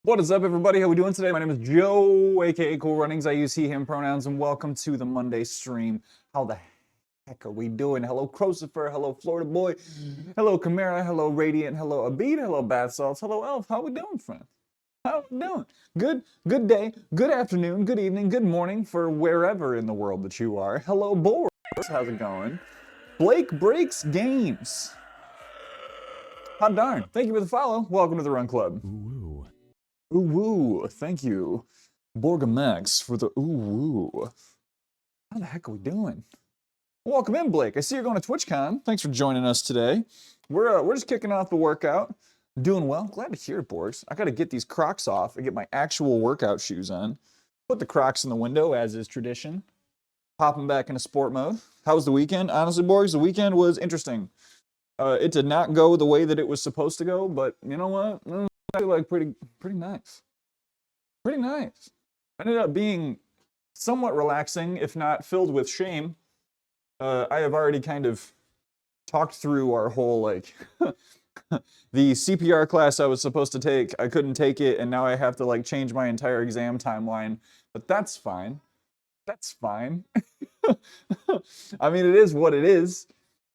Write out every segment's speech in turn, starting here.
What is up, everybody? How we doing today? My name is Joe, aka Cool Runnings. I use he, him pronouns, and welcome to the Monday stream. How the heck are we doing? Hello, Crosifer. Hello, Florida Boy. Hello, Chimera. Hello, Radiant. Hello, Abid. Hello, Bath Salts. Hello, Elf. How we doing, friend? How we doing? Good day, good afternoon, good evening, good morning for wherever in the world that you are. Hello, Boris. How's it going? Blake Breaks Games. Hot darn. Thank you for the follow. Welcome to the Run Club. Ooh, Ooh woo, thank you, Borgamax, for the ooh woo. How the heck are we doing? Welcome in, Blake. I see you're going to TwitchCon. Thanks for joining us today. We're just kicking off the workout. Doing well. Glad to hear it, Borgs. I got to get these Crocs off and get my actual workout shoes on. Put the Crocs in the window, as is tradition. Popping back into sport mode. How was the weekend? Honestly, Borgs, the weekend was interesting. It did not go the way that it was supposed to go, but you know what? I feel like pretty nice. Pretty nice. Ended up being somewhat relaxing, if not filled with shame. I have already kind of talked through our whole, like, the CPR class I was supposed to take, I couldn't take it, and now I have to, like, change my entire exam timeline. But that's fine. That's fine. I mean, it is what it is.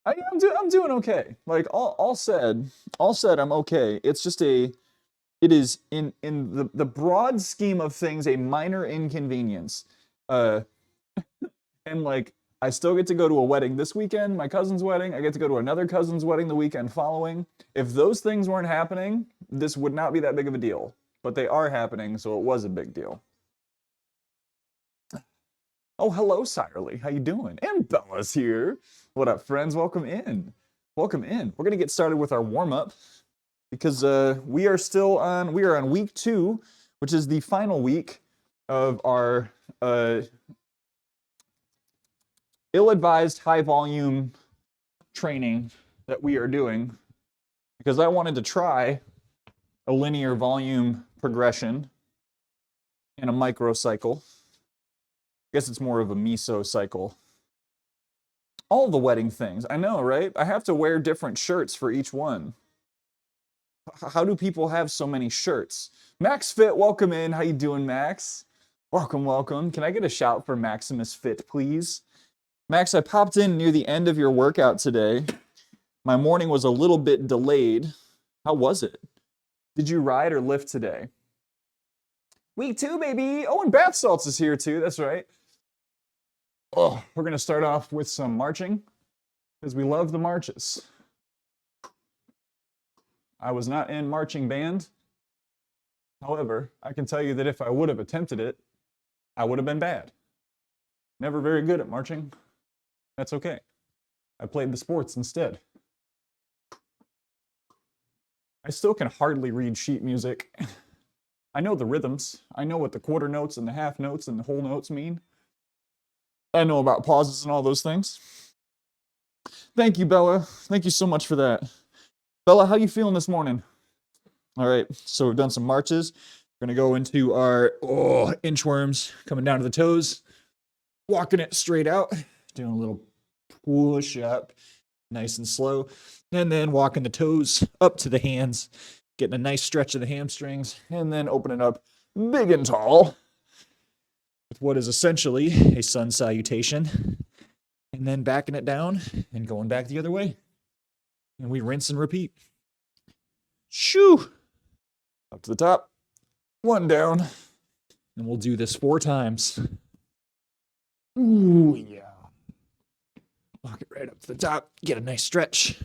I'm doing okay. Like, all said, I'm okay. It's just it is in the broad scheme of things a minor inconvenience. And like, I still get to go to a wedding this weekend, my cousin's wedding. I get to go to another cousin's wedding the weekend following. If those things weren't happening, this would not be that big of a deal. But they are happening, so it was a big deal. Oh, hello, Sirely. How you doing? And Bella's here. What up, friends? Welcome in. Welcome in. We're gonna get started with our warm-up because we are on week 2, which is the final week of our ill-advised high-volume training that we are doing, because I wanted to try a linear volume progression in a microcycle. I guess it's more of a mesocycle. All the wedding things, I know, right? I have to wear different shirts for each one. How do people have so many shirts? Max Fit, welcome in. How you doing, Max? Welcome, welcome. Can I get a shout for Maximus Fit, please? Max, I popped in near the end of your workout today. My morning was a little bit delayed. How was it? Did you ride or lift today? Week 2, baby. Oh, and Bath Salts is here too. That's right. Oh, we're going to start off with some marching because we love the marches. I was not in marching band. However, I can tell you that if I would have attempted it, I would have been bad. Never very good at marching. That's okay. I played the sports instead. I still can hardly read sheet music. I know the rhythms. I know what the quarter notes and the half notes and the whole notes mean. I know about pauses and all those things. Thank you, Bella. Thank you so much for that. Bella, how you feeling this morning? All right, so we've done some marches. We're gonna go into our inchworms, coming down to the toes, walking it straight out, doing a little push up, nice and slow, and then walking the toes up to the hands, getting a nice stretch of the hamstrings, and then opening up big and tall with what is essentially a sun salutation, and then backing it down and going back the other way. And we rinse and repeat. Shoo! Up to the top, 1 down, and we'll do this 4 times. Ooh, yeah. Walk it right up to the top, get a nice stretch.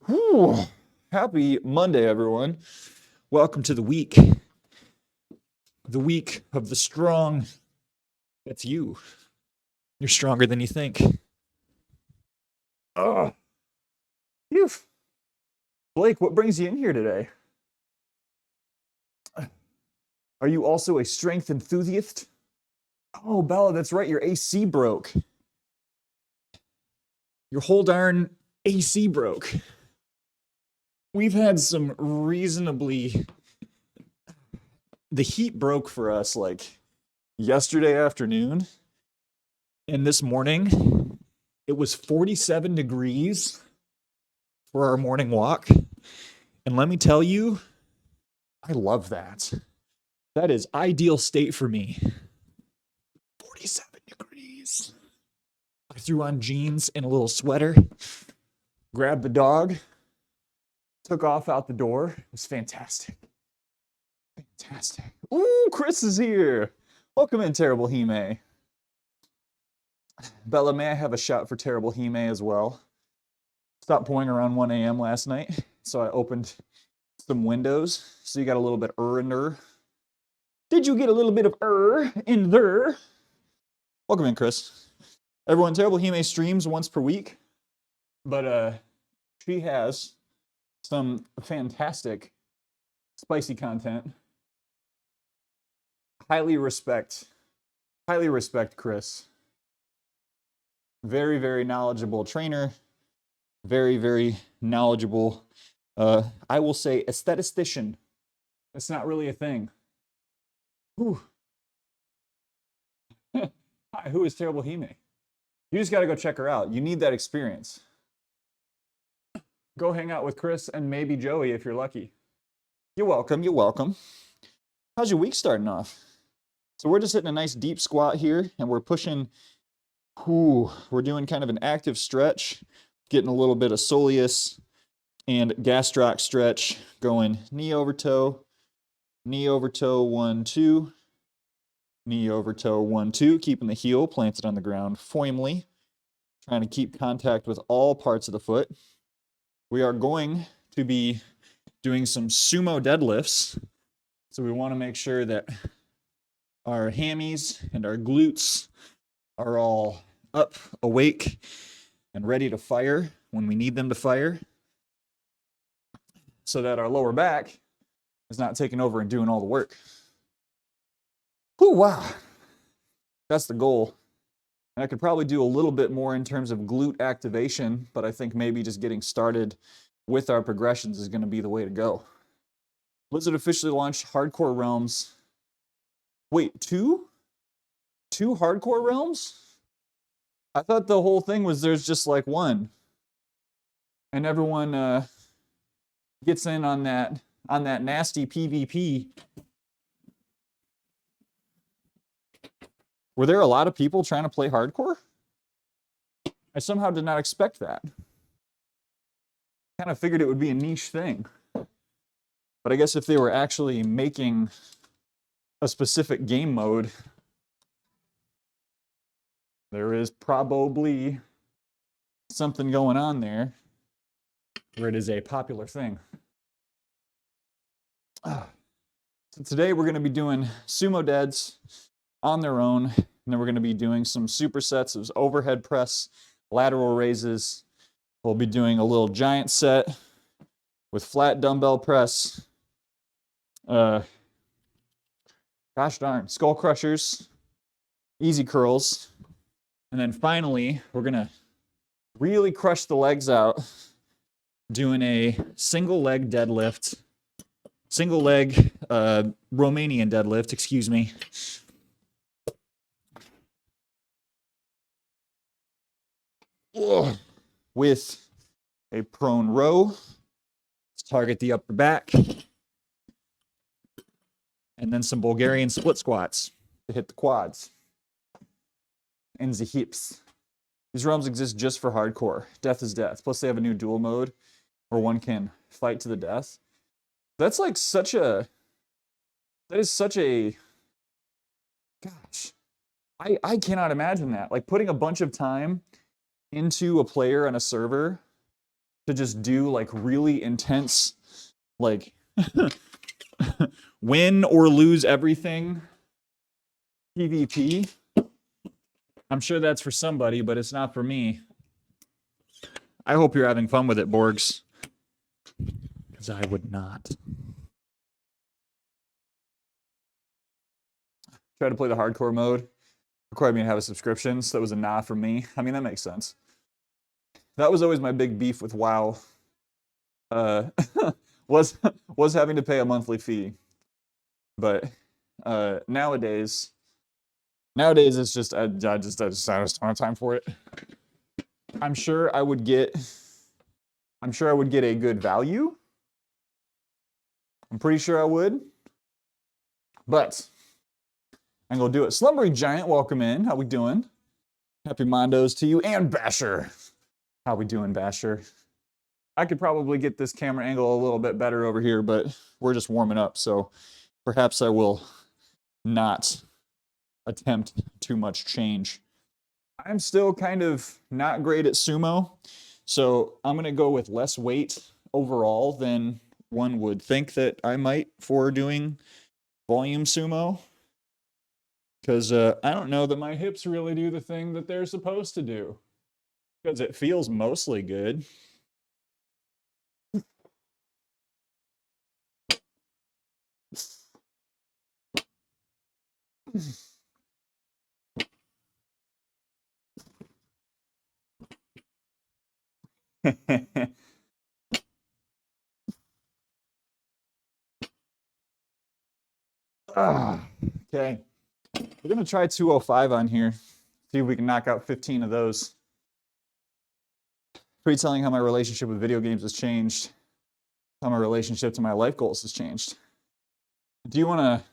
Ooh. Happy Monday, everyone. Welcome to the week of the strong. That's you. You're stronger than you think. Oh, Blake, what brings you in here today? Are you also a strength enthusiast? Oh, Bella, that's right. Your AC broke. Your whole darn AC broke. We've had some reasonably... The heat broke for us, like, yesterday afternoon. And this morning, it was 47 degrees for our morning walk. And let me tell you, I love that. That is ideal state for me. 47 degrees. I threw on jeans and a little sweater, grabbed the dog, took off out the door. It was fantastic. Fantastic. Ooh, Chris is here. Welcome in, Terrible Hime. Bella, may I have a shot for Terrible Hime as well? Stopped pouring around 1 a.m. last night, so I opened some windows. So you got a little bit in there. Did you get a little bit of in there? Welcome in, Chris. Everyone, Terrible Hime streams once per week, but she has some fantastic spicy content. Highly respect Chris. Very, very knowledgeable trainer. Very, very knowledgeable, I will say, aesthetician. That's not really a thing. Whew. Hi, who is Terrible Hime? You just got to go check her out. You need that experience. Go hang out with Chris and maybe Joey if you're lucky. You're welcome. You're welcome. How's your week starting off? So we're just hitting a nice deep squat here, and we're pushing. We're doing kind of an active stretch, getting a little bit of soleus and gastroc stretch going. Knee over toe, 1, 2. Knee over toe, 1, 2. Keeping the heel planted on the ground firmly. Trying to keep contact with all parts of the foot. We are going to be doing some sumo deadlifts. So we want to make sure that our hammies and our glutes are all up, awake, and ready to fire when we need them to fire, so that our lower back is not taking over and doing all the work. Whew, wow. That's the goal. And I could probably do a little bit more in terms of glute activation, but I think maybe just getting started with our progressions is going to be the way to go. Blizzard officially launched Hardcore Realms. Wait, two? 2 Hardcore Realms? I thought the whole thing was there's just like one. And everyone gets in on that nasty PvP. Were there a lot of people trying to play hardcore? I somehow did not expect that. Kind of figured it would be a niche thing. But I guess if they were actually making a specific game mode, there is probably something going on there where it is a popular thing. So today we're going to be doing sumo deads on their own, and then we're going to be doing some supersets of overhead press, lateral raises. We'll be doing a little giant set with flat dumbbell press. Gosh darn, skull crushers, easy curls. And then finally, we're going to really crush the legs out, doing a single leg deadlift, single leg Romanian deadlift, excuse me. With a prone row. Let's target the upper back. And then some Bulgarian split squats to hit the quads and the hips. These realms exist just for hardcore. Death is death. Plus they have a new dual mode where one can fight to the death. That's like such a... That is such a... Gosh. I cannot imagine that. Like putting a bunch of time into a player on a server to just do like really intense, like win or lose everything PvP. I'm sure that's for somebody, but it's not for me. I hope you're having fun with it, Borgs. Because I would not. Try to play the hardcore mode. Required me to have a subscription, so that was a nah from me. I mean, that makes sense. That was always my big beef with WoW. Was having to pay a monthly fee. But nowadays it's just I just don't have time for it. I'm sure I would get a good value. I'm pretty sure I would. But I'm gonna do it. Slumbering Giant, welcome in. How we doing? Happy Mondos to you and Basher. How we doing, Basher? I could probably get this camera angle a little bit better over here, but we're just warming up, so perhaps I will not attempt too much change. I'm still kind of not great at sumo, so I'm gonna go with less weight overall than one would think that I might for doing volume sumo. Because I don't know that my hips really do the thing that they're supposed to do. Because it feels mostly good. Okay. We're going to try 205 on here. See if we can knock out 15 of those. Pretty telling how my relationship with video games has changed. How my relationship to my life goals has changed. Do you want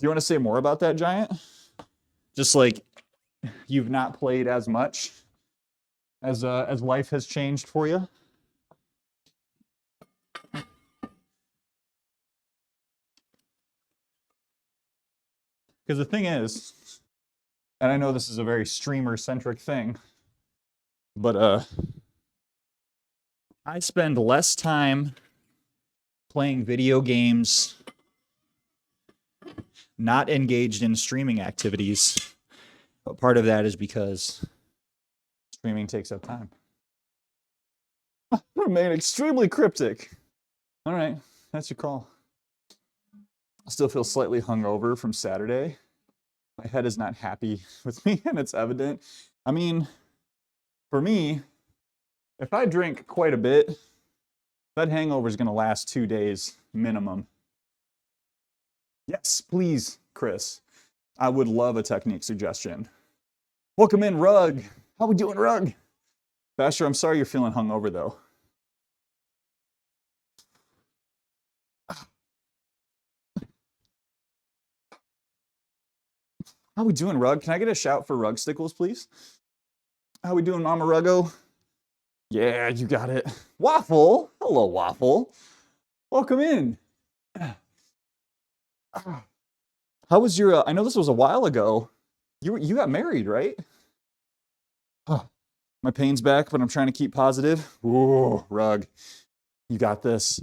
to say more about that, Giant? Just like you've not played as much as life has changed for you? Because the thing is, and I know this is a very streamer-centric thing, but I spend less time playing video games, not engaged in streaming activities. But part of that is because streaming takes up time. Remain extremely cryptic. All right, that's your call. I still feel slightly hungover from Saturday. My head is not happy with me, and it's evident. I mean, for me, if I drink quite a bit, that hangover is going to last 2 days minimum. Yes, please, Chris. I would love a technique suggestion. Welcome in, Rug. How we doing, Rug? Basher, I'm sorry you're feeling hungover, though. How we doing, Rug? Can I get a shout for Rug Stickles, please? How we doing, Mama Ruggo? Yeah, you got it. Waffle. Hello, Waffle. Welcome in. How was your? I know this was a while ago. You got married, right? My pain's back, but I'm trying to keep positive. Ooh, Rug, you got this.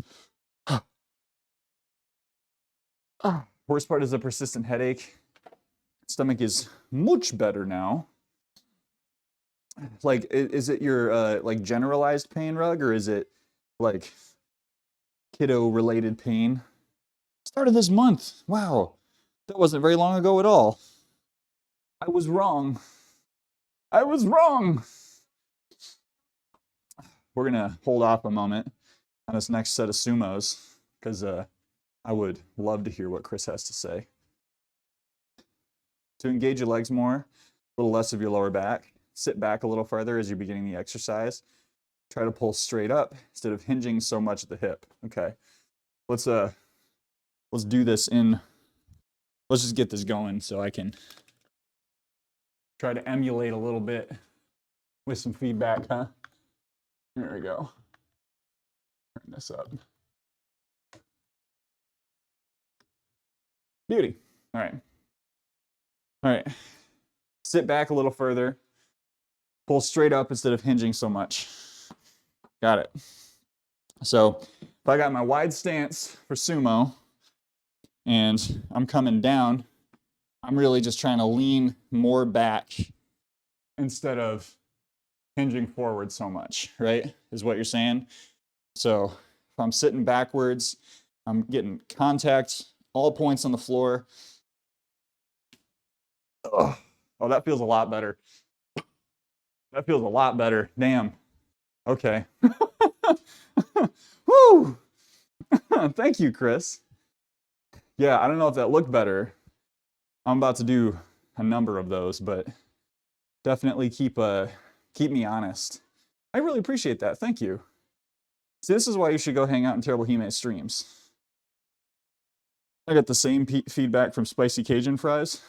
Worst part is a persistent headache. Stomach is much better now. Like, is it your like generalized pain, Rug, or is it like kiddo-related pain? Start of this month. Wow, that wasn't very long ago at all. I was wrong. I was wrong. We're gonna hold off a moment on this next set of sumos because I would love to hear what Chris has to say. To engage your legs more, a little less of your lower back. Sit back a little farther as you're beginning the exercise. Try to pull straight up instead of hinging so much at the hip. Okay, let's do this in. Let's just get this going so I can try to emulate a little bit with some feedback, huh? There we go. Turn this up. Beauty. All right. All right. Sit back a little further. Pull straight up instead of hinging so much. Got it. So if I got my wide stance for sumo and I'm coming down, I'm really just trying to lean more back instead of hinging forward so much, right? Is what you're saying? So if I'm sitting backwards, I'm getting contact, all points on the floor. Ugh. Oh, that feels a lot better. That feels a lot better. Damn. Okay. Woo! Thank you, Chris. Yeah, I don't know if that looked better. I'm about to do a number of those, but definitely keep me honest. I really appreciate that. Thank you. See, this is why you should go hang out in Terrible Hime streams. I got the same feedback from spicy Cajun fries.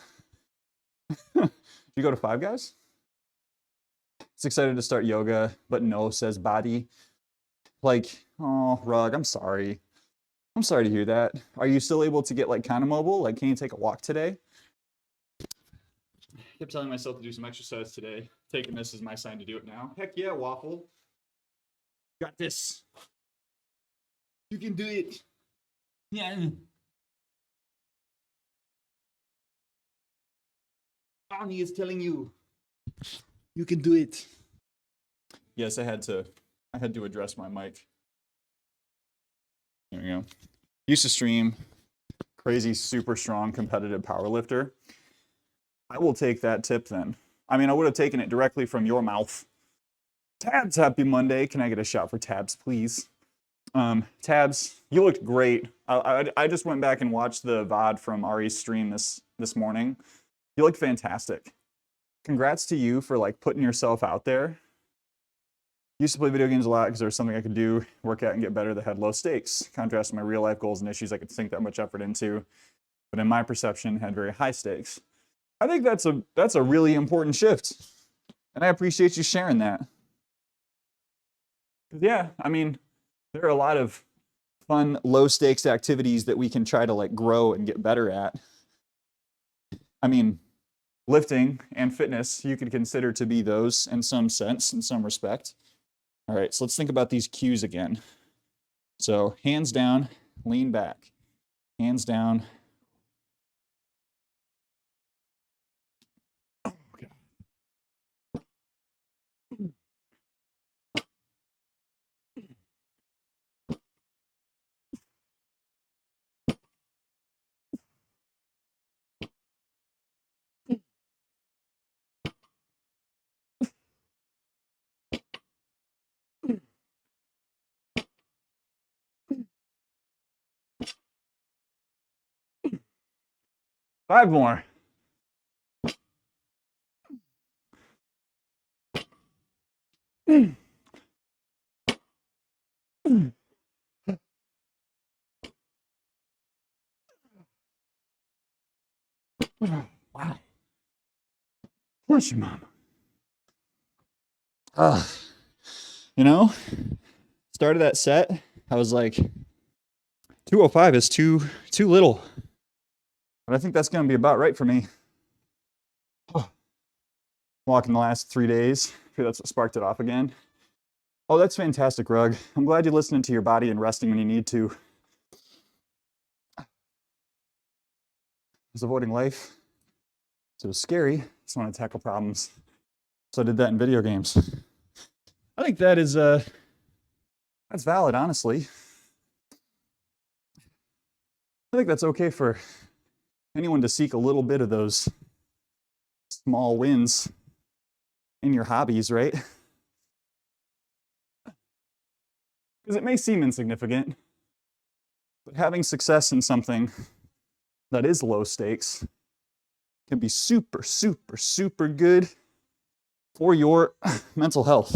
You go to Five Guys? It's excited to start yoga, but no, says body. Like, oh, Rug, I'm sorry. I'm sorry to hear that. Are you still able to get like kind of mobile? Like, can you take a walk today? I kept telling myself to do some exercise today. Taking this as my sign to do it now. Heck yeah, Waffle. Got this. You can do it. Yeah. Bonnie is telling you. You can do it. Yes, I had to address my mic. There we go. Used to stream crazy, super strong, competitive powerlifter. I will take that tip then. I mean, I would have taken it directly from your mouth. Tabs, happy Monday. Can I get a shot for Tabs, please? Tabs, you looked great. I just went back and watched the VOD from Ari's stream this morning. You looked fantastic. Congrats to you for like putting yourself out there. Used to play video games a lot because there was something I could do, work out and get better that had low stakes. Contrast to my real life goals and issues I could sink that much effort into, but in my perception had very high stakes. I think that's a really important shift. And I appreciate you sharing that. Because yeah, I mean, there are a lot of fun, low stakes activities that we can try to like grow and get better at. I mean, lifting and fitness, you could consider to be those in some sense, in some respect. All right, so let's think about these cues again. So hands down, lean back. Hands down. Oh, God. 5 more. Wow. Bless your mom. You know, started that set, I was like, 205 is too little. But I think that's going to be about right for me. Walking the last 3 days. I feel that's what sparked it off again. Oh, that's fantastic, Rug. I'm glad you're listening to your body and resting when you need to. I was avoiding life. So it was scary. Just want to tackle problems. So I did that in video games. I think that is that's valid, honestly. I think that's okay for anyone to seek a little bit of those small wins in your hobbies, right? Because it may seem insignificant, but having success in something that is low stakes can be super, super, super good for your mental health.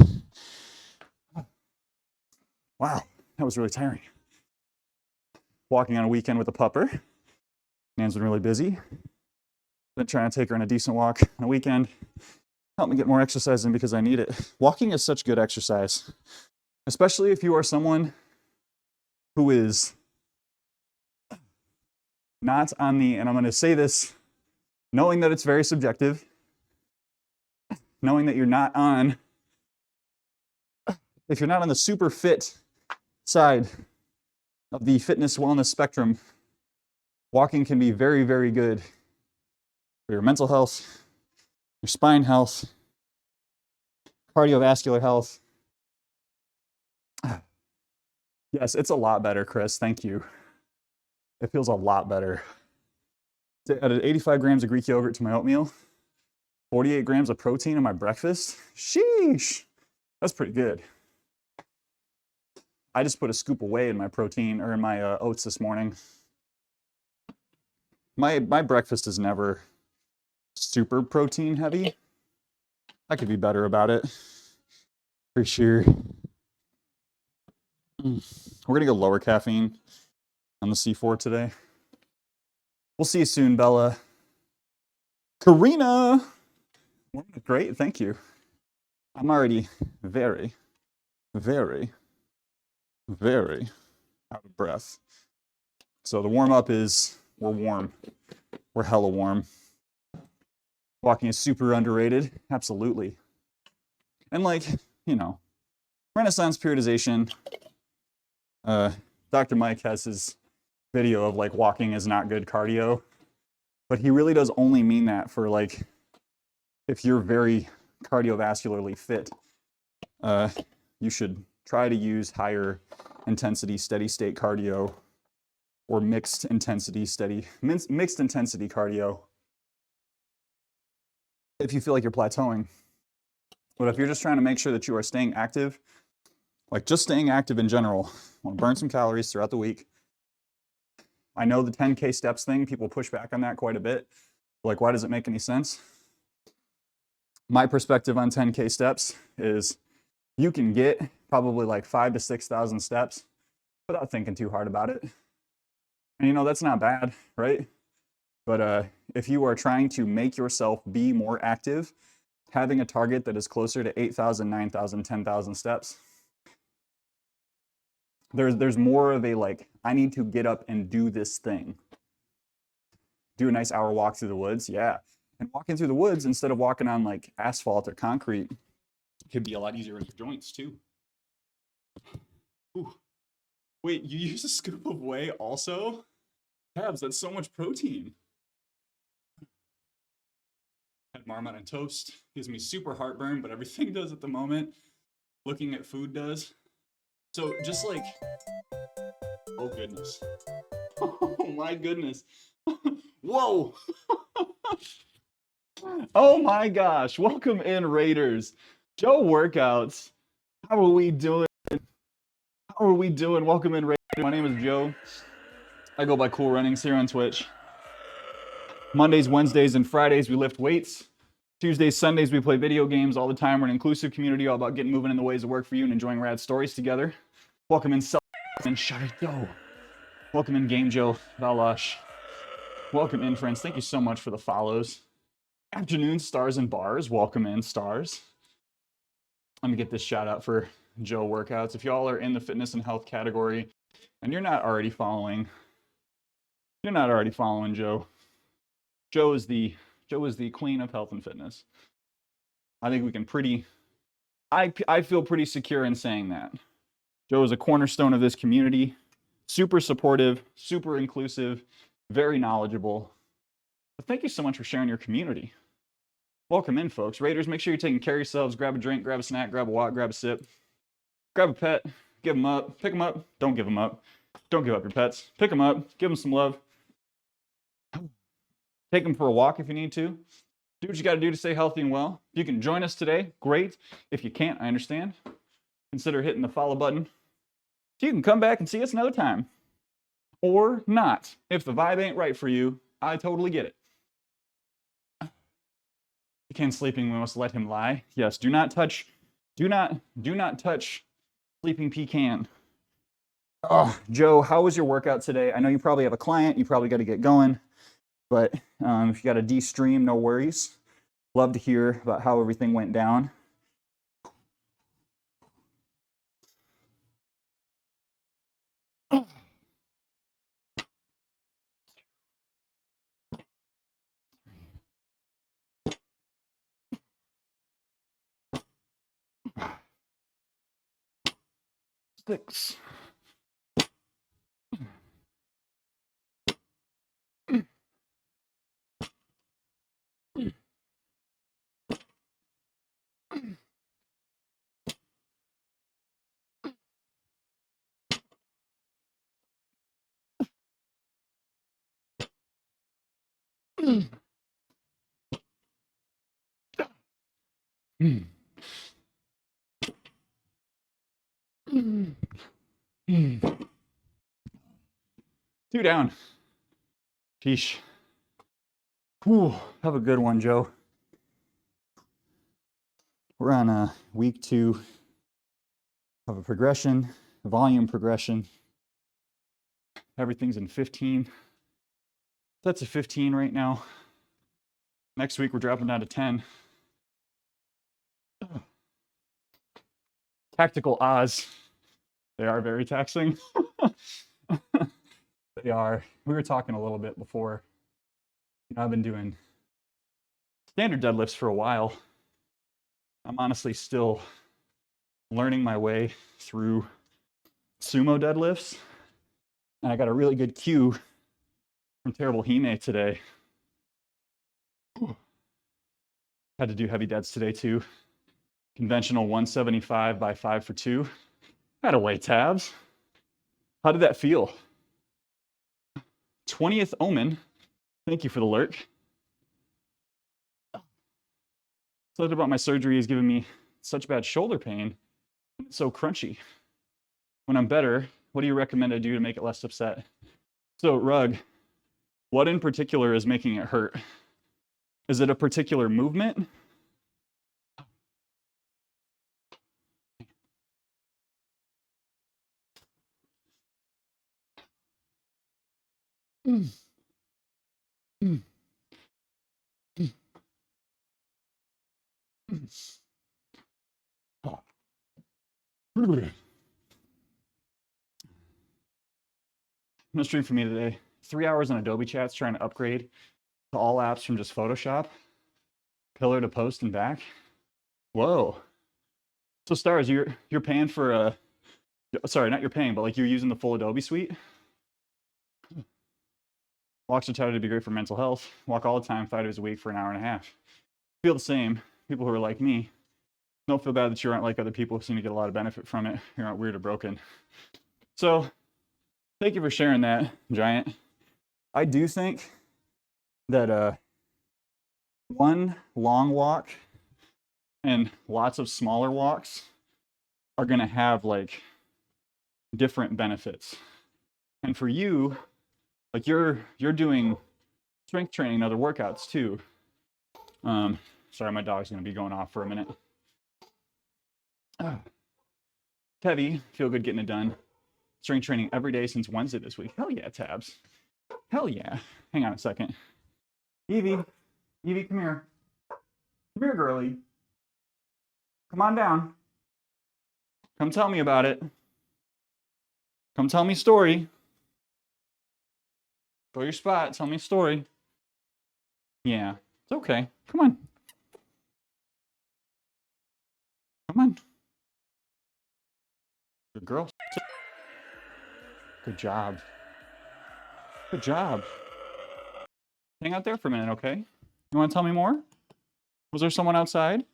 Wow, that was really tiring. Walking on a weekend with a pupper. Nan's been really busy. Been trying to take her on a decent walk on a weekend. Help me get more exercise in because I need it. Walking is such good exercise, especially if you are someone who is not on the, and I'm going to say this knowing that it's very subjective, knowing that you're not on, if you're not on the super fit side of the fitness wellness spectrum, walking can be very, very good for your mental health, your spine health, cardiovascular health. Yes, it's a lot better, Chris. Thank you. It feels a lot better. I added 85 grams of Greek yogurt to my oatmeal, 48 grams of protein in my breakfast. Sheesh, that's pretty good. I just put a scoop of whey in my protein or in my oats this morning. My breakfast is never super protein heavy. I could be better about it, for sure. We're gonna go lower caffeine on the C4 today. We'll see you soon, Bella. Karina! Great, thank you. I'm already very, very, very out of breath. So the warm-up is, we're warm. We're hella warm. Walking is super underrated, absolutely. And like, you know, Renaissance periodization, Dr. Mike has his video of like walking is not good cardio, but he really does only mean that for like, if you're very cardiovascularly fit, you should try to use higher intensity steady state cardio or mixed intensity cardio if you feel like you're plateauing. But if you're just trying to make sure that you are staying active, like just staying active in general, want to burn some calories throughout the week. I know the 10K steps thing, people push back on that quite a bit. Like, why does it make any sense? My perspective on 10K steps is you can get probably like 5,000 to 6,000 steps without thinking too hard about it. And you know, that's not bad, right? But if you are trying to make yourself be more active, having a target that is closer to 8,000, 9,000, 10,000 steps, there's more of a like, I need to get up and do this thing. Do a nice hour walk through the woods, yeah. And walking through the woods instead of walking on like asphalt or concrete could be a lot easier on your joints too. Ooh. Wait, you use a scoop of whey also? Tabs, that's so much protein. Had Marmite and toast. Gives me super heartburn, but everything does at the moment. Looking at food does. So just like, oh goodness. Oh my goodness. Whoa. Oh my gosh. Welcome in, Raiders. Joe Workouts. How are we doing? How are we doing? Welcome in, Raiders. My name is Joe. I go by Cool Runnings here on Twitch. Mondays, Wednesdays, and Fridays, we lift weights. Tuesdays, Sundays, we play video games all the time. We're an inclusive community all about getting moving in the ways that work for you and enjoying rad stories together. Welcome in, and Sharito. Welcome in, Game Joe, Valash. Welcome in, friends. Thank you so much for the follows. Afternoon, Stars and Bars. Welcome in, Stars. Let me get this shout out for Joe Workouts. If y'all are in the fitness and health category and you're not already following Joe. Joe is the queen of health and fitness. I think we can I feel pretty secure in saying that. Joe is a cornerstone of this community, super supportive, super inclusive, very knowledgeable. But thank you so much for sharing your community. Welcome in, folks. Raiders, make sure you're taking care of yourselves. Grab a drink, grab a snack, grab a walk, grab a sip. Grab a pet, give them up, pick them up. Don't give them up. Don't give up your pets. Pick them up, give them some love. Take them for a walk if you need to. Do what you got to do to stay healthy and well. If you can join us today, great. If you can't, I understand. Consider hitting the follow button. So you can come back and see us another time. Or not. If the vibe ain't right for you, I totally get it. Pecan sleeping, we must let him lie. Yes, do not touch sleeping Pecan. Oh, Joe, how was your workout today? I know you probably have a client, you probably got to get going, but if you got to de-stream, no worries. Love to hear about how everything went down. Six. Two down. Sheesh. Whew, have a good one, Joe. We're on week 2 of a progression, a volume progression. Everything's in 15. That's a 15 right now. Next week, we're dropping down to 10. Tactical Oz. They are very taxing. They are. We were talking a little bit before. I've been doing standard deadlifts for a while. I'm honestly still learning my way through sumo deadlifts. And I got a really good cue from Terrible Hime today. Had to do heavy deads today too. Conventional 175 by 5 for 2. Had to weigh tabs. How did that feel? 20th Omen. Thank you for the lurk. Something about my surgery is giving me such bad shoulder pain. It's so crunchy. When I'm better, what do you recommend I do to make it less upset? So, Rug, what in particular is making it hurt? Is it a particular movement? I'm gonna stream for me today. 3 hours on Adobe Chats trying to upgrade to all apps from just Photoshop, pillar to post and back. Whoa. So Stars, you're paying for a, sorry, not you're paying, but like you're using the full Adobe suite? Walks are touted to be great for mental health. Walk all the time, 5 days a week for an hour and a half. Feel the same. People who are like me, don't feel bad that you aren't like other people who seem to get a lot of benefit from it. You're not weird or broken. So thank you for sharing that, Giant. I do think that one long walk and lots of smaller walks are gonna have like different benefits. And for you, like you're doing strength training and other workouts too. Sorry, my dog's gonna be going off for a minute. Heavy, feel good getting it done. Strength training every day since Wednesday this week. Hell yeah, Tabs. Hell yeah. Hang on a second. Evie, come here. Come here, girlie. Come on down. Come tell me about it. Come tell me a story. Go your spot. Tell me a story. Yeah, it's okay. Come on. Come on. Good girl. Good job. Good job. Hang out there for a minute, okay? You want to tell me more? Was there someone outside?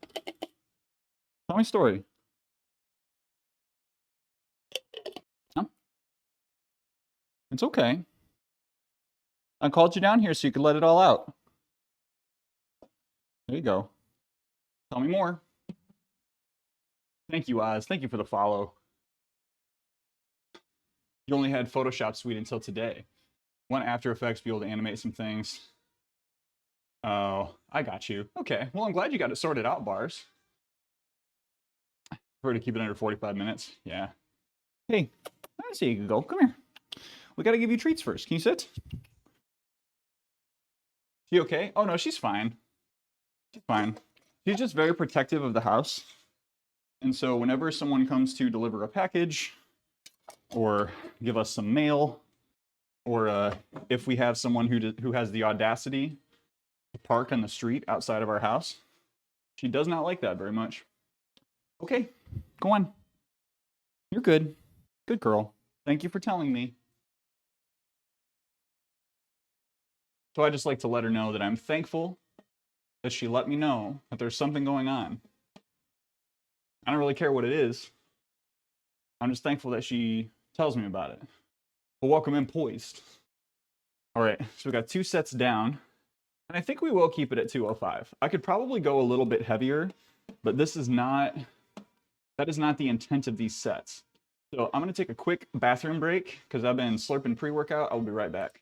Tell me a story. Huh? It's okay. I called you down here so you could let it all out. There you go. Tell me more. Thank you, Oz. Thank you for the follow. You only had Photoshop Suite until today. Want After Effects, be able to animate some things. Oh, I got you. Okay, well, I'm glad you got it sorted out, Bars. Prefer to keep it under 45 minutes. Yeah. Hey, I see you can go. Come here. We got to give you treats first. Can you sit? She okay? Oh, no, she's fine. She's fine. She's just very protective of the house. And so whenever someone comes to deliver a package or give us some mail, or if we have someone who has the audacity to park on the street outside of our house, she does not like that very much. Okay, go on. You're good. Good girl. Thank you for telling me. So I just like to let her know that I'm thankful that she let me know that there's something going on. I don't really care what it is. I'm just thankful that she tells me about it. But welcome in, Poised. All right, so we got 2 sets down, and I think we will keep it at 205. I could probably go a little bit heavier, but that is not the intent of these sets. So I'm gonna take a quick bathroom break because I've been slurping pre-workout. I'll be right back.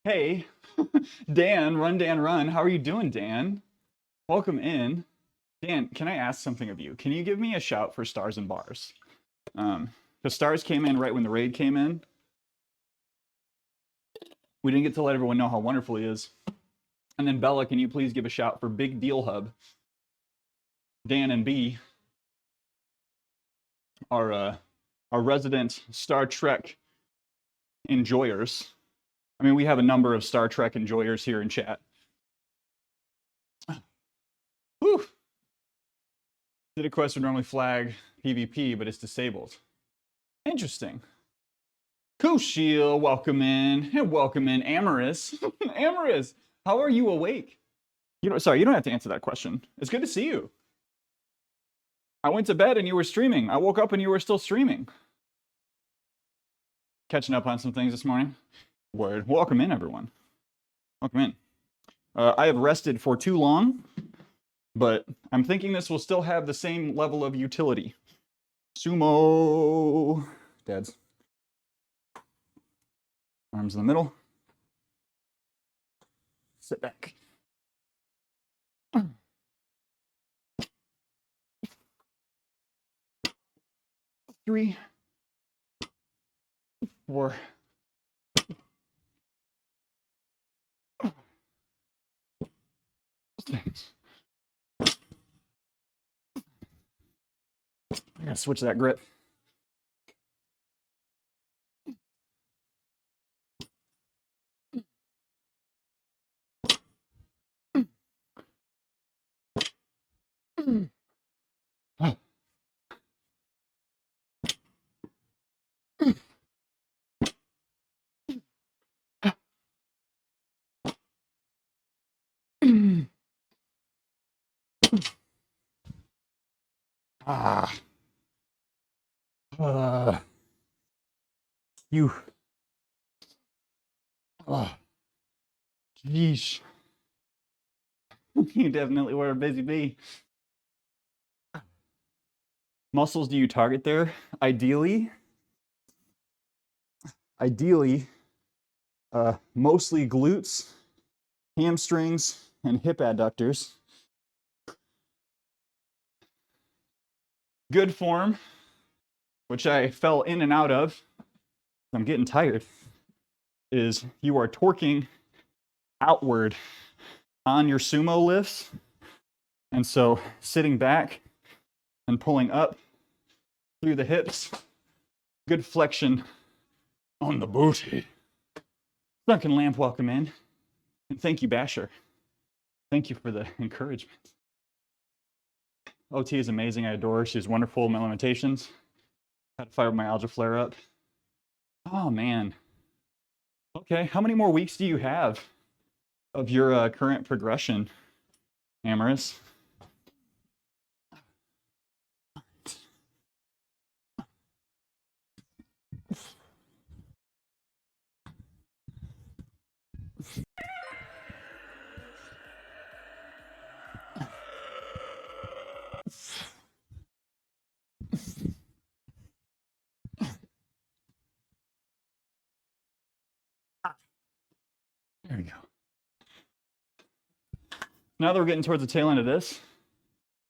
Hey, Dan, run, Dan, run. How are you doing, Dan? Welcome in. Dan, can I ask something of you? Can you give me a shout for stars and bars? The stars came in right when the raid came in. We didn't get to let everyone know how wonderful he is. And then Bella, can you please give a shout for Big Deal Hub? Dan and B are our resident Star Trek enjoyers. I mean, we have a number of Star Trek enjoyers here in chat. Whew. Did a quest would normally flag PvP, but it's disabled. Interesting. Kushil, welcome in. And welcome in, Amorous. Amorous, how are you awake? Sorry, you don't have to answer that question. It's good to see you. I went to bed and you were streaming. I woke up and you were still streaming. Catching up on some things this morning. Word. Welcome in, everyone. Welcome in. I have rested for too long, but I'm thinking this will still have the same level of utility. Sumo. Dads. Arms in the middle. Sit back. 3, 4. Six. I gotta switch that grip. You. Yeesh. You definitely were a busy bee. Muscles do you target there? Ideally, mostly glutes, hamstrings, and hip adductors. Good form, which I fell in and out of, I'm getting tired, is you are torquing outward on your sumo lifts. And so sitting back and pulling up through the hips, good flexion on the booty. Duncan Lamp, welcome in. And thank you, Basher. Thank you for the encouragement. OT is amazing. I adore her. She's wonderful. My limitations. Had a fibromyalgia flare up. Oh, man. Okay, how many more weeks do you have of your current progression, Amorous? There we go. Now that we're getting towards the tail end of this,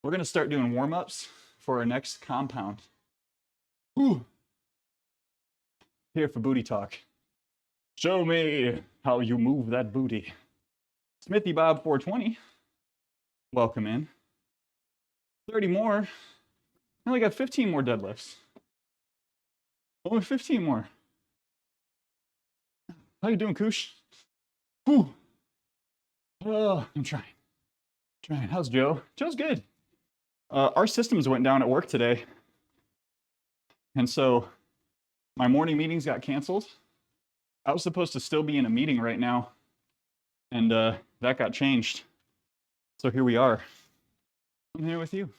we're going to start doing warm-ups for our next compound. Ooh. Here for booty talk. Show me how you move that booty. Smithy Bob 420, welcome in. 30 more. I only got 15 more deadlifts. Only 15 more. How you doing, Koosh? Whew. Oh, I'm trying. How's Joe? Joe's good. Our systems went down at work today. And so my morning meetings got canceled. I was supposed to still be in a meeting right now. And that got changed. So here we are. I'm here with you.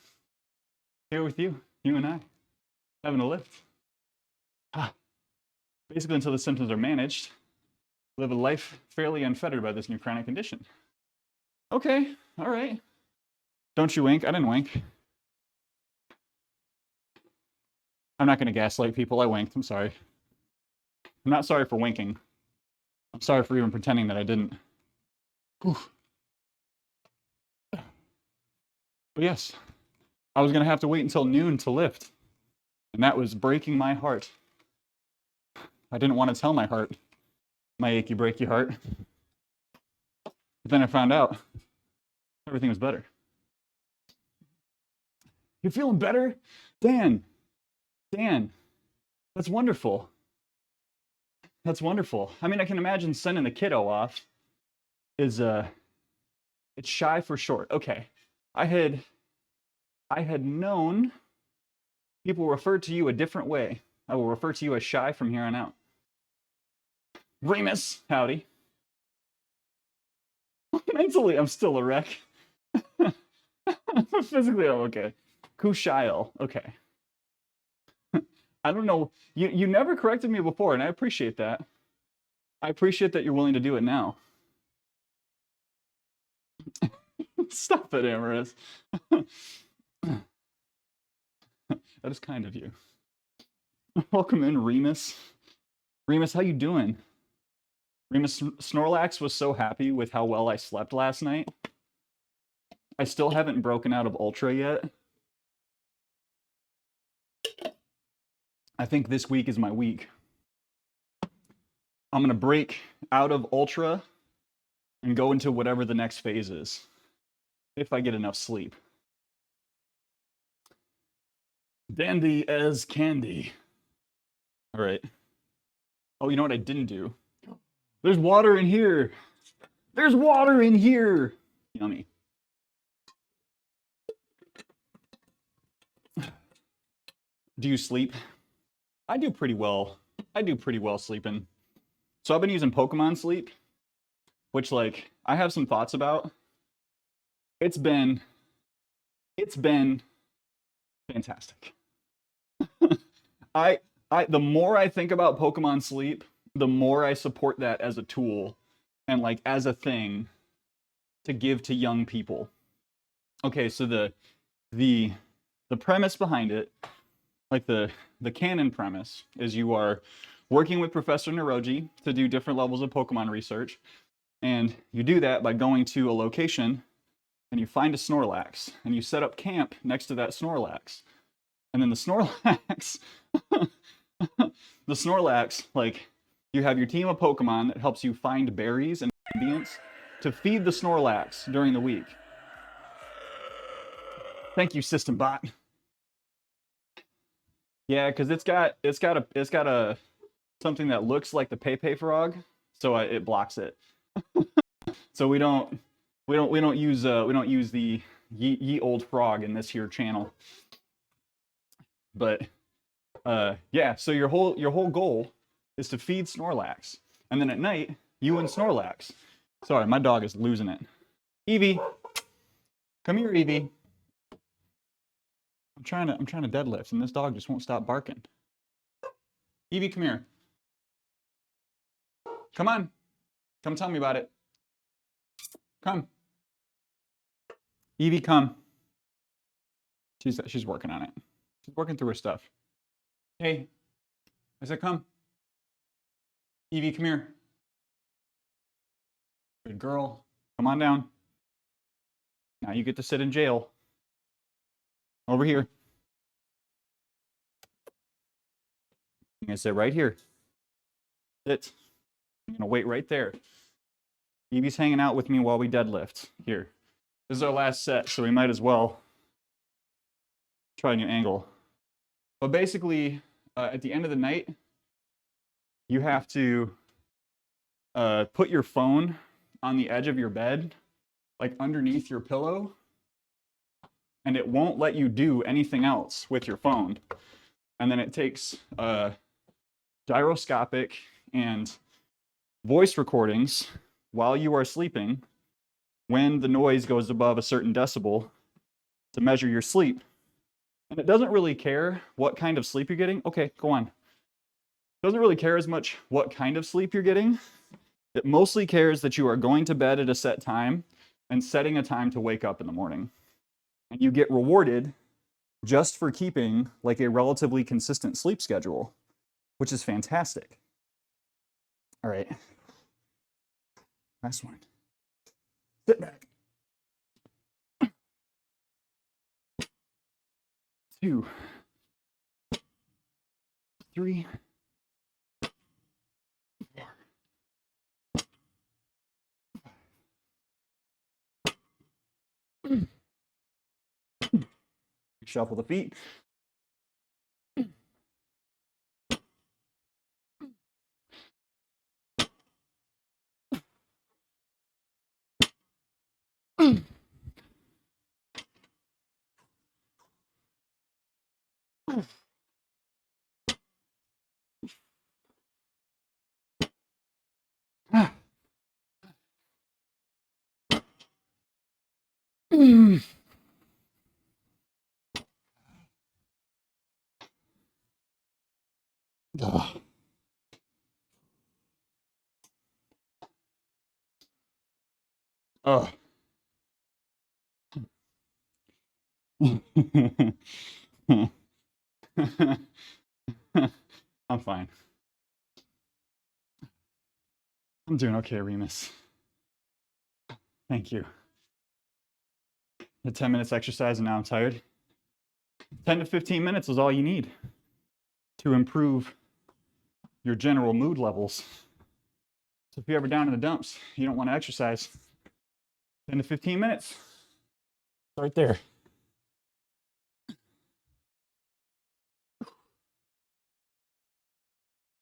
You and I, having a lift. Basically until the symptoms are managed, live a life fairly unfettered by this new chronic condition. Okay, all right. Don't you wink? I didn't wink. I'm not going to gaslight people. I winked. I'm sorry. I'm not sorry for winking. I'm sorry for even pretending that I didn't. Whew. But yes, I was gonna have to wait until noon to lift. And that was breaking my heart. I didn't want to tell my heart, my achy breaky heart. But then I found out everything was better. You're feeling better? Dan, that's wonderful. That's wonderful. I mean, I can imagine sending the kiddo off is, it's shy for short. Okay, I had known people referred to you a different way. I will refer to you as shy from here on out. Remus, howdy. Mentally, I'm still a wreck. Physically, I'm okay. Kushail, okay. I don't know. You never corrected me before, and I appreciate that. I appreciate that you're willing to do it now. Stop it, Amaris. That is kind of you. Welcome in, Remus. Remus, how you doing? Remus, Snorlax was so happy with how well I slept last night. I still haven't broken out of Ultra yet. I think this week is my week. I'm gonna break out of Ultra and go into whatever the next phase is, if I get enough sleep. Dandy as candy. All right. Oh, you know what I didn't do? There's water in here. There's water in here. Yummy. Do you sleep? I do pretty well. I do pretty well sleeping. So I've been using Pokemon Sleep, which, like, I have some thoughts about. It's been fantastic. The more I think about Pokemon Sleep, the more I support that as a tool and, like, as a thing to give to young people. Okay, so the premise behind it, like the canon premise, is you are working with Professor Naroji to do different levels of Pokemon research, and you do that by going to a location and you find a Snorlax and you set up camp next to that Snorlax, and then the Snorlax the Snorlax, like, you have your team of Pokemon that helps you find berries and ingredients to feed the Snorlax during the week. Thank you, System Bot. Yeah, because it's got a something that looks like the Pepe frog, so it blocks it. So we don't use the ye old frog in this here channel. But yeah, so your whole goal is to feed Snorlax, and then at night you and Snorlax. Sorry, my dog is losing it. Evie, come here, Evie. I'm trying to deadlift, and this dog just won't stop barking. Evie, come here. Come on. Come tell me about it. Come. Evie, come. She's working on it. She's working through her stuff. Hey. I said come. Evie, come here. Good girl. Come on down. Now you get to sit in jail. Over here. I'm gonna sit right here. Sit. I'm gonna wait right there. Evie's hanging out with me while we deadlift. Here. This is our last set, so we might as well try a new angle. But basically, at the end of the night, you have to put your phone on the edge of your bed, like underneath your pillow, and it won't let you do anything else with your phone. And then it takes gyroscopic and voice recordings while you are sleeping when the noise goes above a certain decibel to measure your sleep. And it doesn't really care what kind of sleep you're getting. Okay, go on. It doesn't really care as much what kind of sleep you're getting. It mostly cares that you are going to bed at a set time and setting a time to wake up in the morning. And you get rewarded just for keeping like a relatively consistent sleep schedule, which is fantastic. All right. Last one. Sit back. 2, 3, 4. Shuffle the feet. Oh. I'm fine. I'm doing okay, Remus. Thank you. The 10 minutes exercise and now I'm tired. 10 to 15 minutes is all you need to improve your general mood levels. So if you're ever down in the dumps, you don't want to exercise, 10 to 15 minutes, right there.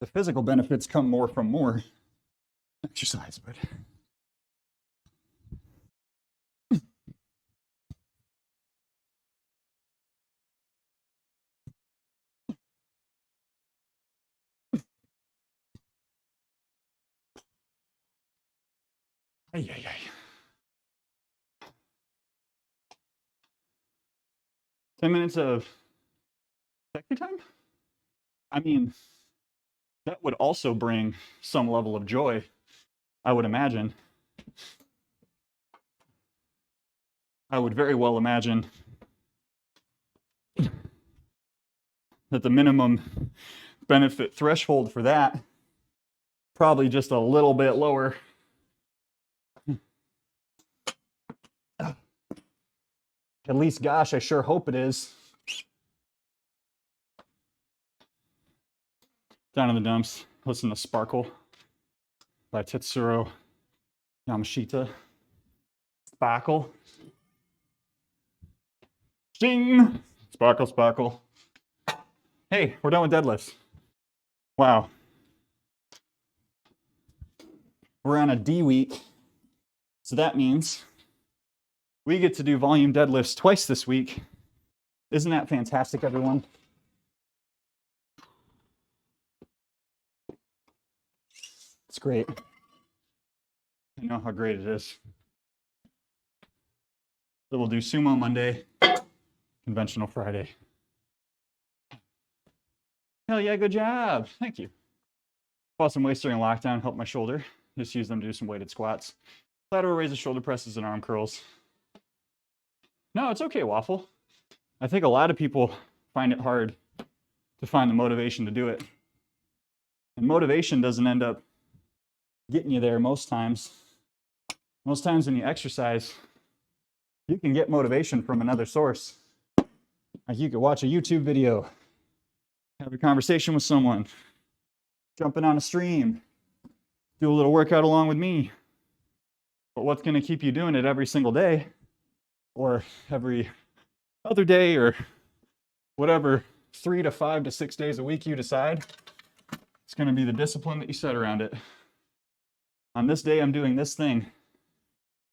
The physical benefits come more from more exercise, but ay, ay, ay. 10 minutes of sexy time? I mean, that would also bring some level of joy, I would imagine. I would very well imagine that the minimum benefit threshold for that probably just a little bit lower. At least, gosh, I sure hope it is. Down in the dumps, listen to Sparkle by Tetsuro Yamashita. Sparkle. Ding! Sparkle, sparkle. Hey, we're done with deadlifts. Wow. We're on a D week. So that means we get to do volume deadlifts twice this week. Isn't that fantastic, everyone? It's great. I know how great it is. So we'll do sumo Monday, conventional Friday. Hell yeah, good job. Thank you. Lost some weights during lockdown, helped my shoulder. Just use them to do some weighted squats. Lateral raises, shoulder presses, and arm curls. No, it's okay, Waffle. I think a lot of people find it hard to find the motivation to do it. And motivation doesn't end up getting you there most times. Most times when you exercise, you can get motivation from another source. Like you could watch a YouTube video, have a conversation with someone, jump in on a stream, do a little workout along with me. But what's going to keep you doing it every single day or every other day or whatever 3 to 5 to 6 days a week you decide, it's going to be the discipline that you set around it. On this day, I'm doing this thing.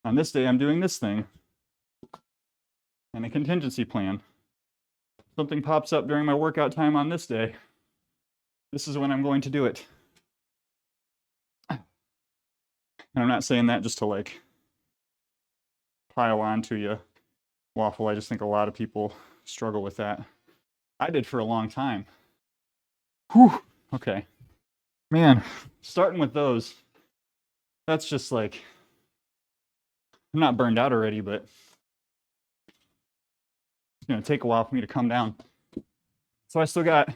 On this day, I'm doing this thing. And a contingency plan. Something pops up during my workout time on this day. This is when I'm going to do it. And I'm not saying that just to like pile on to you, Waffle. I just think a lot of people struggle with that. I did for a long time. Whew. Okay. Man, starting with those, that's just like, I'm not burned out already, but it's going to take a while for me to come down. So I still got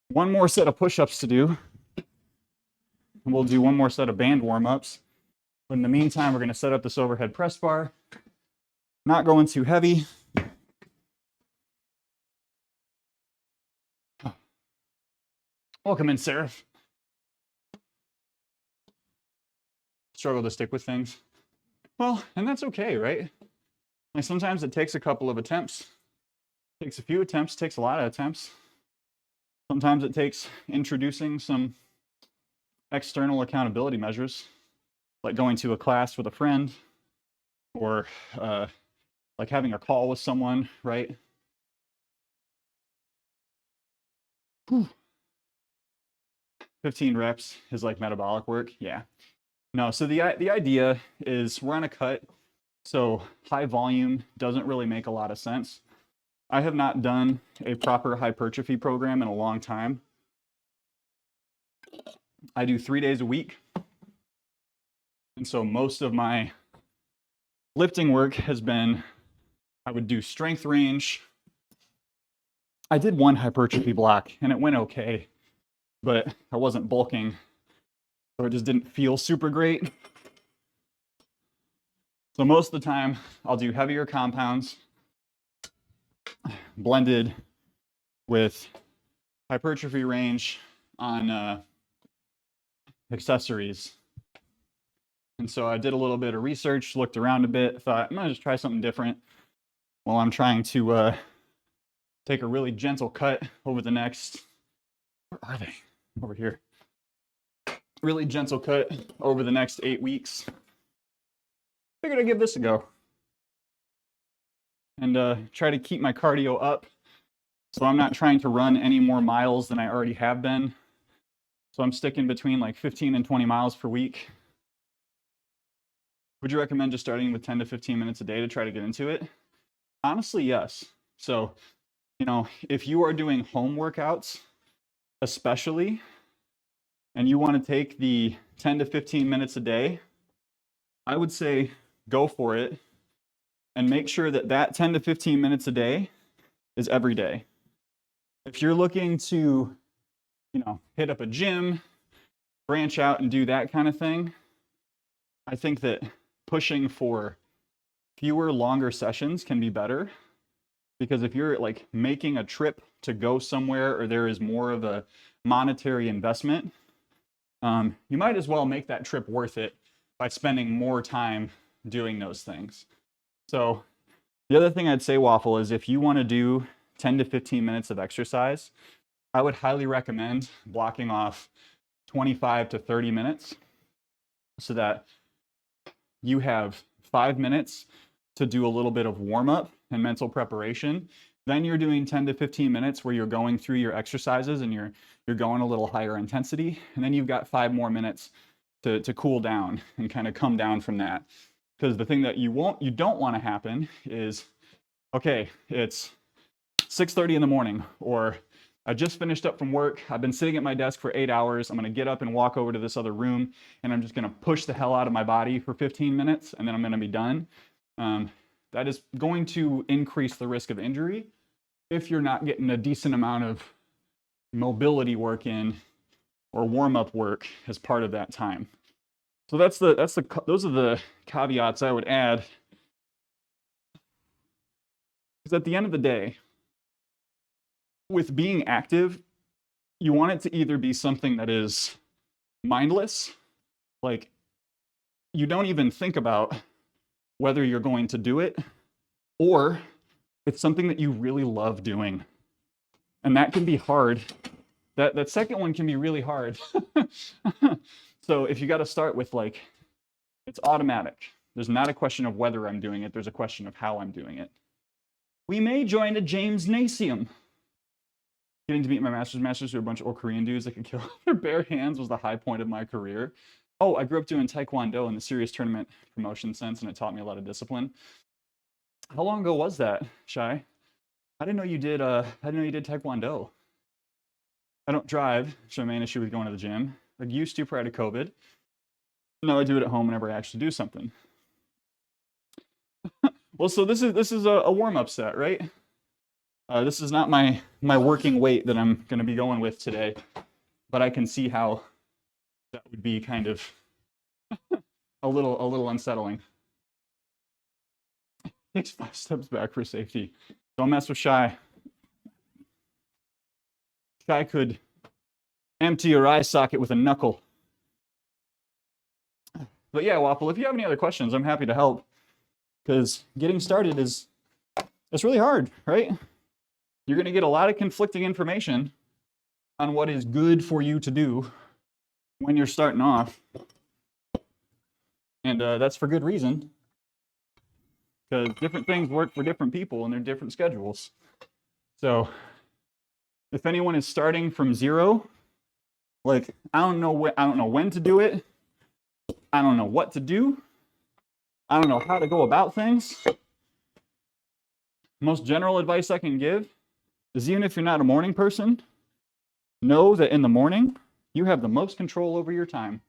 one more set of push-ups to do. And we'll do one more set of band warm-ups. But in the meantime, we're going to set up this overhead press bar. Not going too heavy. Welcome in, Seraph. Struggle to stick with things. Well, and that's okay, right? Like sometimes it takes a couple of attempts. It takes a few attempts, takes a lot of attempts. Sometimes it takes introducing some external accountability measures, like going to a class with a friend, or like having a call with someone, right? Whew. 15 reps is like metabolic work. Yeah. No, so the idea is we're on a cut, so high volume doesn't really make a lot of sense. I have not done a proper hypertrophy program in a long time. I do 3 days a week. And so most of my lifting work has been, I would do strength range. I did one hypertrophy block and it went okay, but I wasn't bulking, so it just didn't feel super great. So most of the time I'll do heavier compounds blended with hypertrophy range on accessories. And so I did a little bit of research, looked around a bit, thought I'm gonna just try something different while I'm trying to take a really gentle cut over the next, where are they? Over here. Really gentle cut over the next 8 weeks. Figured I'd give this a go. And try to keep my cardio up. So I'm not trying to run any more miles than I already have been. So I'm sticking between like 15 and 20 miles per week. Would you recommend just starting with 10 to 15 minutes a day to try to get into it? Honestly, yes. So, you know, if you are doing home workouts, especially, and you want to take the 10 to 15 minutes a day, I would say go for it and make sure that that 10 to 15 minutes a day is every day. If you're looking to, you know, hit up a gym, branch out and do that kind of thing, I think that pushing for fewer, longer sessions can be better. Because if you're like making a trip to go somewhere or there is more of a monetary investment, you might as well make that trip worth it by spending more time doing those things. So the other thing I'd say, Waffle, is if you want to do 10 to 15 minutes of exercise, I would highly recommend blocking off 25 to 30 minutes so that you have 5 minutes to do a little bit of warm-up and mental preparation. Then you're doing 10 to 15 minutes where you're going through your exercises and you're going a little higher intensity. And then you've got 5 more minutes to cool down and kind of come down from that. Because the thing that you don't want to happen is, okay, it's 6:30 in the morning, or I just finished up from work. I've been sitting at my desk for 8 hours. I'm going to get up and walk over to this other room, and I'm just going to push the hell out of my body for 15 minutes, and then I'm going to be done. That is going to increase the risk of injury if you're not getting a decent amount of mobility work in or warm-up work as part of that time. So those are the caveats I would add. Because at the end of the day, with being active, you want it to either be something that is mindless, like you don't even think about whether you're going to do it, or it's something that you really love doing. And that can be hard. That second one can be really hard. So if you got to start with, like, it's automatic. There's not a question of whether I'm doing it. There's a question of how I'm doing it. We may join a James Nasium. Getting to meet my masters who are a bunch of old Korean dudes that could kill their bare hands was the high point of my career. Oh, I grew up doing Taekwondo in the serious tournament promotion sense, and it taught me a lot of discipline. How long ago was that, Shai? I didn't know you did Taekwondo. I don't drive, so my main issue with going to the gym. I used to prior to COVID. No, I do it at home whenever I actually do something. Well, so this is a warm-up set, right? This is not my working weight that I'm going to be going with today, but I can see how that would be kind of a little unsettling. Takes 5 steps back for safety. Don't mess with Shy. Shy could empty your eye socket with a knuckle. But yeah, Waffle, if you have any other questions, I'm happy to help. Because getting started it's really hard, right? You're going to get a lot of conflicting information on what is good for you to do when you're starting off. And that's for good reason. Because different things work for different people and they're different schedules. So if anyone is starting from 0, like I don't know when to do it. I don't know what to do. I don't know how to go about things. Most general advice I can give is, even if you're not a morning person, know that in the morning, you have the most control over your time.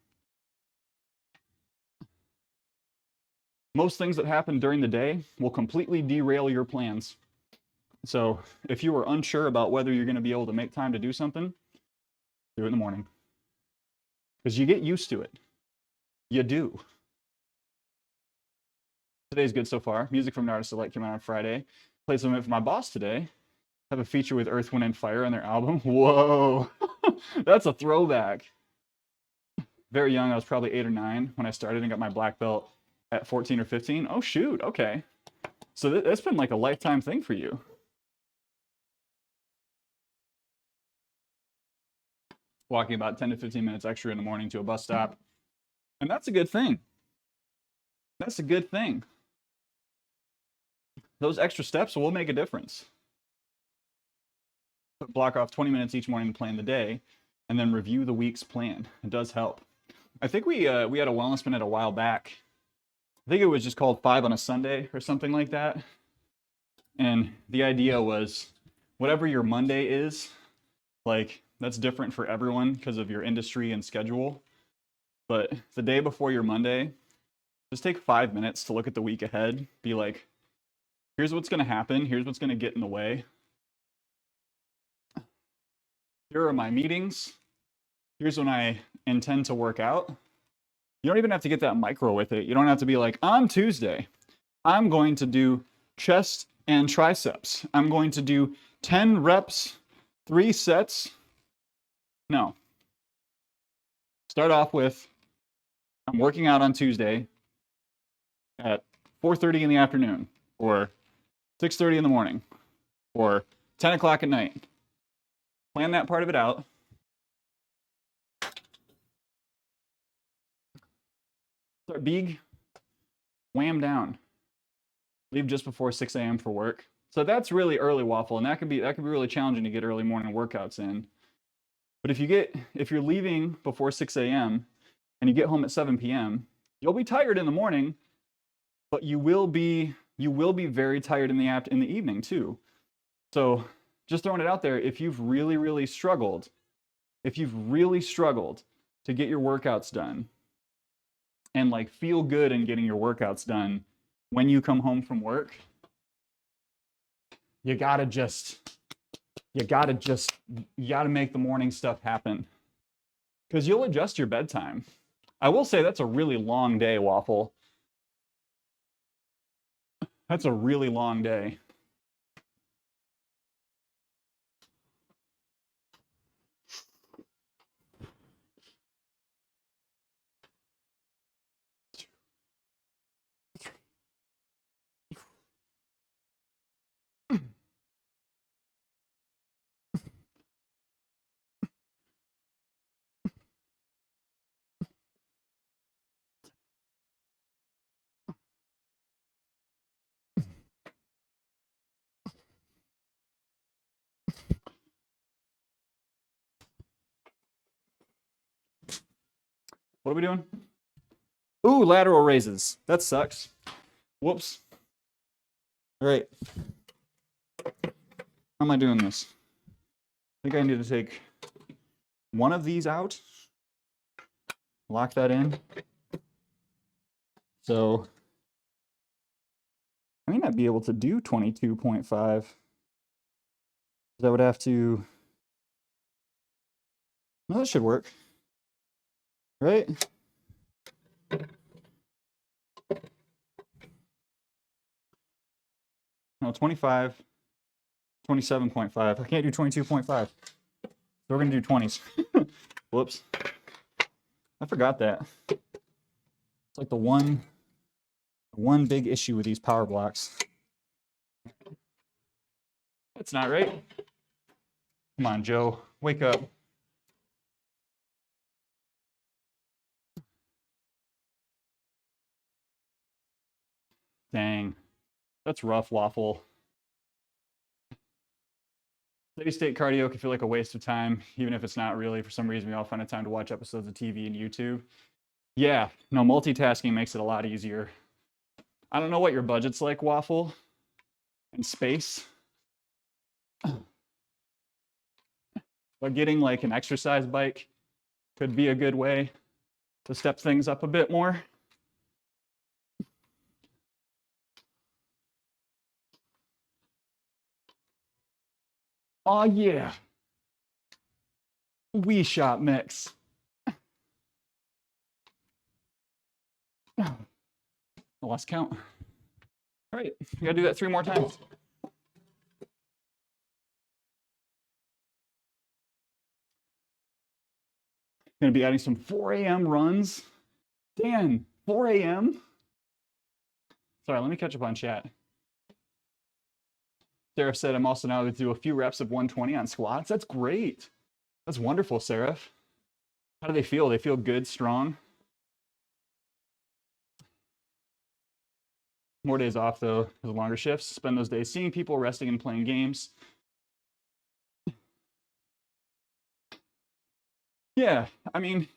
Most things that happen during the day will completely derail your plans. So if you are unsure about whether you're going to be able to make time to do something, do it in the morning. Because you get used to it. You do. Today's good so far. Music from an artist I like came out on Friday. Played some of it for my boss today. Have a feature with Earth, Wind, and Fire on their album. Whoa, that's a throwback. Very young, I was probably 8 or 9 when I started and got my black belt at 14 or 15. Oh shoot, okay. So that's been like a lifetime thing for you. Walking about 10 to 15 minutes extra in the morning to a bus stop. And that's a good thing. That's a good thing. Those extra steps will make a difference. Block off 20 minutes each morning to plan the day, and then review the week's plan. It does help. I think we had a wellness minute a while back. I think it was just called 5 on a Sunday or something like that. And the idea was, whatever your Monday is, like that's different for everyone because of your industry and schedule. But the day before your Monday, just take 5 minutes to look at the week ahead. Be like, here's what's going to happen. Here's what's going to get in the way. Here are my meetings. Here's when I intend to work out. You don't even have to get that micro with it. You don't have to be like, on Tuesday, I'm going to do chest and triceps. I'm going to do 10 reps, 3 sets. No. Start off with, I'm working out on Tuesday at 4:30 in the afternoon, or 6:30 in the morning, or 10 o'clock at night. Plan that part of it out. Start big, wham down. Leave just before 6 a.m. for work. So that's really early, Waffle, and that could be really challenging to get early morning workouts in. But if you're leaving before 6 a.m. and you get home at 7 p.m., you'll be tired in the morning, but you will be very tired in the evening too. So just throwing it out there, if you've really struggled to get your workouts done and like feel good in getting your workouts done when you come home from work, you gotta make the morning stuff happen, because you'll adjust your bedtime. I will say that's a really long day, Waffle. That's a really long day. What are we doing? Ooh, lateral raises. That sucks. Whoops. All right. How am I doing this? I think I need to take one of these out. Lock that in. So I may not be able to do 22.5. I would have to. No, that should work. Right? no, 25, 27.5. I can't do 22.5. So we're gonna do 20s. Whoops. I forgot that. It's like the one big issue with these power blocks. That's not right. Come on, Joe, wake up. Dang, that's rough, Waffle. Steady state cardio can feel like a waste of time, even if it's not really. For some reason, we all find a time to watch episodes of TV and YouTube. Yeah, no, multitasking makes it a lot easier. I don't know what your budget's like, Waffle, and space. But getting like an exercise bike could be a good way to step things up a bit more. Oh yeah. Wii Shop mix. I lost count. All right, you gotta do that 3 more times. Gonna be adding some 4 a.m. runs. Dan, 4 a.m.? Sorry, let me catch up on chat. Seraph said, I'm also now going to do a few reps of 120 on squats. That's great. That's wonderful, Seraph. How do they feel? They feel good, strong? More days off, though, the longer shifts. Spend those days seeing people, resting, and playing games. Yeah, I mean,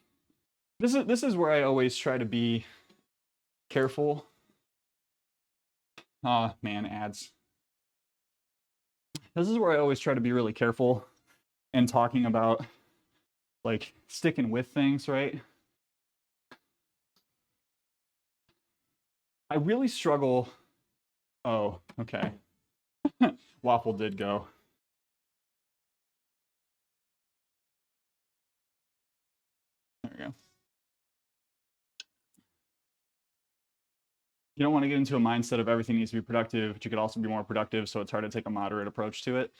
this is where I always try to be careful. Oh, man, ads. This is where I always try to be really careful in talking about, like, sticking with things, right? I really struggle. Oh, okay. Waffle did go. There we go. You don't want to get into a mindset of everything needs to be productive, but you could also be more productive, so it's hard to take a moderate approach to it.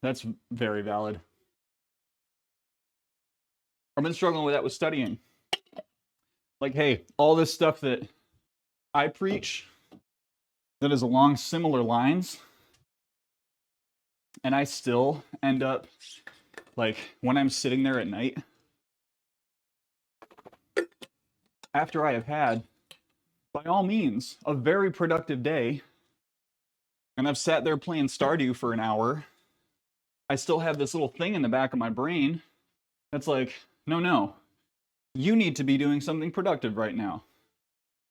That's very valid. I've been struggling with that with studying. Like, hey, all this stuff that I preach that is along similar lines, and I still end up, like, when I'm sitting there at night, after I have had, by all means, a very productive day, and I've sat there playing Stardew for an hour, I still have this little thing in the back of my brain that's like, no, you need to be doing something productive right now.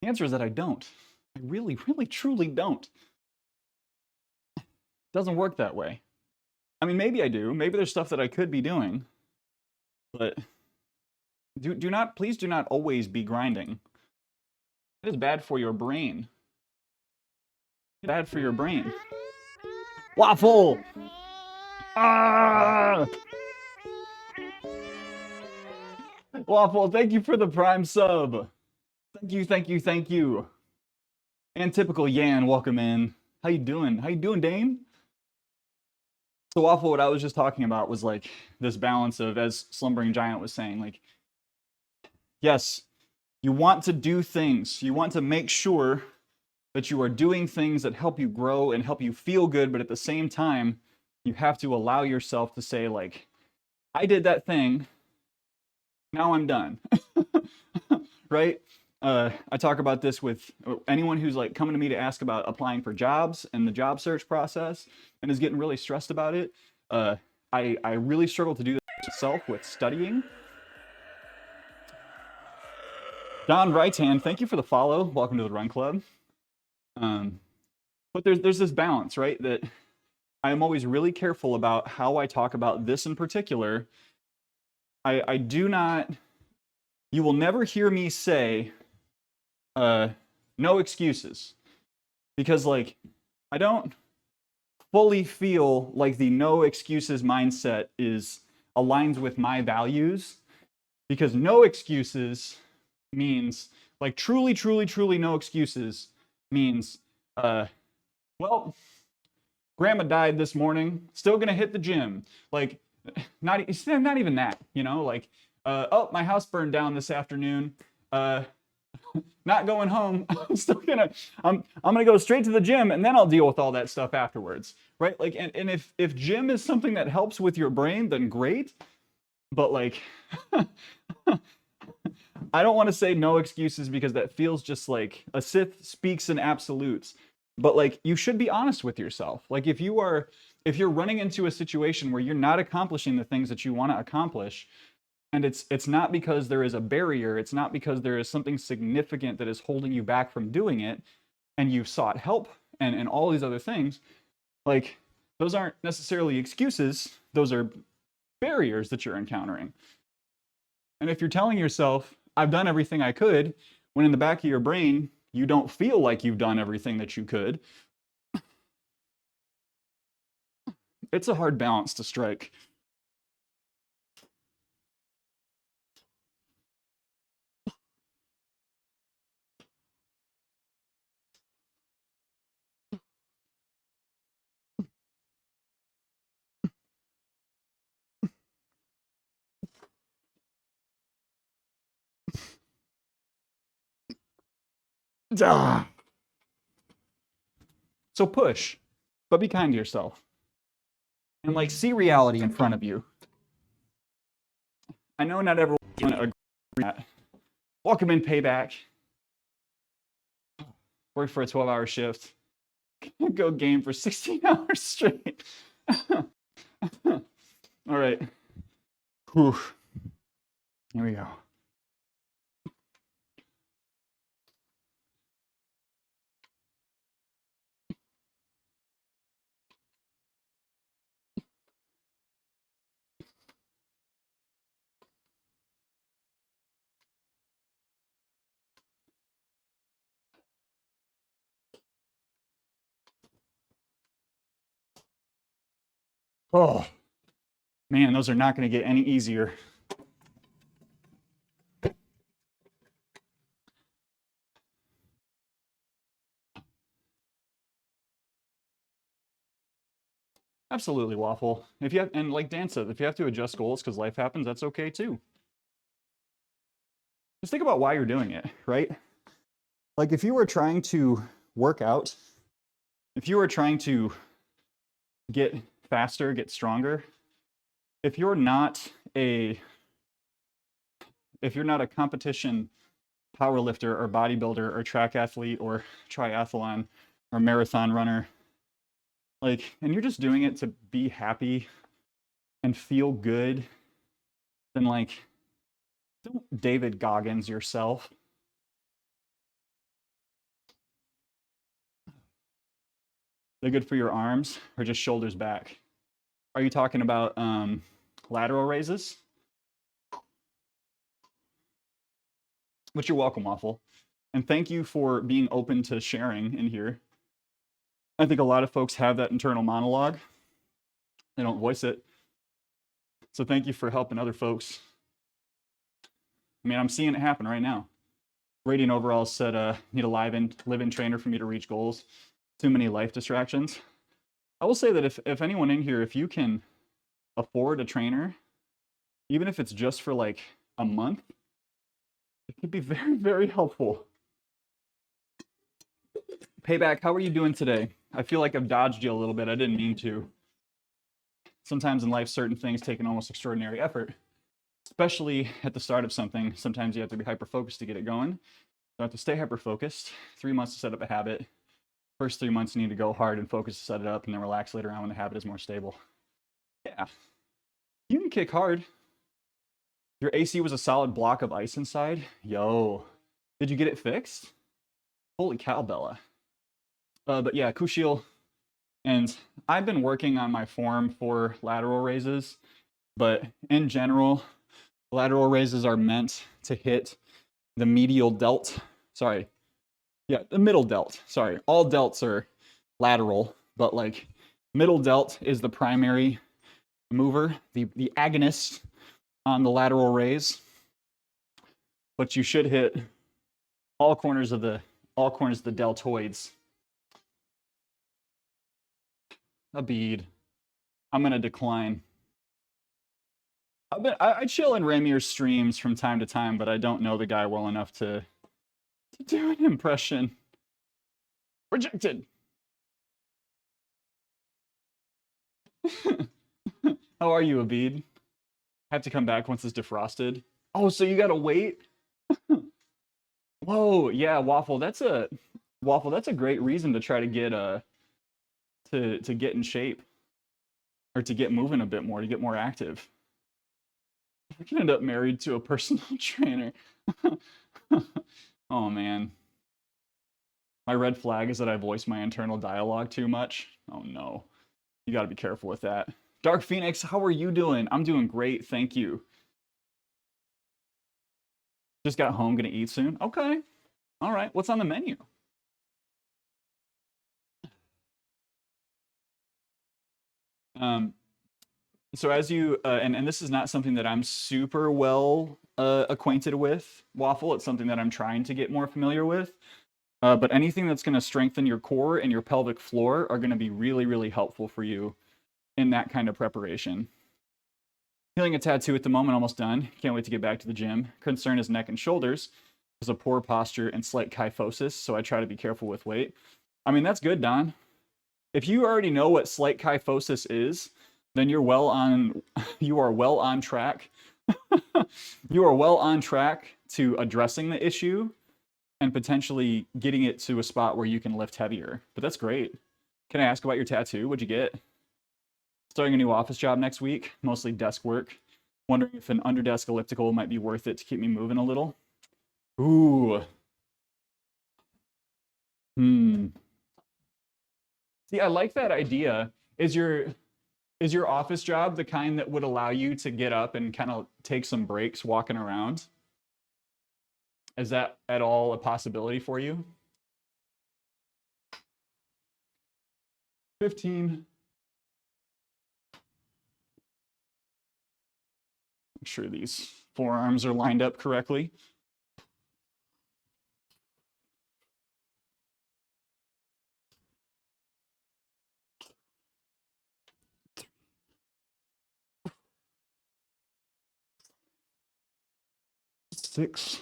The answer is that I don't. I really, truly don't. It doesn't work that way. I mean, maybe I do. Maybe there's stuff that I could be doing, but please do not always be grinding. It is bad for your brain. It's bad for your brain. Waffle! Ah! Waffle, thank you for the Prime sub. Thank you. And typical Yan, welcome in. How you doing? Dane? So Waffle, what I was just talking about was like this balance of, as Slumbering Giant was saying, like, yes, you want to do things. You want to make sure that you are doing things that help you grow and help you feel good, but at the same time, you have to allow yourself to say, like, I did that thing, now I'm done. Right? I talk about this with anyone who's like coming to me to ask about applying for jobs and the job search process and is getting really stressed about it. I really struggle to do that myself with studying. Don Righthand, thank you for the follow. Welcome to the Run Club. But there's this balance, right? That I am always really careful about how I talk about this in particular. I do not, you will never hear me say, no excuses. Because, like, I don't fully feel like the no excuses mindset aligns with my values. Because no excuses means, like, truly no excuses means, Well, grandma died this morning, still gonna hit the gym. Like, it's not even that, you know, like, oh, my house burned down this afternoon. Not going home. I'm gonna go straight to the gym and then I'll deal with all that stuff afterwards. Right? Like, and if gym is something that helps with your brain, then great. But like I don't want to say no excuses because that feels just like a Sith speaks in absolutes. But like you should be honest with yourself. Like if you're running into a situation where you're not accomplishing the things that you want to accomplish, and it's not because there is a barrier, it's not because there is something significant that is holding you back from doing it, and you've sought help and all these other things, like those aren't necessarily excuses, those are barriers that you're encountering. And if you're telling yourself, I've done everything I could, when in the back of your brain, you don't feel like you've done everything that you could, it's a hard balance to strike. Ah. So push, but be kind to yourself. And like see reality in front of you. I know not everyone's going to agree with that. Welcome in payback. Work for a 12-hour shift. Go game for 16 hours straight. All right. Whew. Here we go. Oh, man, those are not going to get any easier. Absolutely, Waffle. If you have, and like Dan said, if you have to adjust goals because life happens, that's okay too. Just think about why you're doing it, right? Like if you were trying to work out, if you were trying to get faster, get stronger, if you're not a competition powerlifter or bodybuilder or track athlete or triathlon or marathon runner, like, and you're just doing it to be happy and feel good, then like, don't David Goggins yourself. They're good for your arms or just shoulders back? Are you talking about lateral raises? Which you're welcome, Waffle. And thank you for being open to sharing in here. I think a lot of folks have that internal monologue. They don't voice it. So thank you for helping other folks. I mean, I'm seeing it happen right now. Radiant Overall said, need a live-in trainer for me to reach goals. Too many life distractions. I will say that if anyone in here, if you can afford a trainer, even if it's just for like a month, it could be very, very helpful. Payback, how are you doing today? I feel like I've dodged you a little bit. I didn't mean to. Sometimes in life, certain things take an almost extraordinary effort, especially at the start of something. Sometimes you have to be hyper-focused to get it going. You have to stay hyper-focused. 3 months to set up a habit. First 3 months, you need to go hard and focus to set it up, and then relax later on when the habit is more stable. Yeah, you can kick hard. Your AC was a solid block of ice inside. Yo, did you get it fixed? Holy cow, Bella. But yeah, Kushil, and I've been working on my form for lateral raises, but in general, lateral raises are meant to hit the medial delt. Sorry. Yeah, the middle delt. Sorry. All delts are lateral, but like middle delt is the primary mover, the agonist on the lateral raise. But you should hit all corners of the deltoids. A bead. I'm gonna decline. I chill in Ramir's streams from time to time, but I don't know the guy well enough to do an impression. Rejected. How are you, Abid? Have to come back once it's defrosted. Oh, so you gotta wait? Whoa, yeah, Waffle. That's a great reason to try to get to get in shape or to get moving a bit more, to get more active. I could end up married to a personal trainer. Oh man. My red flag is that I voice my internal dialogue too much. Oh no. You got to be careful with that. Dark Phoenix, how are you doing? I'm doing great, thank you. Just got home, gonna eat soon. Okay. All right. What's on the menu? So as you and this is not something that I'm super well acquainted with, Waffle. It's something that I'm trying to get more familiar with. But anything that's going to strengthen your core and your pelvic floor are going to be really, really helpful for you in that kind of preparation. Healing a tattoo at the moment, almost done. Can't wait to get back to the gym. Concern is neck and shoulders. There's a poor posture and slight kyphosis, so I try to be careful with weight. I mean, that's good, Don. If you already know what slight kyphosis is, then you are well on track. You are well on track to addressing the issue and potentially getting it to a spot where you can lift heavier. But that's great. Can I ask about your tattoo? What'd you get? Starting a new office job next week, mostly desk work. Wondering if an underdesk elliptical might be worth it to keep me moving a little. Ooh. See, I like that idea. Is your office job the kind that would allow you to get up and kind of take some breaks walking around? Is that at all a possibility for you? 15. Make sure these forearms are lined up correctly. Six.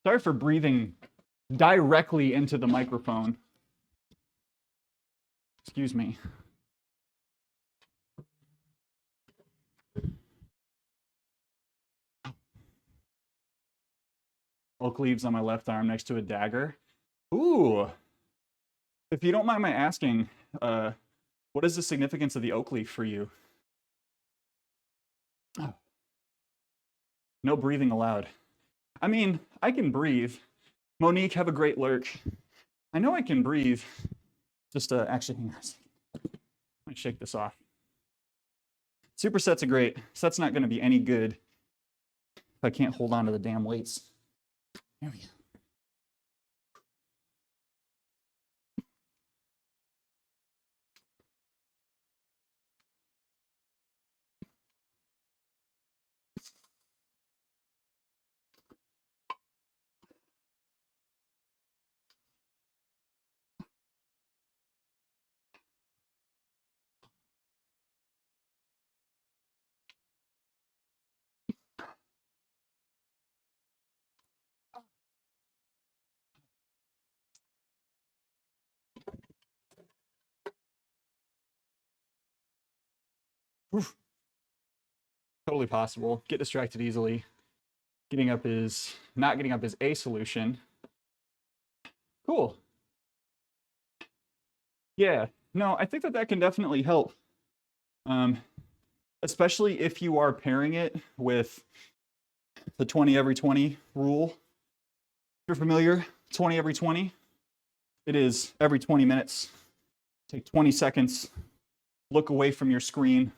Sorry for breathing directly into the microphone. Excuse me. Oak leaves on my left arm next to a dagger. Ooh. If you don't mind my asking, what is the significance of the oak leaf for you? Oh. No breathing allowed. I mean, I can breathe. Monique, have a great lurk. I know I can breathe. Just actually, hang on a second. Let me shake this off. Supersets are great. Set's not going to be any good if I can't hold on to the damn weights. There we go. Oof. Totally possible. Get distracted easily. Not getting up is a solution. Cool. Yeah, no, I think that can definitely help. Especially if you are pairing it with the 20 every 20 rule. If you're familiar, 20 every 20. It is every 20 minutes. Take 20 seconds, look away from your screen,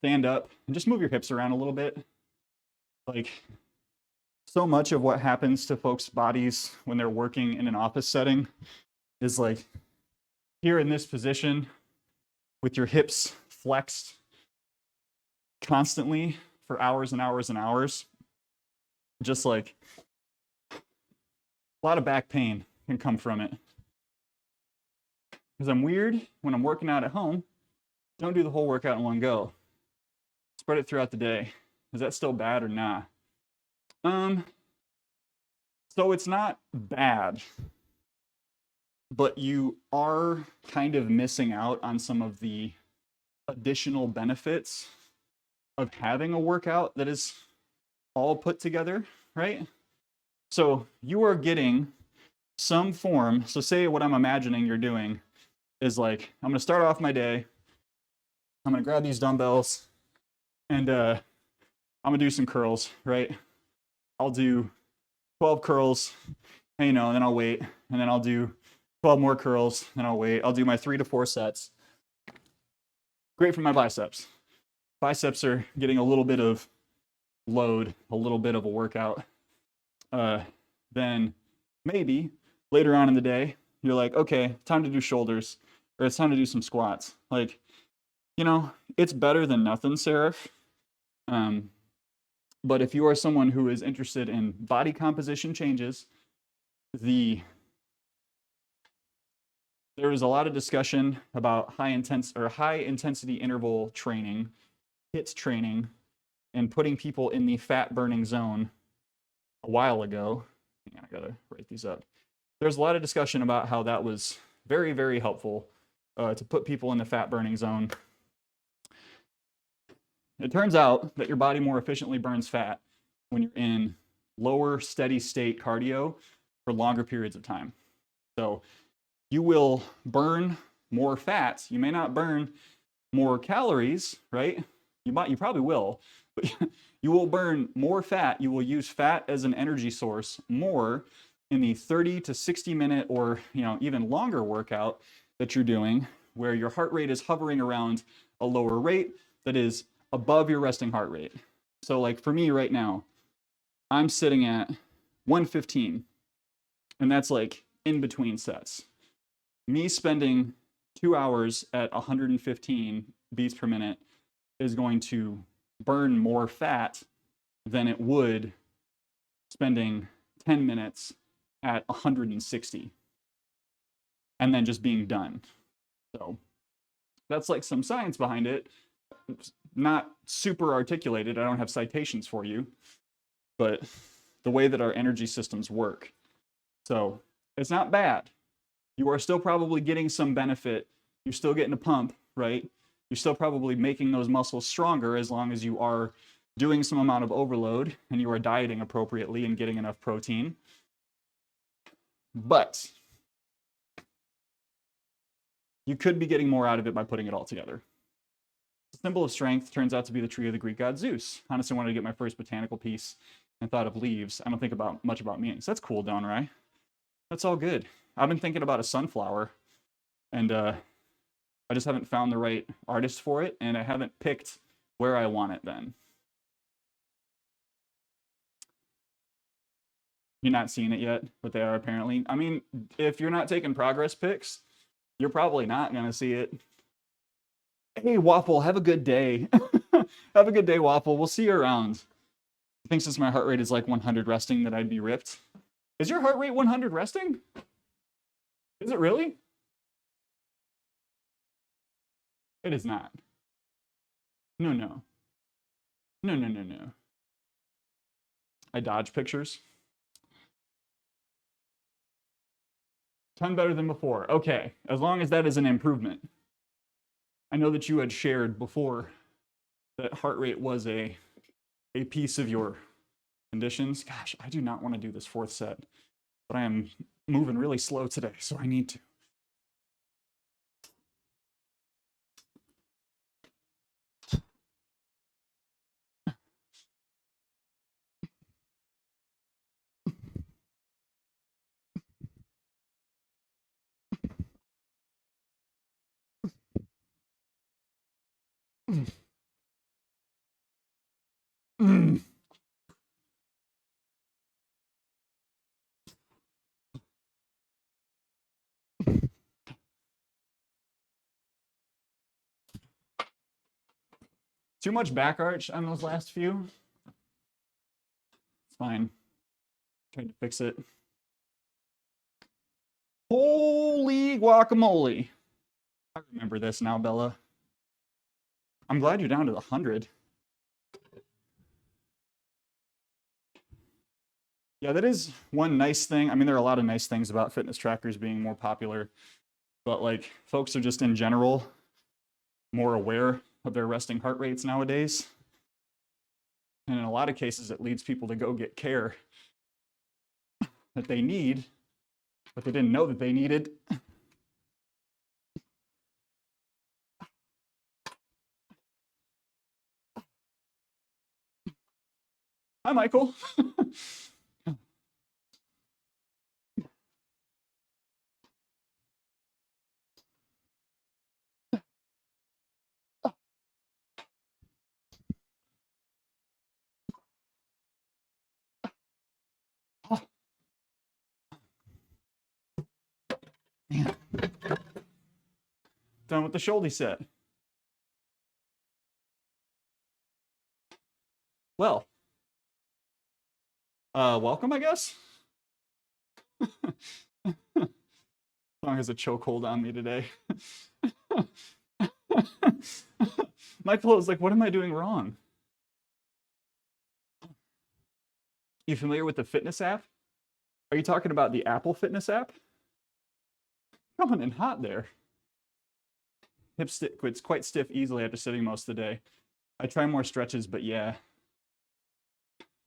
stand up, and just move your hips around a little bit. Like so much of what happens to folks' bodies when they're working in an office setting is like here in this position with your hips flexed constantly for hours and hours and hours. Just like a lot of back pain can come from it. Because I'm weird when I'm working out at home, don't do the whole workout in one go. Spread it throughout the day. Is that still bad or not? So it's not bad, but you are kind of missing out on some of the additional benefits of having a workout that is all put together, right? So you are getting some form. So say what I'm imagining you're doing is like, I'm gonna start off my day, I'm gonna grab these dumbbells and I'm gonna do some curls, right? I'll do 12 curls, and, and then I'll wait, and then I'll do 12 more curls, then I'll wait. I'll do my 3 to 4 sets. Great for my biceps. Biceps are getting a little bit of load, a little bit of a workout. Then maybe later on in the day, you're like, okay, time to do shoulders, or it's time to do some squats. Like, it's better than nothing, Seraph. But if you are someone who is interested in body composition changes, there is a lot of discussion about high intensity interval training, HIIT training, and putting people in the fat burning zone a while ago. Hang on, I gotta write these up. There's a lot of discussion about how that was very, very helpful to put people in the fat burning zone. It turns out that your body more efficiently burns fat when you're in lower steady state cardio for longer periods of time. So you will burn more fat. You may not burn more calories, right? You probably will, but you will burn more fat. You will use fat as an energy source more in the 30 to 60 minute or even longer workout that you're doing, where your heart rate is hovering around a lower rate that is above your resting heart rate. So like for me right now, I'm sitting at 115, and that's like in between sets. Me spending 2 hours at 115 beats per minute is going to burn more fat than it would spending 10 minutes at 160 and then just being done. So that's like some science behind it. It's not super articulated. I don't have citations for you, but the way that our energy systems work. So it's not bad. You are still probably getting some benefit. You're still getting a pump, right? You're still probably making those muscles stronger as long as you are doing some amount of overload and you are dieting appropriately and getting enough protein. But you could be getting more out of it by putting it all together. The symbol of strength turns out to be the tree of the Greek god Zeus. Honestly, wanted to get my first botanical piece and thought of leaves. I don't think much about meanings. That's cool, Don, right? That's all good. I've been thinking about a sunflower, and I just haven't found the right artist for it, and I haven't picked where I want it then. You're not seeing it yet, but they are apparently. I mean, if you're not taking progress pics, you're probably not going to see it. Hey, Waffle, have a good day. Have a good day, Waffle. We'll see you around. I think since my heart rate is like 100 resting that I'd be ripped. Is your heart rate 100 resting? Is it really? It is not. No, no. No, no, no, no. I dodge pictures. 10 better than before. Okay, as long as that is an improvement. I know that you had shared before that heart rate was a piece of your conditions. Gosh, I do not want to do this fourth set, but I am moving really slow today, so I need to. Too much back arch on those last few. It's fine. Trying to fix it. Holy guacamole. I remember this now, Bella. I'm glad you're down to the 100. Yeah, that is one nice thing. I mean, there are a lot of nice things about fitness trackers being more popular, but like folks are just in general more aware of their resting heart rates nowadays. And in a lot of cases, it leads people to go get care that they need, but they didn't know that they needed. Hi, Michael. Man. Done with the shoulder set. Well, welcome, I guess. Song has a chokehold on me today. Michael was like, what am I doing wrong? You familiar with the fitness app? Are you talking about the Apple Fitness app? Coming in hot there. Hip it's quite stiff easily after sitting most of the day. I try more stretches, but yeah.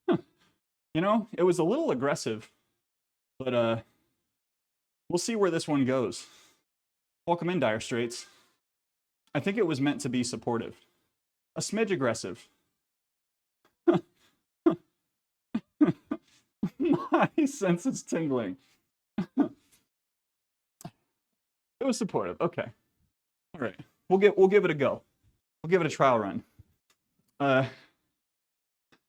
You know, it was a little aggressive, but we'll see where this one goes. Welcome in, Dire Straits. I think it was meant to be supportive. A smidge aggressive. My sense is tingling. It was supportive. Okay. All right. We'll give it a go. We'll give it a trial run. But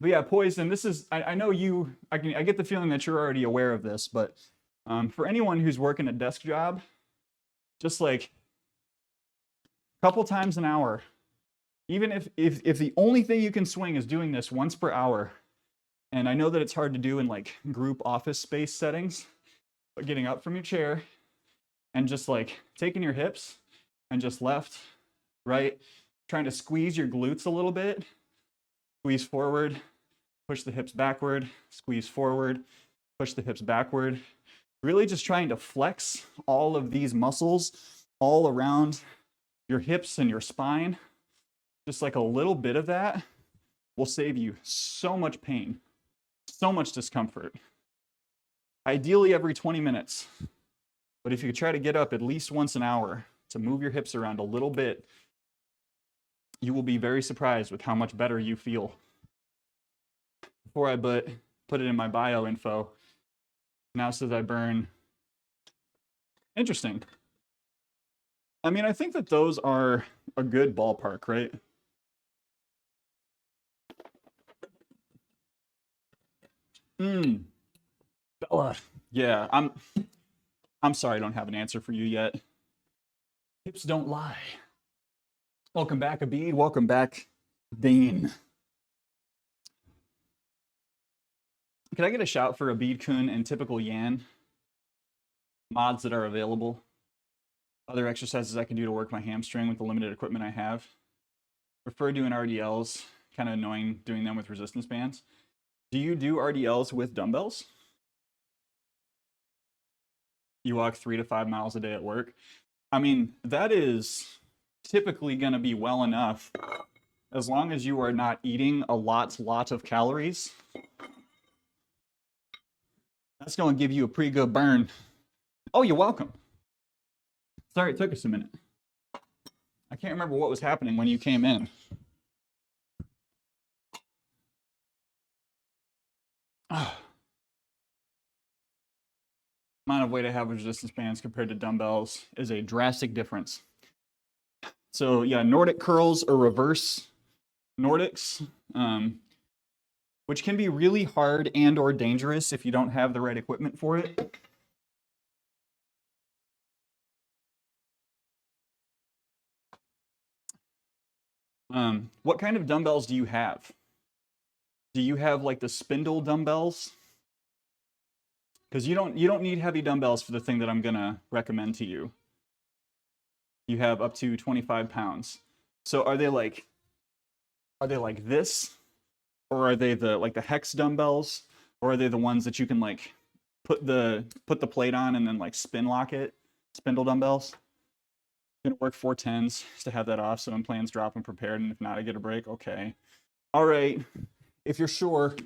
yeah, Poison, this is, I know you, I get the feeling that you're already aware of this, but for anyone who's working a desk job, just like a couple times an hour, even if the only thing you can swing is doing this once per hour, and I know that it's hard to do in like group office space settings, but getting up from your chair and just like taking your hips and just left, right, trying to squeeze your glutes a little bit, squeeze forward, push the hips backward, squeeze forward, push the hips backward. Really just trying to flex all of these muscles all around your hips and your spine. Just like a little bit of that will save you so much pain, so much discomfort. Ideally every 20 minutes. But if you could try to get up at least once an hour to move your hips around a little bit, you will be very surprised with how much better you feel. Before I put it in my bio info, now says I burn. Interesting. I mean, I think that those are a good ballpark, right? Bella. Yeah, I'm sorry I don't have an answer for you yet. Hips don't lie. Welcome back, Abid. Welcome back, Dane. Can I get a shout for Abid Kun and Typical Yan? Mods that are available. Other exercises I can do to work my hamstring with the limited equipment I have. Prefer doing RDLs. Kind of annoying doing them with resistance bands. Do you do RDLs with dumbbells? You walk 3 to 5 miles a day at work. I mean, that is typically going to be well enough as long as you are not eating a lot of calories. That's going to give you a pretty good burn. Oh, you're welcome. Sorry, it took us a minute. I can't remember what was happening when you came in. Amount of weight I have with resistance bands compared to dumbbells is a drastic difference. So yeah, Nordic curls or reverse Nordics, which can be really hard and or dangerous if you don't have the right equipment for it. What kind of dumbbells do you have? Do you have like the spindle dumbbells? Because you don't need heavy dumbbells for the thing that I'm gonna recommend to you. You have up to 25 pounds. So are they like this? Or are they the hex dumbbells? Or are they the ones that you can like put the plate on and then like spin lock it? Spindle dumbbells? Gonna work 410s to have that off, so when plans drop, I'm prepared, and if not, I get a break. Okay. All right. If you're sure.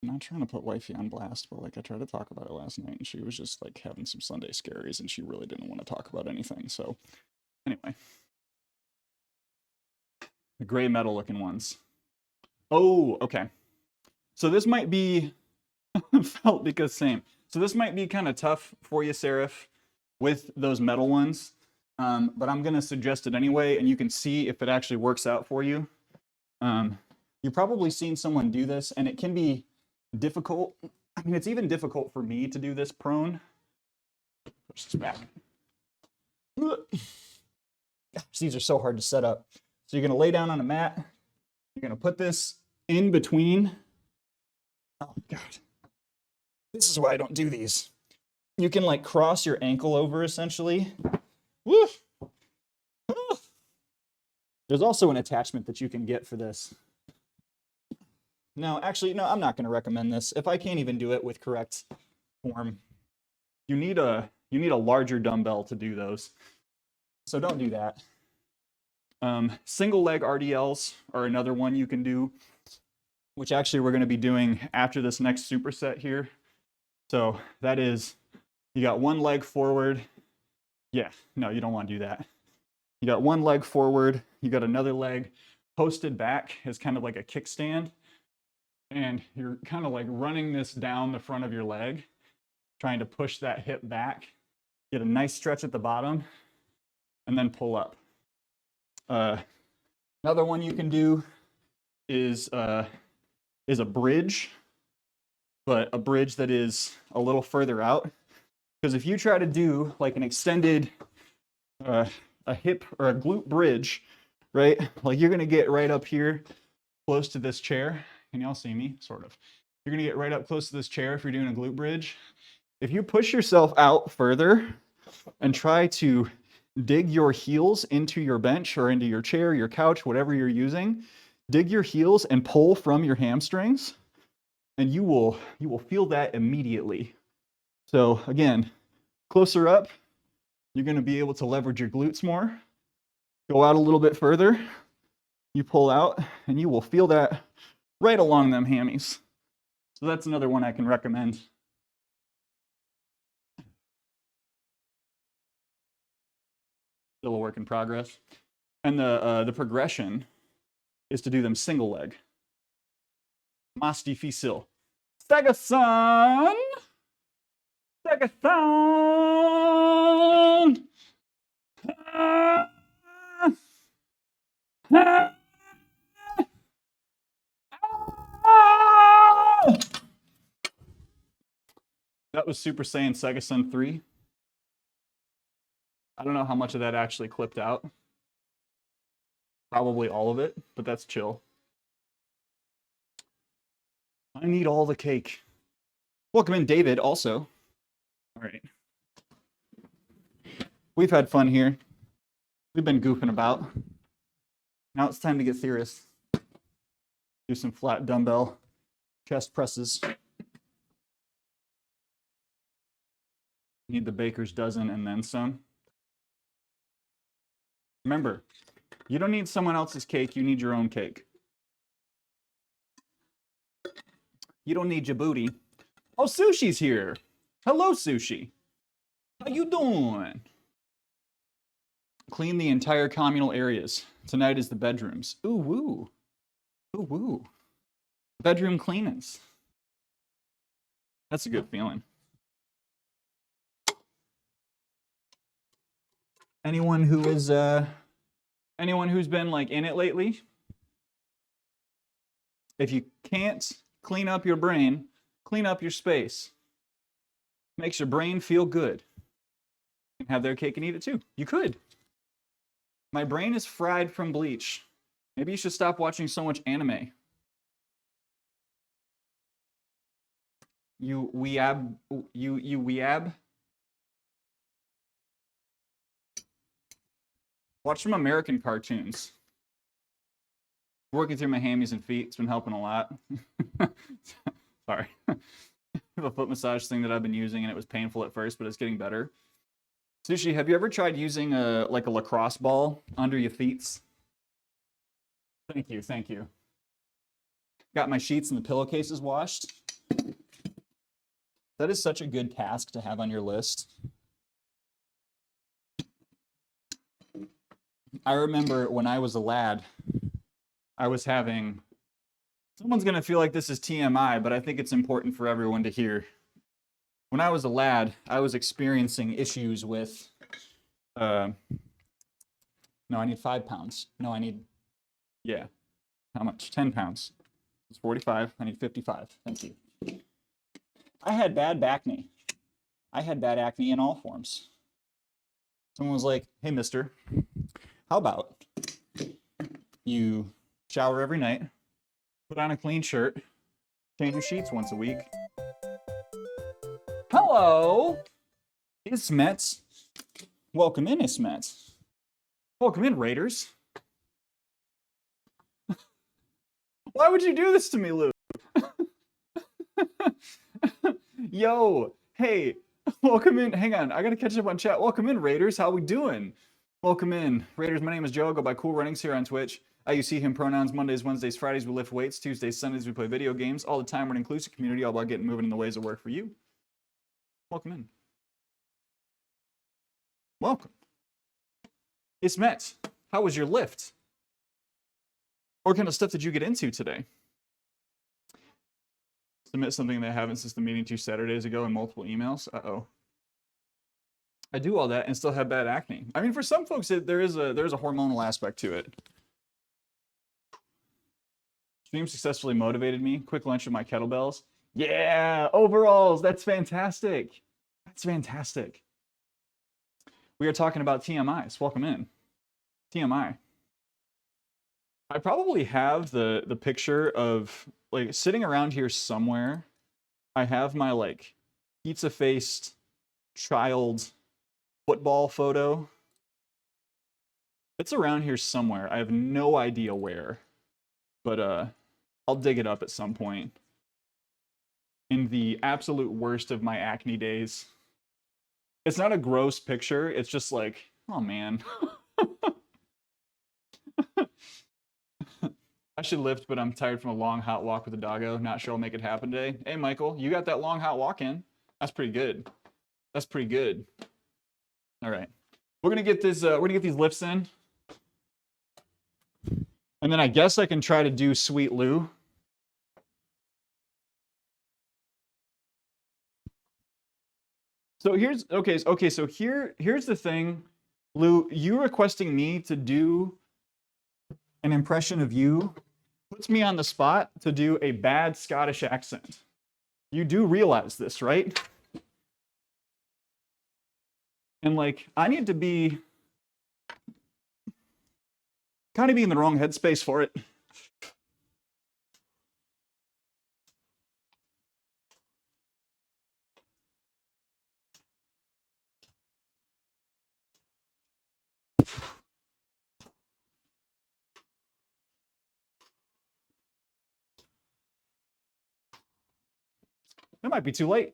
I'm not trying to put wifey on blast, but like I tried to talk about it last night and she was just like having some Sunday scaries and she really didn't want to talk about anything. So anyway, the gray metal looking ones. Oh, okay. So this might be felt because same. So this might be kind of tough for you, Seraph, with those metal ones. But I'm gonna suggest it anyway, and you can see if it actually works out for you. You've probably seen someone do this, and it can be difficult. I mean, it's even difficult for me to do this prone. Push this back. Gosh, these are so hard to set up. So you're gonna lay down on a mat. You're gonna put this in between. Oh God, this is why I don't do these. You can like cross your ankle over essentially. Woo! There's also an attachment that you can get for this. No, actually, no, I'm not going to recommend this. If I can't even do it with correct form, you need a larger dumbbell to do those. So don't do that. Single leg RDLs are another one you can do, which actually we're going to be doing after this next superset here. So that is, you got one leg forward. Yeah, no, you don't want to do that. You got one leg forward, you got another leg posted back as kind of like a kickstand. And you're kind of like running this down the front of your leg, trying to push that hip back, get a nice stretch at the bottom, and then pull up. Another one you can do is a bridge, but a bridge that is a little further out. Because if you try to do like an extended a hip or a glute bridge, right? Like you're gonna get right up here close to this chair. Can y'all see me? Sort of. You're gonna get right up close to this chair if you're doing a glute bridge. If you push yourself out further and try to dig your heels into your bench or into your chair, your couch, whatever you're using, dig your heels and pull from your hamstrings, and you will feel that immediately. So again, closer up, you're going to be able to leverage your glutes more. Go out a little bit further, you pull out, and you will feel that right along them hammies. So that's another one I can recommend. Still a work in progress. And the progression is to do them single leg. Mas difícil. Stegathon! Stegathon! That was Super Saiyan Segasun 3. I don't know how much of that actually clipped out. Probably all of it, but that's chill. I need all the cake. Welcome in, David, also. All right. We've had fun here. We've been goofing about. Now it's time to get serious. Do some flat dumbbell chest presses. Need the baker's dozen and then some. Remember, you don't need someone else's cake, you need your own cake. You don't need your booty. Oh, Sushi's here. Hello, Sushi. How you doing? Clean the entire communal areas. Tonight is the bedrooms. Ooh, woo. Ooh, woo. Bedroom cleanings. That's a good feeling. Anyone who is anyone who's been like in it lately? If you can't clean up your brain, clean up your space. Makes your brain feel good. You can have their cake and eat it too. You could. My brain is fried from bleach. Maybe you should stop watching so much anime. You weeab. You weeab. Watch some American cartoons. Working through my hammies and feet. It's been helping a lot. Sorry. I have a foot massage thing that I've been using, and it was painful at first, but it's getting better. Sushi, have you ever tried using a lacrosse ball under your feet? Thank you, thank you. Got my sheets and the pillowcases washed. That is such a good task to have on your list. I remember when I was a lad, I was having, someone's gonna feel like this is TMI, but I think it's important for everyone to hear. When I was a lad, I was experiencing issues with, no, I need 5 pounds. No, I need, yeah. How much? 10 pounds. It's 45. I need 55. Thank you. I had bad acne. I had bad acne in all forms. Someone was like, hey, mister, how about you shower every night, put on a clean shirt, change your sheets once a week. Hello, Ismet. Welcome in, Ismet. Welcome in, Raiders. Why would you do this to me, Lou? Yo, hey, welcome in. Hang on, I gotta catch up on chat. Welcome in, Raiders. How we doing? Welcome in, Raiders. My name is Joe. I go by Cool Runnings here on Twitch. I use he, him pronouns. Mondays, Wednesdays, Fridays, we lift weights. Tuesdays, Sundays, we play video games. All the time, we're an inclusive community, all about getting moving in the ways that work for you. Welcome in. Welcome. It's Met. How was your lift? What kind of stuff did you get into today? Submit something they haven't since the meeting 2 Saturdays ago and multiple emails. Uh-oh. I do all that and still have bad acne. I mean, for some folks, there is a hormonal aspect to it. Stream successfully motivated me. Quick lunch with my kettlebells. Yeah, overalls. That's fantastic. That's fantastic. We are talking about TMIs. Welcome in. TMI. I probably have the picture of, like, sitting around here somewhere. I have my, like, pizza-faced child football photo. It's around here somewhere. I have no idea where. But I'll dig it up at some point. In the absolute worst of my acne days. It's not a gross picture. It's just like, oh man. I should lift, but I'm tired from a long hot walk with the doggo. Not sure I'll make it happen today. Hey Michael, you got that long hot walk in. That's pretty good. That's pretty good. All right. We're gonna get this, we're gonna get these lifts in. And then I guess I can try to do Sweet Lou. So here's, okay, so here's the thing. Lou, you requesting me to do an impression of you puts me on the spot to do a bad Scottish accent. You do realize this, right? And like, I need to be kind of be in the wrong headspace for it. It might be too late.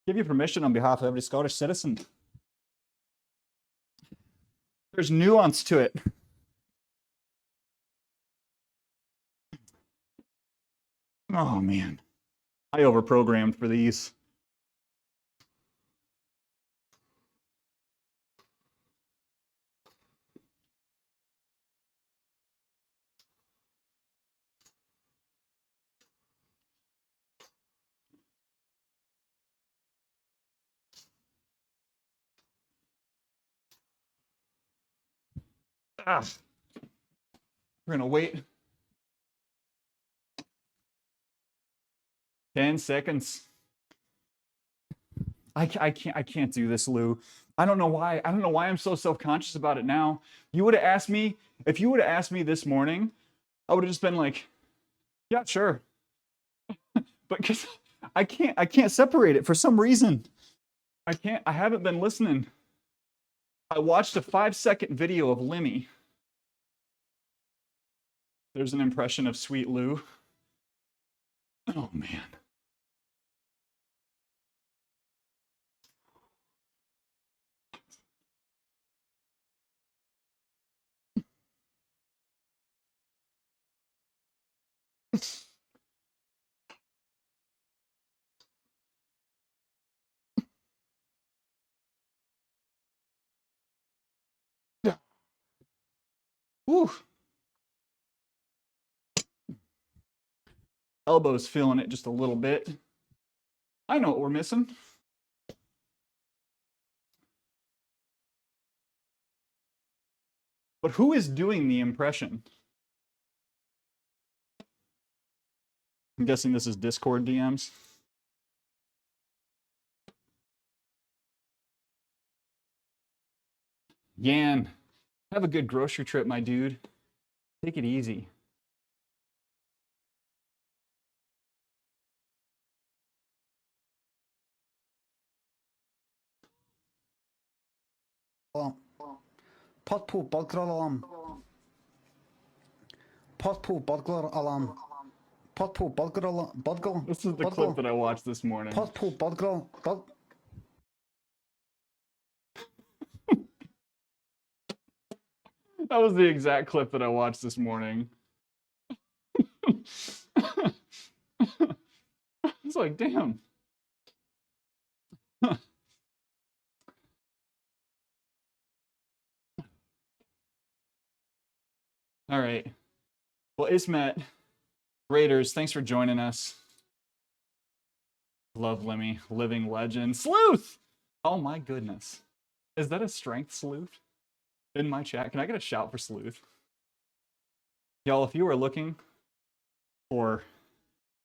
Give you permission on behalf of every Scottish citizen. There's nuance to it. Oh man, I overprogrammed for these. Ah. We're gonna wait 10 seconds. I can't do this, Lou. I don't know why. I don't know why I'm so self-conscious about it now. You would have asked me, if you would have asked me this morning, I would have just been like, yeah, sure. But because I can't separate it for some reason. I haven't been listening. I watched a 5-second video of Lemmy. There's an impression of Sweet Lou. Oh man. Woo. Elbow's feeling it just a little bit. I know what we're missing. But who is doing the impression? I'm guessing this is Discord DMs. Yan, have a good grocery trip, my dude. Take it easy. Potpool burglar alarm. Potpool burglar alarm. Potpool burglar alarm. Burglar. This is the clip that I watched this morning. Potpool burglar. That was the exact clip that I watched this morning. It's like, damn. All right. Well, Ismet, Raiders, thanks for joining us. Love Lemmy, living legend. Sleuth! Oh my goodness. Is that a strength, Sleuth? In my chat, can I get a shout for Sleuth? Y'all, if you are looking for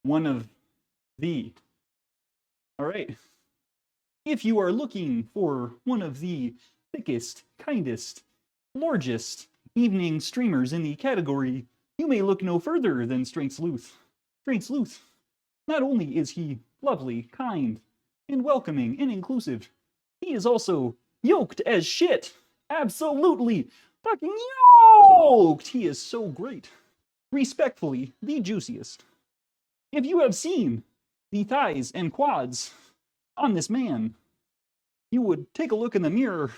one of the... All right. If you are looking for one of the thickest, kindest, largest evening streamers in the category, you may look no further than Strength Sleuth. Strength Sleuth. Not only is he lovely, kind, and welcoming and inclusive, he is also yoked as shit. Absolutely fucking yoked. He is so great. Respectfully, the juiciest. If you have seen the thighs and quads on this man, you would take a look in the mirror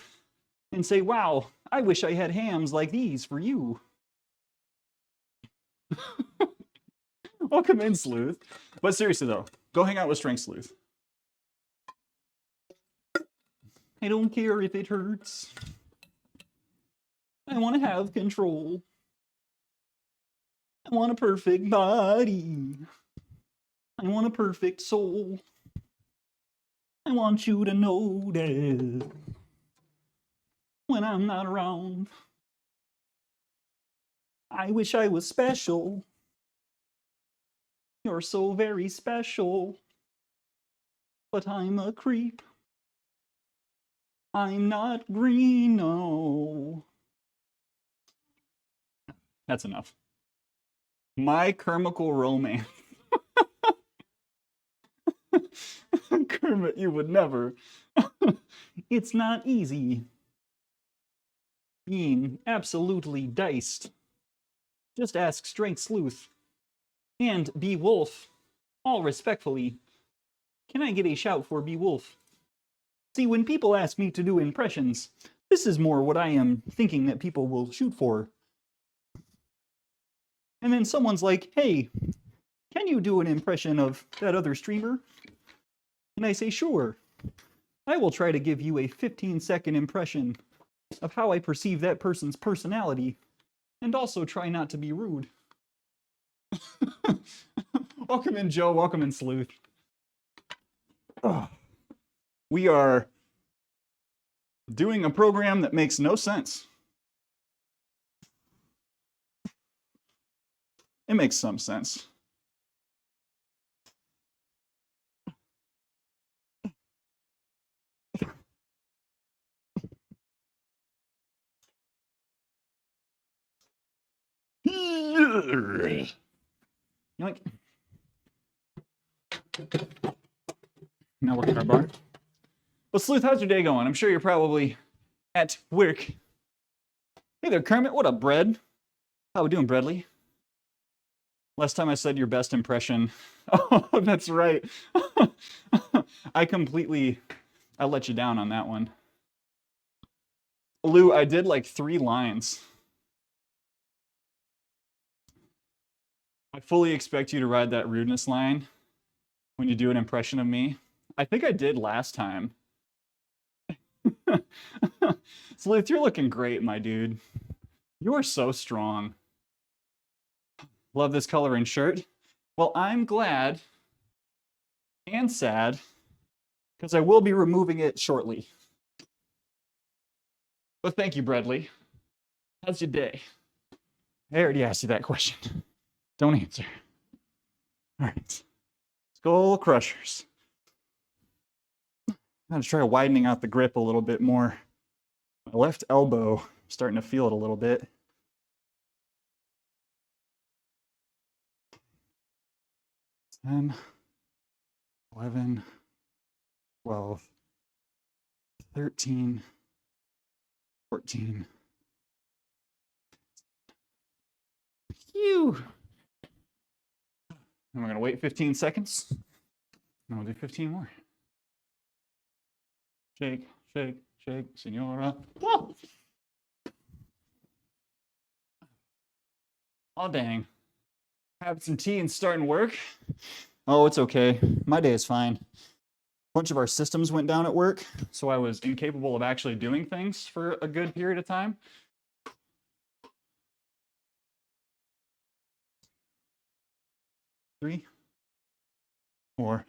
and say, wow, I wish I had hams like these for you. Welcome in, Sleuth. But seriously, though, go hang out with Strength Sleuth. I don't care if it hurts. I want to have control. I want a perfect body. I want a perfect soul. I want you to notice when I'm not around. I wish I was special. You're so very special. But I'm a creep. I'm not green, no. That's enough. My Chemical Romance. Kermit, you would never. It's not easy being absolutely diced. Just ask Strength Sleuth and B Wolf, all respectfully. Can I get a shout for B Wolf? See, when people ask me to do impressions, this is more what I am thinking that people will shoot for. And then someone's like, hey, can you do an impression of that other streamer? And I say, sure. I will try to give you a 15-second impression of how I perceive that person's personality, and also try not to be rude. Welcome in, Joe. Welcome in, Sleuth. Oh. We are doing a program that makes no sense. It makes some sense. Yoink. Now we're our bar. Well, Sleuth, how's your day going? I'm sure you're probably at work. Hey there, Kermit. What up, Bread? How we doing, Bradley? Last time I said your best impression. Oh, that's right. I let you down on that one. Lou, I did like 3 lines. I fully expect you to ride that rudeness line when you do an impression of me. I think I did last time. Sleuth, you're looking great, my dude. You are so strong. Love this color and shirt. Well, I'm glad and sad because I will be removing it shortly. But thank you, Bradley. How's your day? I already asked you that question. Don't answer. All right. Skull Crushers. I'm going to try widening out the grip a little bit more. My left elbow, starting to feel it a little bit. Ten, 11, 12, 13, 14. Phew. And we're going to wait 15 seconds. And we'll do 15 more. Shake, shake, shake, senora. Whoa! Oh, dang. Having some tea and starting work. Oh, it's okay. My day is fine. A bunch of our systems went down at work, so I was incapable of actually doing things for a good period of time. Three, 4.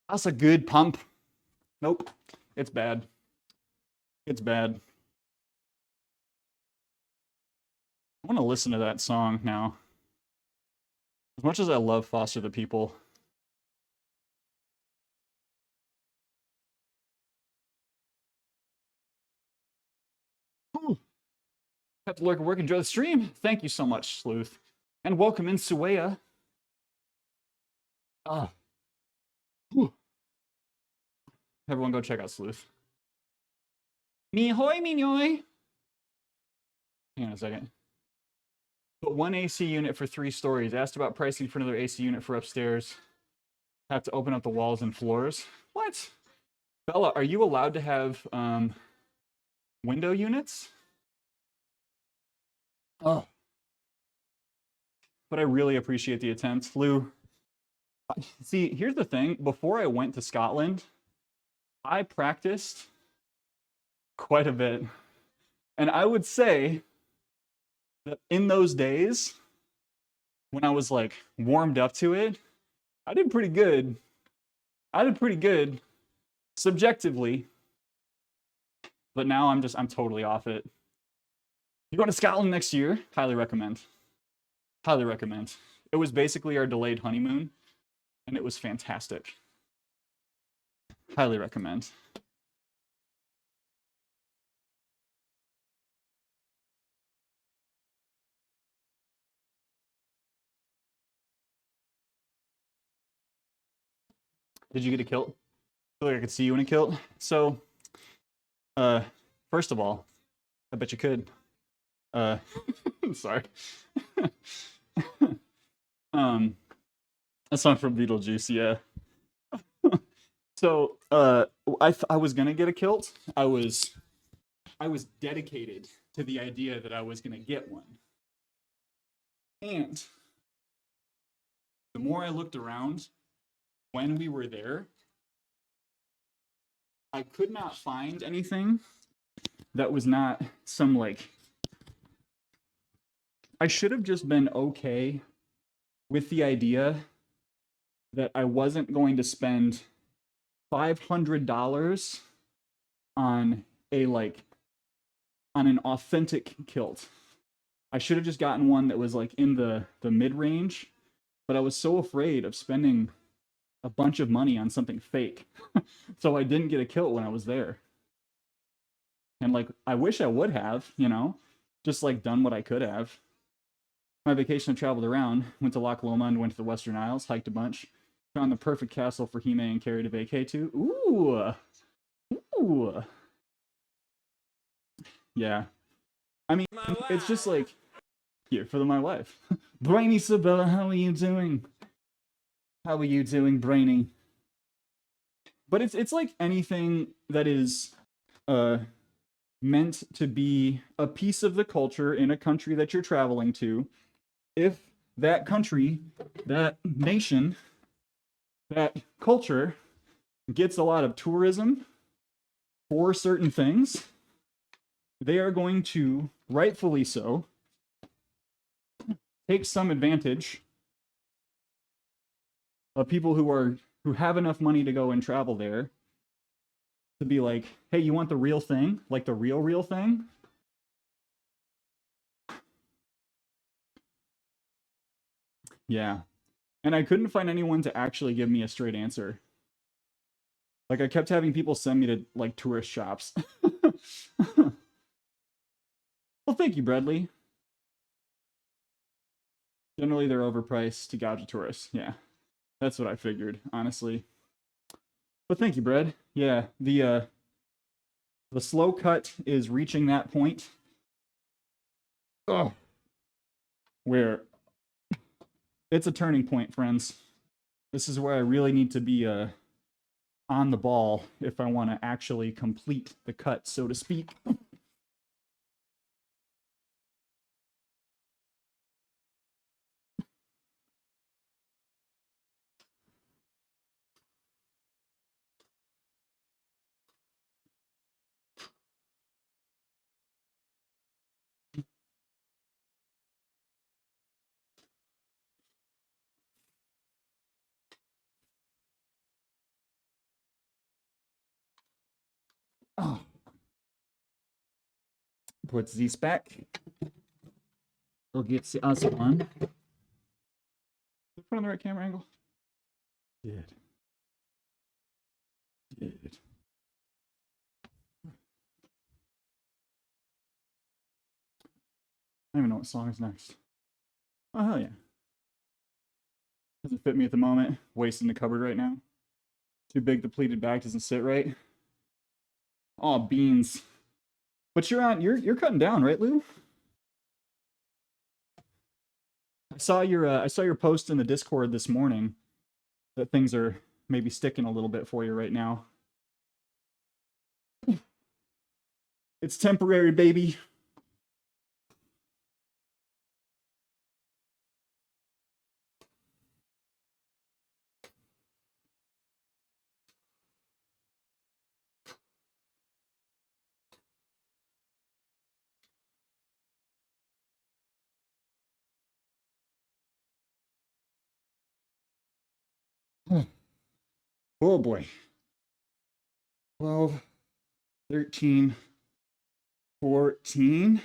That's a good pump. Nope, it's bad. It's bad. I want to listen to that song now. As much as I love Foster the People. Ooh. Have to lurk at work, enjoy the stream. Thank you so much, Sleuth. And welcome in, Sueya. Everyone go check out Sleuth. Mihoy, minoy. Hang on a second. But 1 AC unit for 3 stories. Asked about pricing for another AC unit for upstairs. Have to open up the walls and floors. What? Bella, are you allowed to have window units? Oh. But I really appreciate the attempt. Lou, see, here's the thing. Before I went to Scotland, I practiced quite a bit. And I would say that in those days, when I was like warmed up to it, I did pretty good. I did pretty good subjectively. But now I'm totally off it. You're going to Scotland next year? Highly recommend. Highly recommend. It was basically our delayed honeymoon, and it was fantastic. Highly recommend. Did you get a kilt? I feel like I could see you in a kilt. So, first of all, I bet you could. Sorry. A song from Beetlejuice, yeah. So, I was gonna get a kilt. I was dedicated to the idea that I was gonna get one. And more I looked around when we were there, I could not find anything that was not some like, I should have just been okay with the idea that I wasn't going to spend $500 on on an authentic kilt. I should have just gotten one that was like in the mid-range, but I was so afraid of spending a bunch of money on something fake. So I didn't get a kilt when I was there. And like, I wish I would have, you know, just like done what I could have. My vacation, I traveled around, went to Loch Lomond, went to the Western Isles, hiked a bunch, found the perfect castle for Hime and Carrie to vacay to. Ooh. Ooh. Yeah. I mean, it's just like, here for my wife. Brainy Sabella, how are you doing? How are you doing, Brainy? But it's like anything that is meant to be a piece of the culture in a country that you're traveling to. If that country, that nation, that culture gets a lot of tourism for certain things, they are going to, rightfully so, take some advantage of people who have enough money to go and travel there to be like, hey, you want the real thing? Like the real thing? Yeah. And I couldn't find anyone to actually give me a straight answer. Like, I kept having people send me to, like, tourist shops. Well, thank you, Bradley. Generally, they're overpriced to gouge a tourist. Yeah. That's what I figured, honestly. But thank you, Brad. Yeah, the slow cut is reaching that point. Oh. Where it's a turning point, friends. This is where I really need to be on the ball if I want to actually complete the cut, so to speak. Oh. Put these back. We'll get the other one. Did I put on the right camera angle? Did. I don't even know what song is next. Oh, hell yeah. Doesn't fit me at the moment. Wasting the cupboard right now. Too big, the pleated back doesn't sit right. Oh, beans. But you're cutting down, right, Lou? I saw your post in the Discord this morning that things are maybe sticking a little bit for you right now. It's temporary, baby. Oh boy. 12, 13, 14.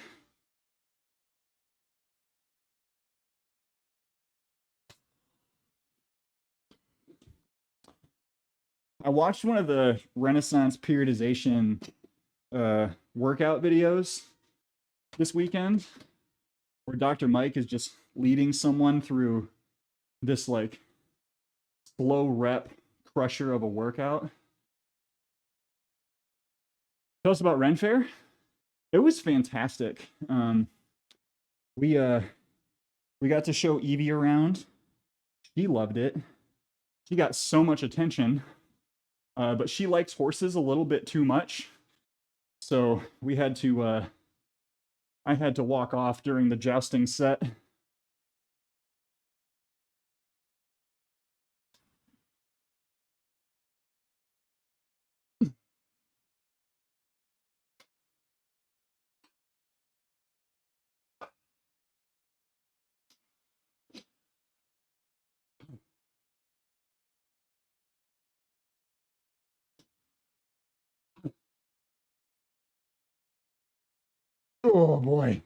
I watched one of the Renaissance periodization workout videos this weekend where Dr. Mike is just leading someone through this like slow rep crusher of a workout. Tell us about Ren Fair. It was fantastic. We got to show Evie around. She loved it. She got so much attention, but she likes horses a little bit too much. So we had to, I had to walk off during the jousting set. Oh boy.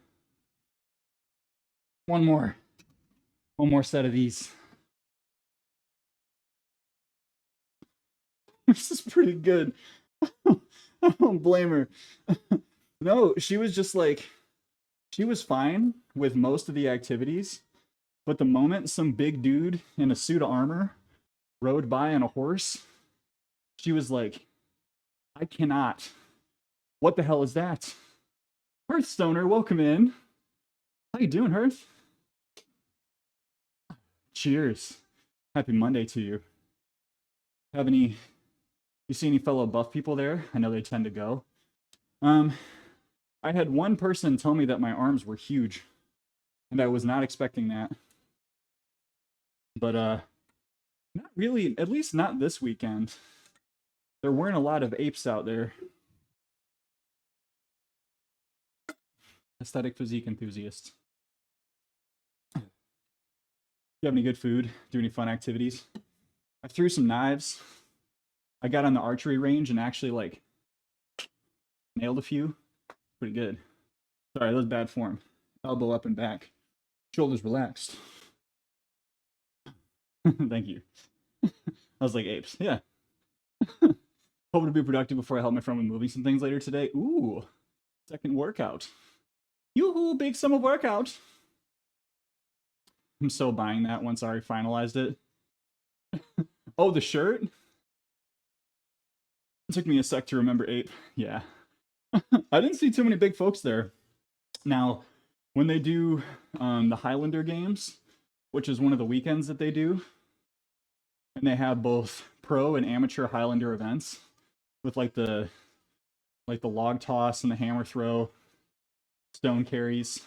One more set of these. This is pretty good. I don't blame her. No, she was just like, she was fine with most of the activities, but the moment some big dude in a suit of armor rode by on a horse, she was like, I cannot. What the hell is that? Hearthstoner, welcome in. How you doing, Hearth? Cheers. Happy Monday to you. Have any, you see any fellow buff people there? I know they tend to go. I had one person tell me that my arms were huge, and I was not expecting that. But not really, at least not this weekend. There weren't a lot of apes out there. Aesthetic physique enthusiast. You have any good food? Do any fun activities? I threw some knives. I got on the archery range and actually like nailed a few. Pretty good. Sorry, that was bad form. Elbow up and back. Shoulders relaxed. Thank you. I was like apes. Yeah. Hoping to be productive before I help my friend with moving some things later today. Ooh, second workout. Yoo-hoo, big summer workout. I'm so buying that once I already finalized it. Oh, the shirt? It took me a sec to remember ape. Yeah. I didn't see too many big folks there. Now, when they do the Highlander games, which is one of the weekends that they do, and they have both pro and amateur Highlander events with like the log toss and the hammer throw, stone carries.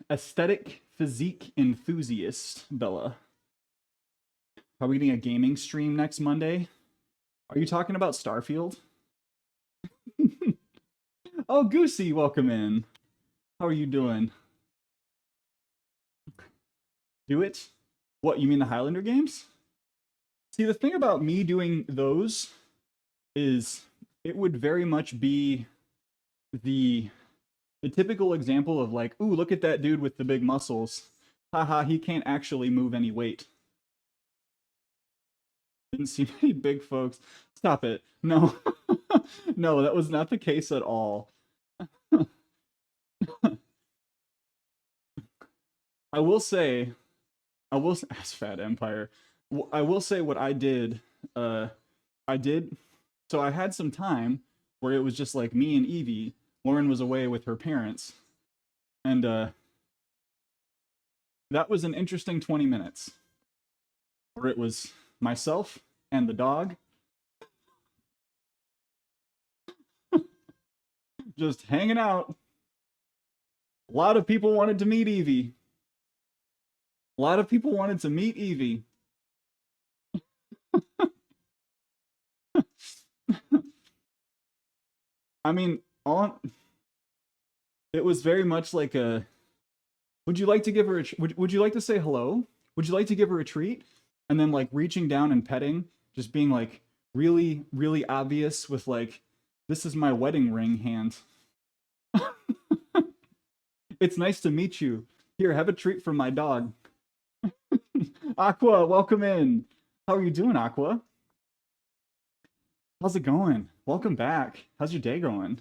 Aesthetic physique enthusiast, Bella. Are we getting a gaming stream next Monday? Are you talking about Starfield? Oh, Goosey, welcome in. How are you doing? Do it? What, you mean the Highlander games? See, the thing about me doing those is it would very much be the typical example of like, ooh, look at that dude with the big muscles. Haha, he can't actually move any weight. Didn't see many big folks. Stop it. No. No, that was not the case at all. I will say, as Fat Empire, I will say what I did. I did. So I had some time where it was just like me and Evie. Lauren was away with her parents, and that was an interesting 20 minutes, where it was myself and the dog, just hanging out. A lot of people wanted to meet Evie. A lot of people wanted to meet Evie. I mean, it was very much like a, would you like to give her a, would you like to say hello? Would you like to give her a treat? And then like reaching down and petting, just being like really, really obvious with like, this is my wedding ring hand. It's nice to meet you. Here, have a treat from my dog. Aqua, welcome in. How are you doing, Aqua? How's it going? Welcome back. How's your day going?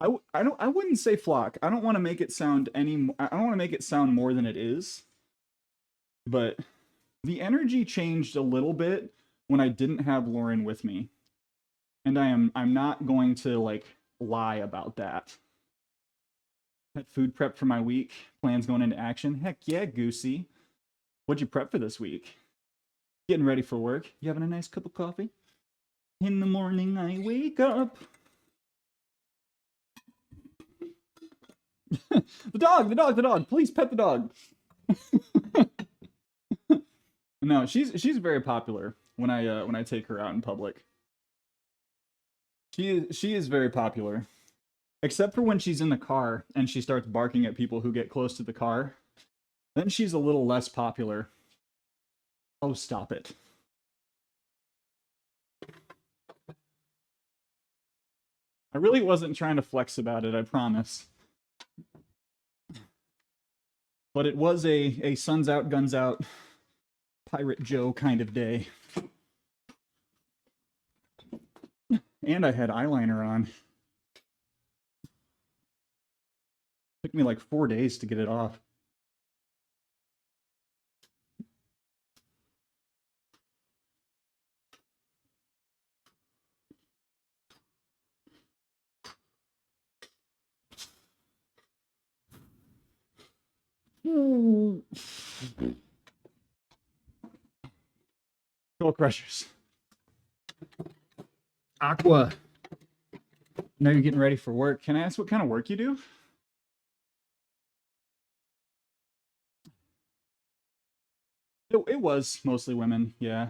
I wouldn't say flock. I don't want to make it sound I don't want to make it sound more than it is. But the energy changed a little bit when I didn't have Lauren with me. And I'm not going to like lie about that. Had food prep for my week. Plans going into action. Heck yeah, Goosey. What'd you prep for this week? Getting ready for work. You having a nice cup of coffee? In the morning I wake up. The dog. Please pet the dog. No, she's very popular when I take her out in public. She is very popular. Except for when she's in the car and she starts barking at people who get close to the car. Then she's a little less popular. Oh, stop it. I really wasn't trying to flex about it, I promise. But it was a sun's out, guns out, Pirate Joe kind of day. And I had eyeliner on. Took me like 4 days to get it off. Skull Crushers. Aqua. Now you're getting ready for work. Can I ask what kind of work you do? It was mostly women, yeah.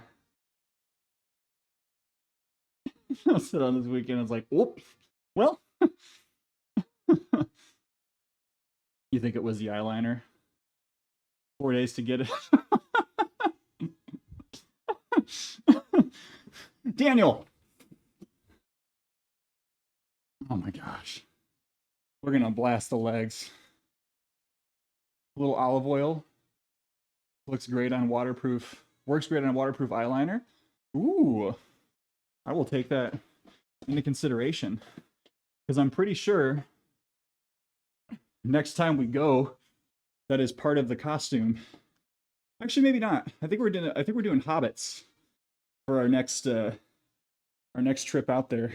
I sit on this weekend. I was like, whoop. Well, you think it was the eyeliner? 4 days to get it. Daniel. Oh my gosh. We're going to blast the legs. A little olive oil. Looks great on waterproof. Works great on waterproof eyeliner. Ooh. I will take that into consideration. Because I'm pretty sure next time we go, that is part of the costume. Actually, maybe not. I think we're doing hobbits for our next trip out there.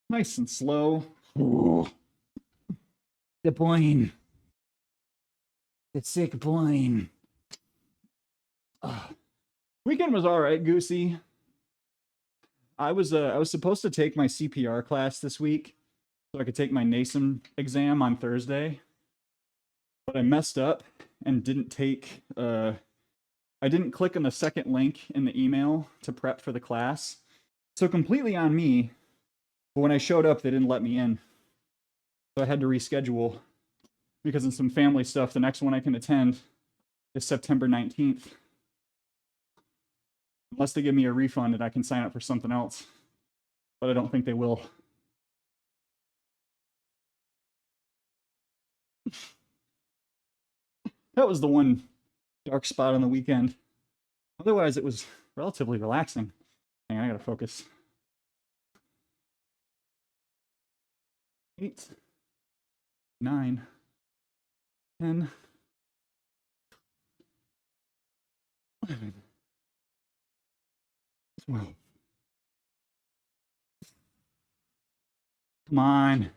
Nice and slow. Ooh. The plane. The sick plane. Weekend was all right, Goosey. I was supposed to take my CPR class this week so I could take my NASM exam on Thursday, but I messed up and didn't take. I didn't click on the second link in the email to prep for the class, so completely on me. But when I showed up, they didn't let me in, so I had to reschedule because of some family stuff. The next one I can attend is September 19th. Unless they give me a refund and I can sign up for something else. But I don't think they will. That was the one dark spot on the weekend. Otherwise, it was relatively relaxing. Hang on, I gotta focus. 8, 9, 10, 11, 12. Come on.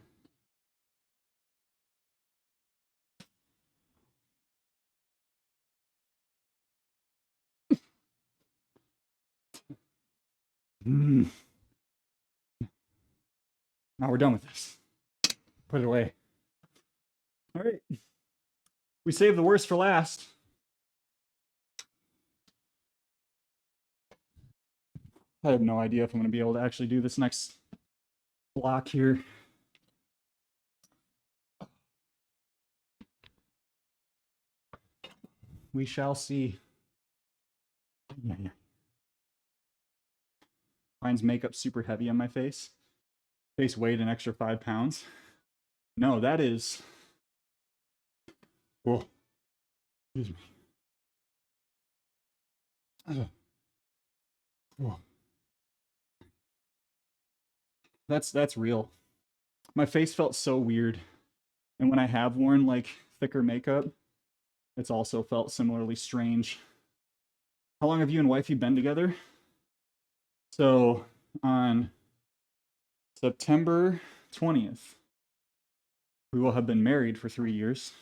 Now we're done with this. Put it away. All right. We saved the worst for last. I have no idea if I'm going to be able to actually do this next block here. We shall see. Yeah. Mine's makeup super heavy on my face. Face weighed an extra 5 pounds. No, that is. Whoa. Excuse me. Whoa. That's real. My face felt so weird. And when I have worn like thicker makeup, it's also felt similarly strange. How long have you and wifey been together? So on September 20th, we will have been married for 3 years.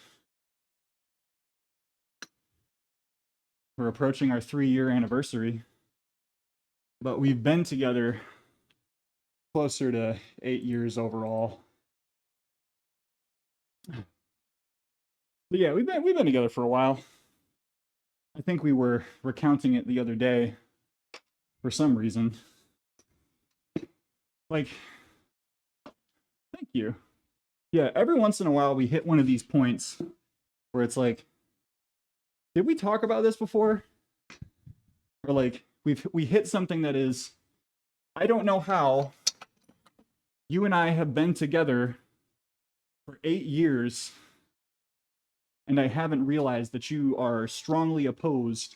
We're approaching our 3-year anniversary, but we've been together closer to 8 years overall. But yeah, we've been together for a while. I think we were recounting it the other day for some reason. Like, thank you. Yeah, every once in a while we hit one of these points where it's like, did we talk about this before? Or like we hit something that is, I don't know how you and I have been together for 8 years and I haven't realized that you are strongly opposed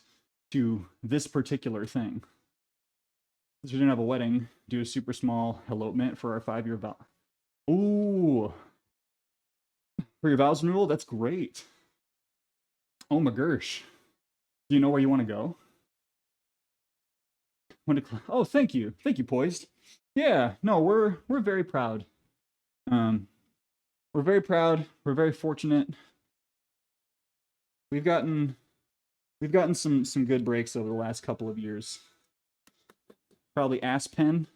to this particular thing. Since we didn't have a wedding, do a super small elopement for our 5-year vow. Ooh. For your vows renewal? That's great. Oh my gosh. Do you know where you want to go? Oh, thank you. Thank you, Poised. Yeah, no, we're very proud. We're very proud. We're very fortunate. We've gotten some good breaks over the last couple of years. Probably Aspen.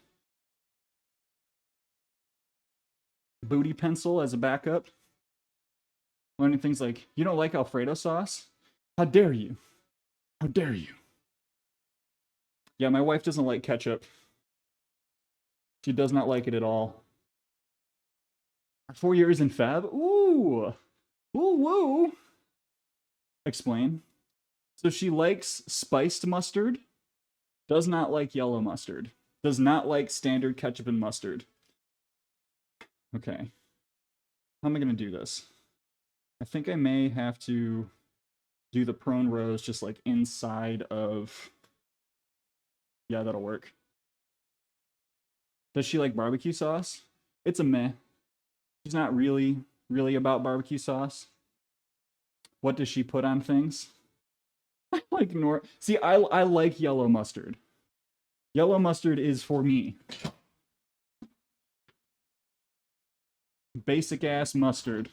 Booty pencil as a backup. Learning things like, you don't like Alfredo sauce? How dare you? How dare you? Yeah, my wife doesn't like ketchup. She does not like it at all. 4 years in Feb? Ooh! Woo woo! Explain. So she likes spiced mustard, does not like yellow mustard, does not like standard ketchup and mustard. Okay. How am I going to do this? I think I may have to do the prone rows just like inside of... Yeah, that'll work. Does she like barbecue sauce? It's a meh. She's not really about barbecue sauce. What does she put on things? I like See, I like yellow mustard. Yellow mustard is for me. Basic ass mustard.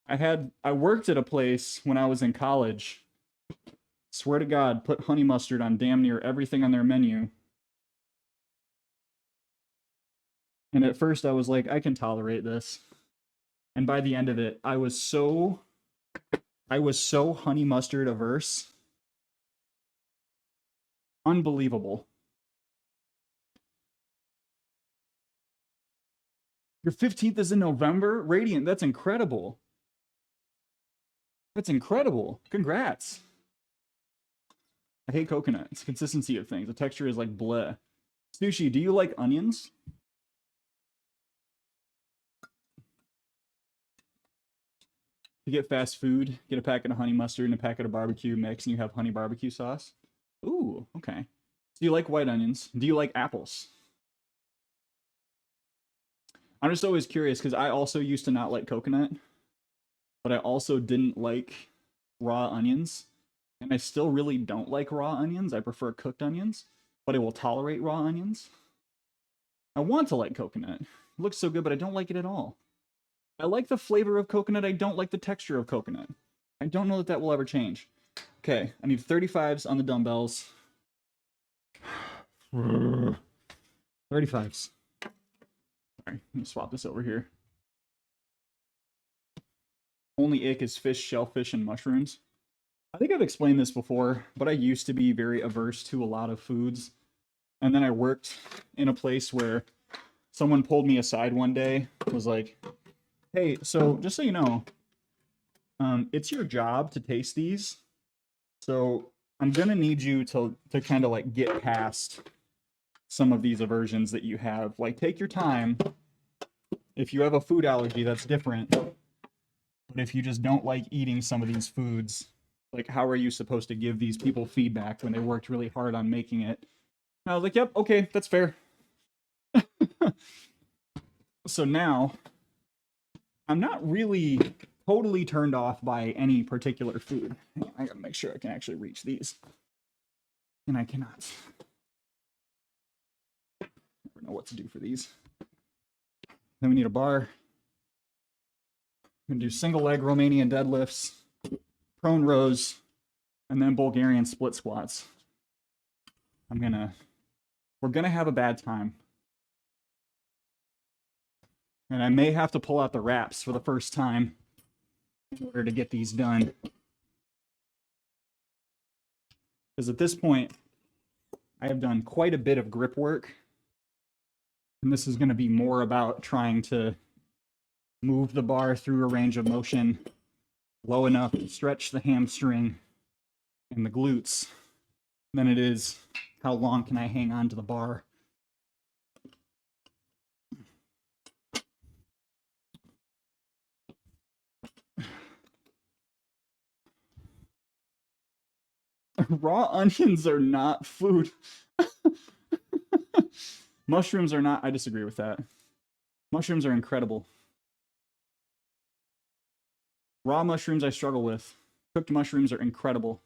I worked at a place when I was in college. Swear to God, put honey mustard on damn near everything on their menu. And at first I was like, I can tolerate this. And by the end of it, I was so honey mustard averse. Unbelievable. Your 15th is in November? Radiant, that's incredible. That's incredible. Congrats. I hate coconut. It's the consistency of things. The texture is like bleh. Sushi, do you like onions? You get fast food, get a packet of honey mustard and a packet of barbecue mix, and you have honey barbecue sauce. Ooh, okay. Do you like white onions? Do you like apples? I'm just always curious because I also used to not like coconut, but I also didn't like raw onions. And I still really don't like raw onions. I prefer cooked onions, but I will tolerate raw onions. I want to like coconut. It looks so good, but I don't like it at all. I like the flavor of coconut. I don't like the texture of coconut. I don't know that that will ever change. Okay, I need 35s on the dumbbells. 35s. Sorry, let me swap this over here. Only ick is fish, shellfish, and mushrooms. I think I've explained this before, but I used to be very averse to a lot of foods. And then I worked in a place where someone pulled me aside one day, was like, hey, so just so you know, it's your job to taste these. So I'm gonna need you to kind of like get past some of these aversions that you have. Like, take your time. If you have a food allergy, that's different. But if you just don't like eating some of these foods, like, how are you supposed to give these people feedback when they worked really hard on making it? And I was like, yep, okay, that's fair. So now, I'm not really totally turned off by any particular food. I gotta make sure I can actually reach these. And I cannot. Never know what to do for these. Then we need a bar. We're gonna do single leg Romanian deadlifts, prone rows, and then Bulgarian split squats. We're gonna have a bad time. And I may have to pull out the wraps for the first time in order to get these done. Because at this point, I have done quite a bit of grip work. And this is going to be more about trying to move the bar through a range of motion low enough to stretch the hamstring and the glutes than it is how long can I hang on to the bar. Raw onions are not food. Mushrooms are not. I disagree with that. Mushrooms are incredible. Raw mushrooms I struggle with. Cooked mushrooms are incredible.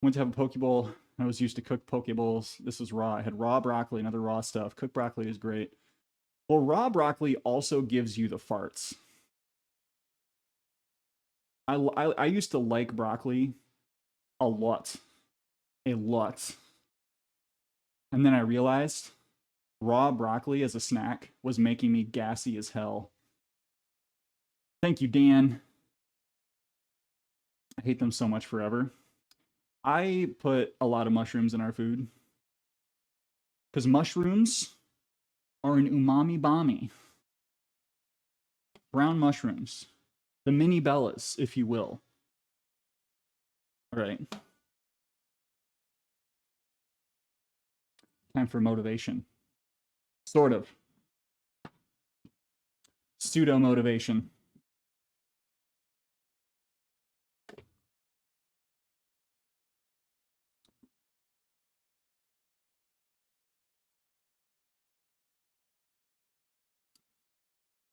Went to have a poke bowl. I was used to cook poke bowls. This was raw. I had raw broccoli and other raw stuff. Cooked broccoli is great. Well, raw broccoli also gives you the farts. I used to like broccoli a lot. A lot. And then I realized raw broccoli as a snack was making me gassy as hell. Thank you, Dan. I hate them so much forever. I put a lot of mushrooms in our food because mushrooms are an umami bommy. Brown mushrooms. The mini bellas, if you will. All right. Time for motivation. Sort of. Pseudo motivation.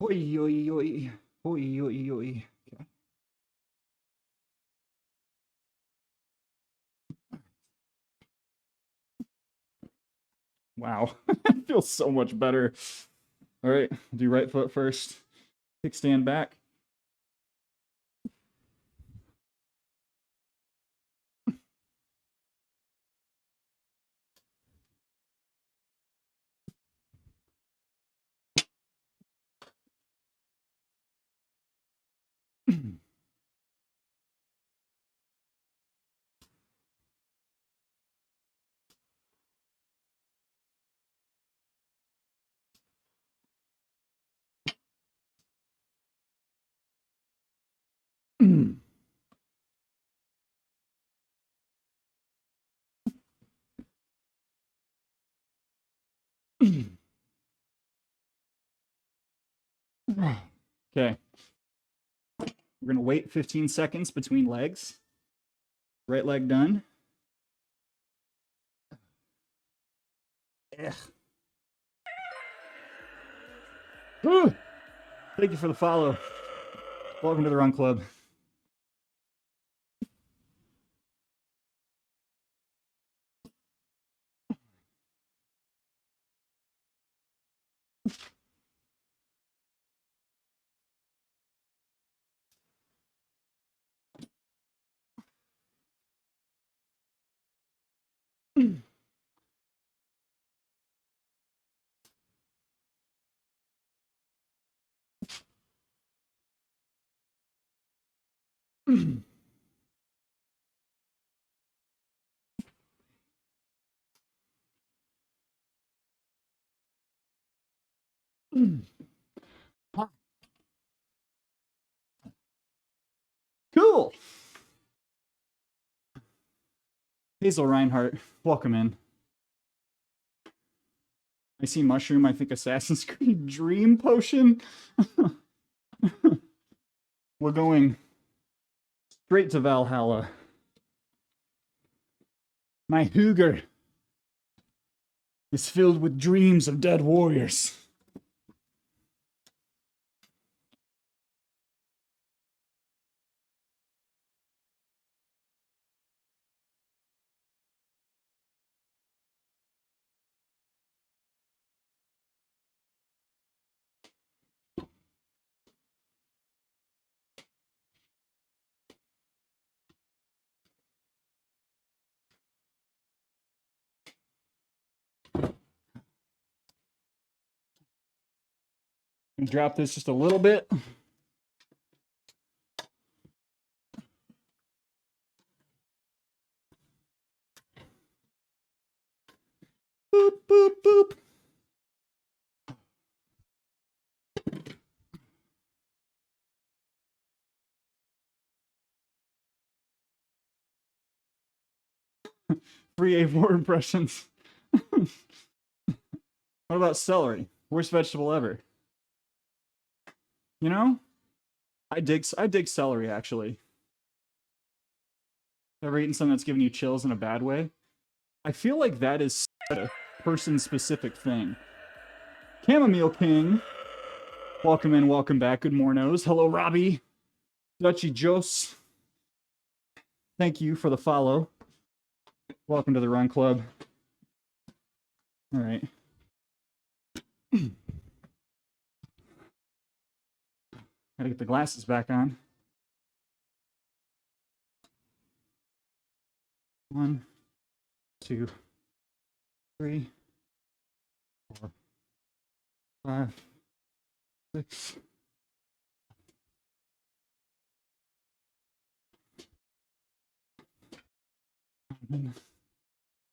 Oi, oi, oi. Oi, oi, oi. Okay. Wow. It feels so much better. All right. Do right foot first. Kickstand back. Okay. We're going to wait 15 seconds between legs. Right leg done. Ugh. Whew. Thank you for the follow. Welcome to the Run Club. Cool. Hazel Reinhardt, welcome in. I see mushroom, I think Assassin's Creed Dream Potion. We're going straight to Valhalla. My Hooger is filled with dreams of dead warriors. Drop this just a little bit. Boop, boop, boop. Free A4 impressions. What about celery? Worst vegetable ever. You know, I dig celery actually. Ever eaten something that's giving you chills in a bad way? I feel like that is a person-specific thing. Chamomile King, welcome in, welcome back. Good mornos. Hello, Robbie. Dutchy Jos, thank you for the follow. Welcome to the Run Club. All right. Gotta get the glasses back on. 1, 2, 3, 4, 5, 6.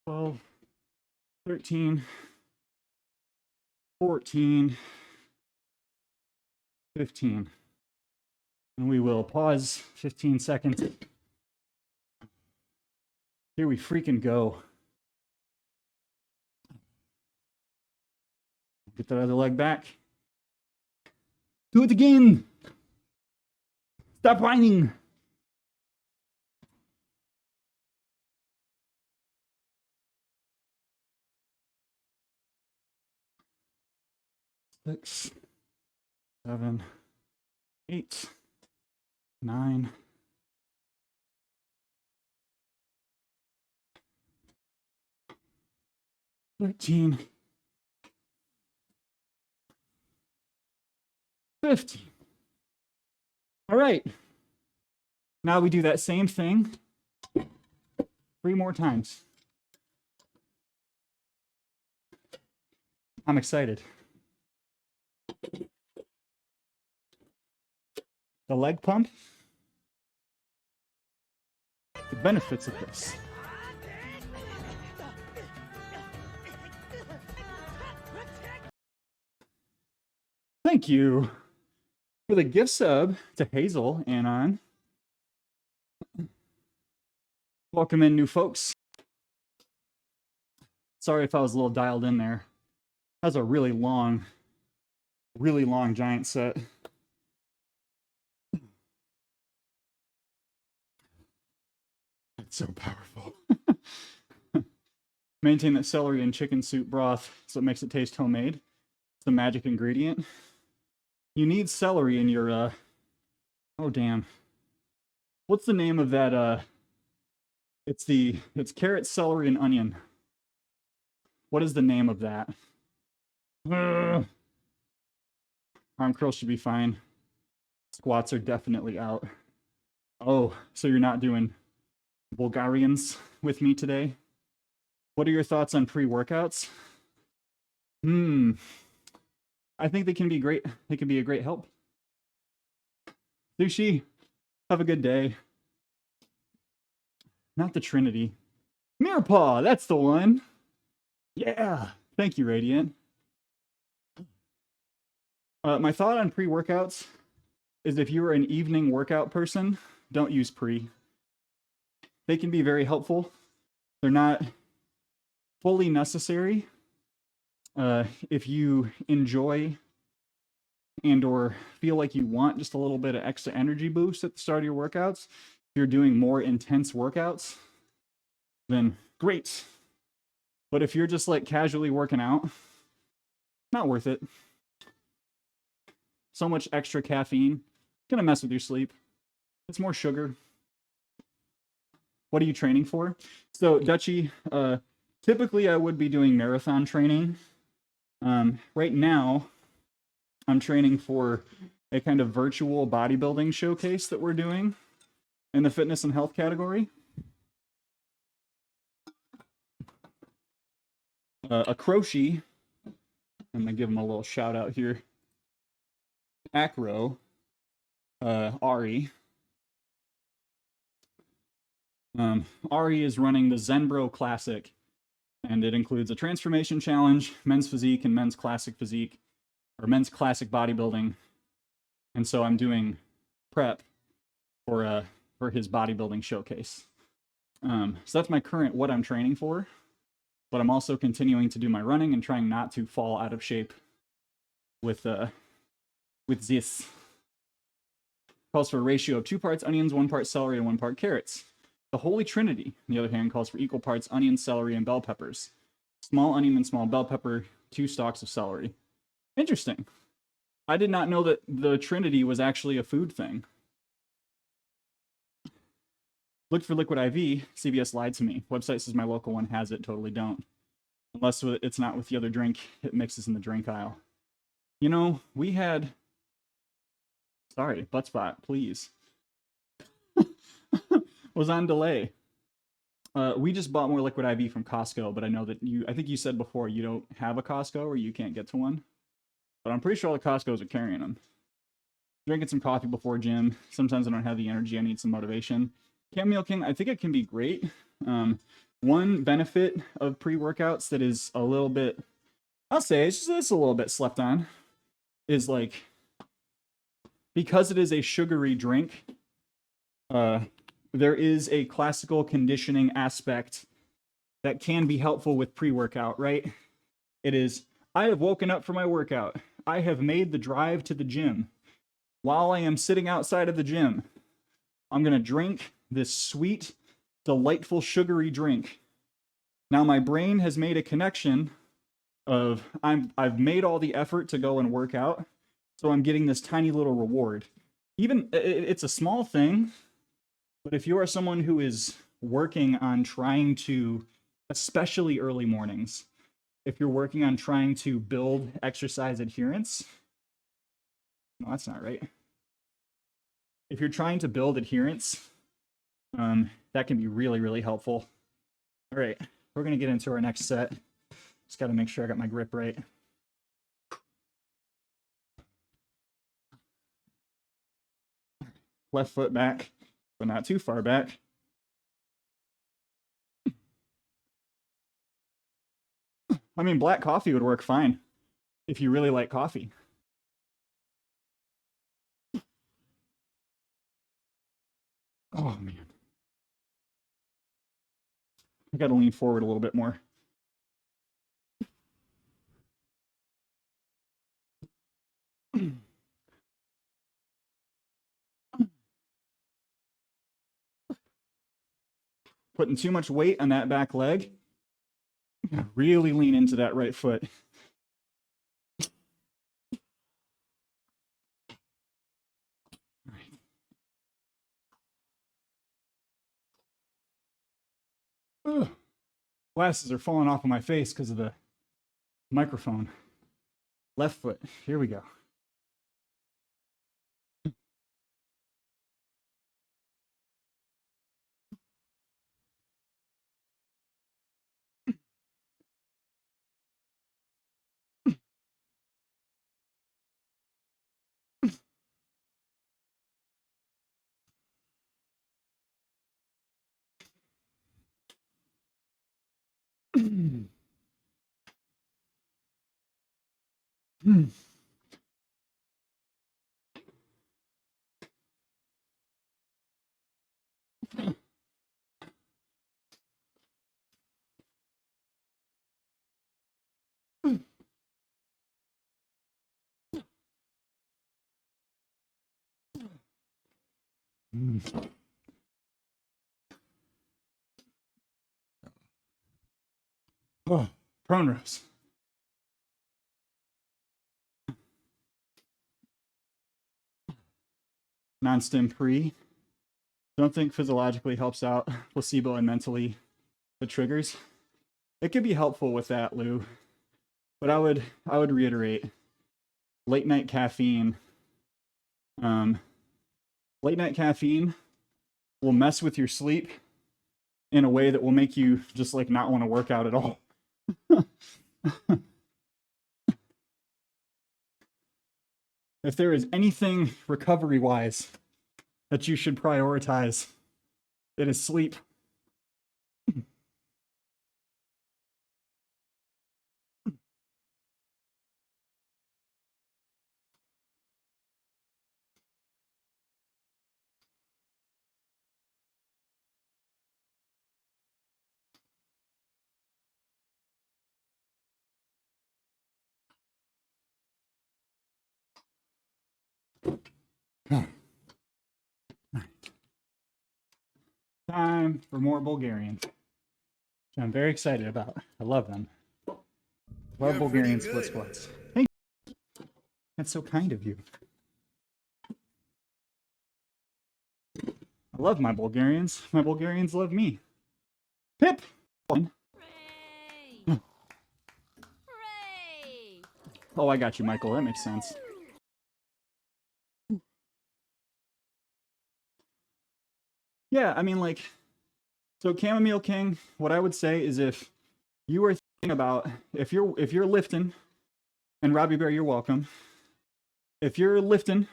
12, 13, 14, 15. And we will pause 15 seconds. Here we freaking go. Get that other leg back. Do it again. Stop whining. Six, 7, 8, 9. 13, 15. All right. Now we do that same thing 3 more times. I'm excited. The leg pump. The benefits of this. Thank you for the gift sub to Hazel Anon. Welcome in, new folks. Sorry if I was a little dialed in there. That's a really long giant set. It's so powerful. Maintain that celery and chicken soup broth so it makes it taste homemade. It's the magic ingredient. You need celery in your, oh damn. What's the name of that, it's carrot, celery, and onion. What is the name of that? Arm curls should be fine. Squats are definitely out. Oh, so you're not doing Bulgarians with me today? What are your thoughts on pre-workouts? I think they can be great. They can be a great help. Sushi, have a good day. Not the Trinity. Mirpaw, that's the one. Yeah, thank you, Radiant. My thought on pre-workouts is if you're an evening workout person, don't use pre. They can be very helpful. They're not fully necessary. If you enjoy and or feel like you want just a little bit of extra energy boost at the start of your workouts, if you're doing more intense workouts, then great. But if you're just like casually working out, not worth it. So much extra caffeine, gonna mess with your sleep. It's more sugar. What are you training for? So Dutchy, typically I would be doing marathon training. Right now, I'm training for a kind of virtual bodybuilding showcase that we're doing in the fitness and health category. A Croce, I'm gonna give him a little shout out here. Acro, Ari. Ari is running the Zenbro Classic, and it includes a transformation challenge, men's physique, and men's classic physique, or men's classic bodybuilding. And so I'm doing prep for his bodybuilding showcase. So that's my current what I'm training for, but I'm also continuing to do my running and trying not to fall out of shape with this. Calls for a ratio of 2 parts onions, 1 part celery, and 1 part carrots. The Holy Trinity, on the other hand, calls for equal parts onion, celery, and bell peppers. Small onion and small bell pepper, 2 stalks of celery. Interesting. I did not know that the Trinity was actually a food thing. Looked for Liquid IV. CVS lied to me. Website says my local one has it. Totally don't. Unless it's not with the other drink. It mixes in the drink aisle. You know, we had... Sorry, butt spot, please. Was on delay. We just bought more Liquid IV from Costco, but I know that I think you said before you don't have a Costco or you can't get to one. But I'm pretty sure all the Costcos are carrying them. Drinking some coffee before gym. Sometimes I don't have the energy. I need some motivation. Chamomile King, I think it can be great. One benefit of pre-workouts that is a little bit, I'll say it's a little bit slept on, is like, because it is a sugary drink, there is a classical conditioning aspect that can be helpful with pre-workout, right? It is, I have woken up for my workout. I have made the drive to the gym. While I am sitting outside of the gym, I'm going to drink this sweet, delightful, sugary drink. Now my brain has made a connection of I've made all the effort to go and work out, so I'm getting this tiny little reward. Even it's a small thing, but if you are someone who is working on trying to, especially early mornings, if you're working on trying to build exercise adherence, no, that's not right. If you're trying to build adherence, that can be really, really helpful. All right, we're going to get into our next set. Just got to make sure I got my grip right. Left foot back, but not too far back. I mean, black coffee would work fine if you really like coffee. Oh, man. I got to lean forward a little bit more. Putting too much weight on that back leg. Really lean into that right foot. Ugh. Glasses are falling off of my face because of the microphone. Left foot. Here we go. Oh, prone rows. Non-stim pre. Don't think physiologically helps out placebo and mentally the triggers. It could be helpful with that, Lou. But I would reiterate, late night caffeine. Late night caffeine will mess with your sleep in a way that will make you just like not want to work out at all. if there is anything recovery-wise that you should prioritize, it is sleep. Time for more Bulgarians, which I'm very excited about. I love them. Love Bulgarian split squats. Thank you. That's so kind of you. I love my Bulgarians. My Bulgarians love me. Pip! Hooray! Hooray! Oh, I got you, Michael. That makes sense. Yeah, I mean, like, so Chamomile King, what I would say is if you are thinking about, if you're lifting, and Robbie Bear, you're welcome. If you're lifting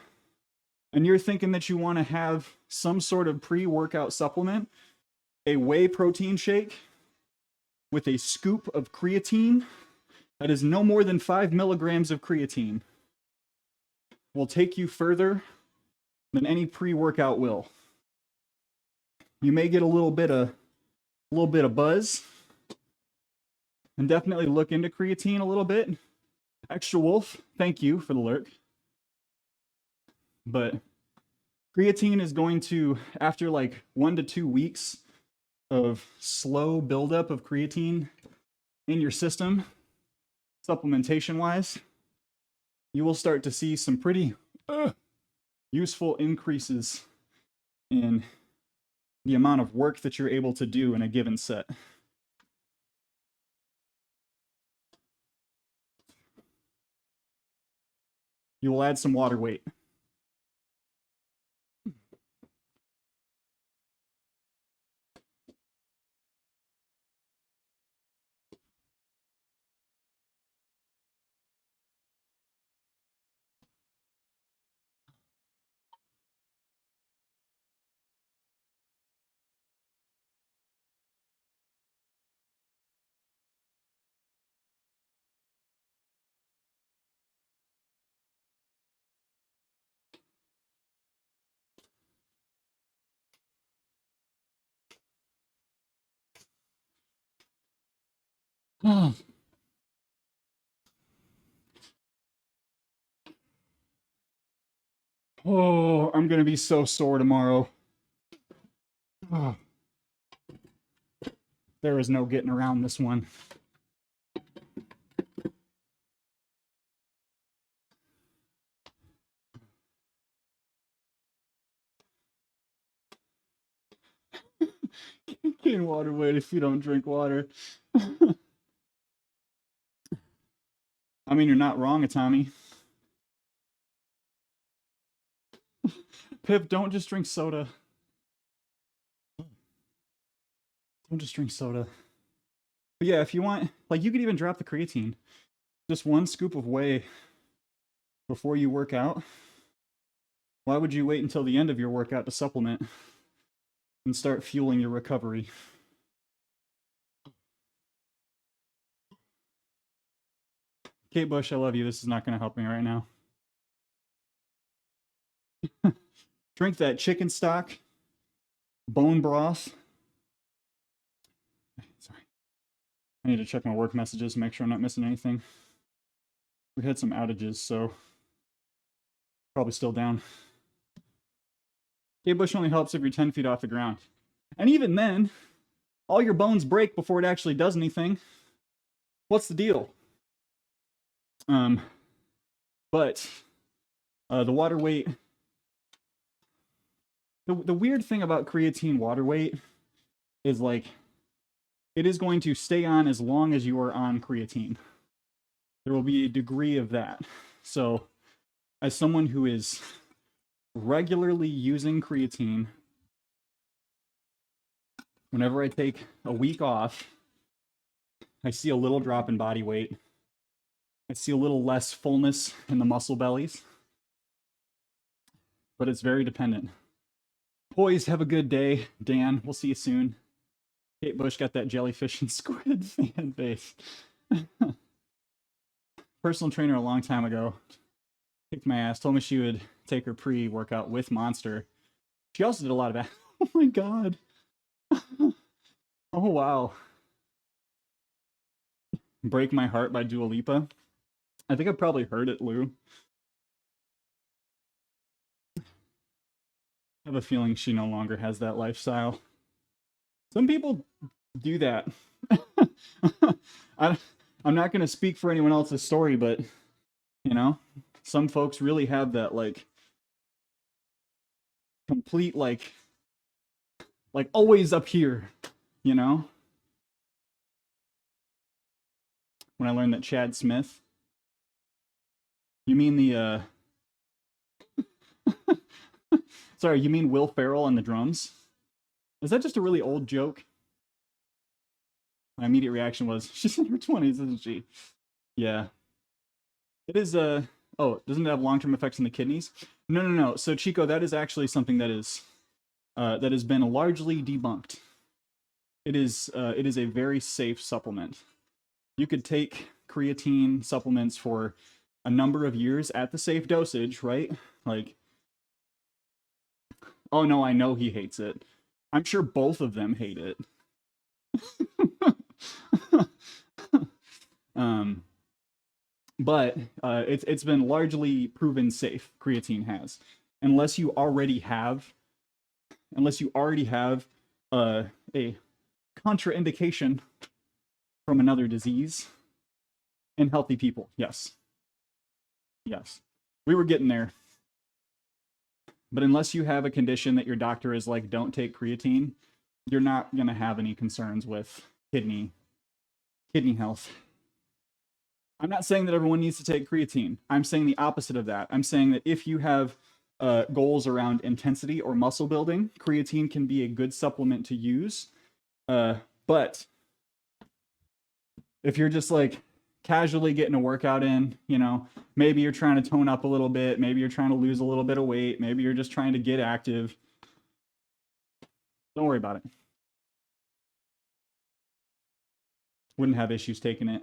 and you're thinking that you want to have some sort of pre-workout supplement, a whey protein shake with a scoop of creatine that is no more than 5 milligrams of creatine will take you further than any pre-workout will. You may get a little bit of buzz, and definitely look into creatine a little bit. Extra Wolf, thank you for the lurk. But creatine is going to, after like 1 to 2 weeks of slow buildup of creatine in your system, supplementation wise, you will start to see some pretty useful increases in the amount of work that you're able to do in a given set. You will add some water weight. Oh, I'm gonna be so sore tomorrow. Oh. There is no getting around this one. Gain water weight if you don't drink water. I mean, you're not wrong, Atami. Pip, don't just drink soda. Don't just drink soda. But yeah, if you want, like, you could even drop the creatine. Just 1 scoop of whey before you work out. Why would you wait until the end of your workout to supplement and start fueling your recovery? Kate Bush, I love you. This is not going to help me right now. Drink that chicken stock, bone broth. Sorry. I need to check my work messages to make sure I'm not missing anything. We had some outages, so probably still down. Kate Bush only helps if you're 10 feet off the ground. And even then, all your bones break before it actually does anything. What's the deal? But the water weight, the weird thing about creatine water weight is, like, it is going to stay on as long as you are on creatine. There will be a degree of that. So as someone who is regularly using creatine, whenever I take a week off, I see a little drop in body weight. I see a little less fullness in the muscle bellies. but it's very dependent. Poised, have a good day. Dan, we'll see you soon. Kate Bush got that jellyfish and squid fan base. Personal trainer a long time ago kicked my ass, told me she would take her pre-workout with Monster. She also did a lot of oh my god. Oh wow. Break My Heart by Dua Lipa. I think I've probably heard it, Lou. I have a feeling she no longer has that lifestyle. Some people do that. I'm not going to speak for anyone else's story, but, you know, some folks really have that, like, complete, like always up here, you know? When I learned that Chad Smith, you mean the, sorry, you mean Will Ferrell on the drums? Is that just a really old joke? My immediate reaction was, she's in her 20s, isn't she? Yeah. It is, oh, doesn't it have long-term effects on the kidneys? No. So, Chico, that is actually something that is, that has been largely debunked. It is a very safe supplement. You could take creatine supplements for a number of years at the safe dosage, right? Like, oh no, I know he hates it. I'm sure both of them hate it. But it's been largely proven safe. Creatine has, unless you already have a contraindication from another disease in healthy people. Yes, we were getting there. But unless you have a condition that your doctor is like, don't take creatine, you're not gonna have any concerns with kidney health. I'm not saying that everyone needs to take creatine. I'm saying the opposite of that. I'm saying that if you have goals around intensity or muscle building, creatine can be a good supplement to use. But if you're just like casually getting a workout in, you know, maybe you're trying to tone up a little bit, maybe you're trying to lose a little bit of weight, maybe you're just trying to get active, don't worry about it. Wouldn't have issues taking it.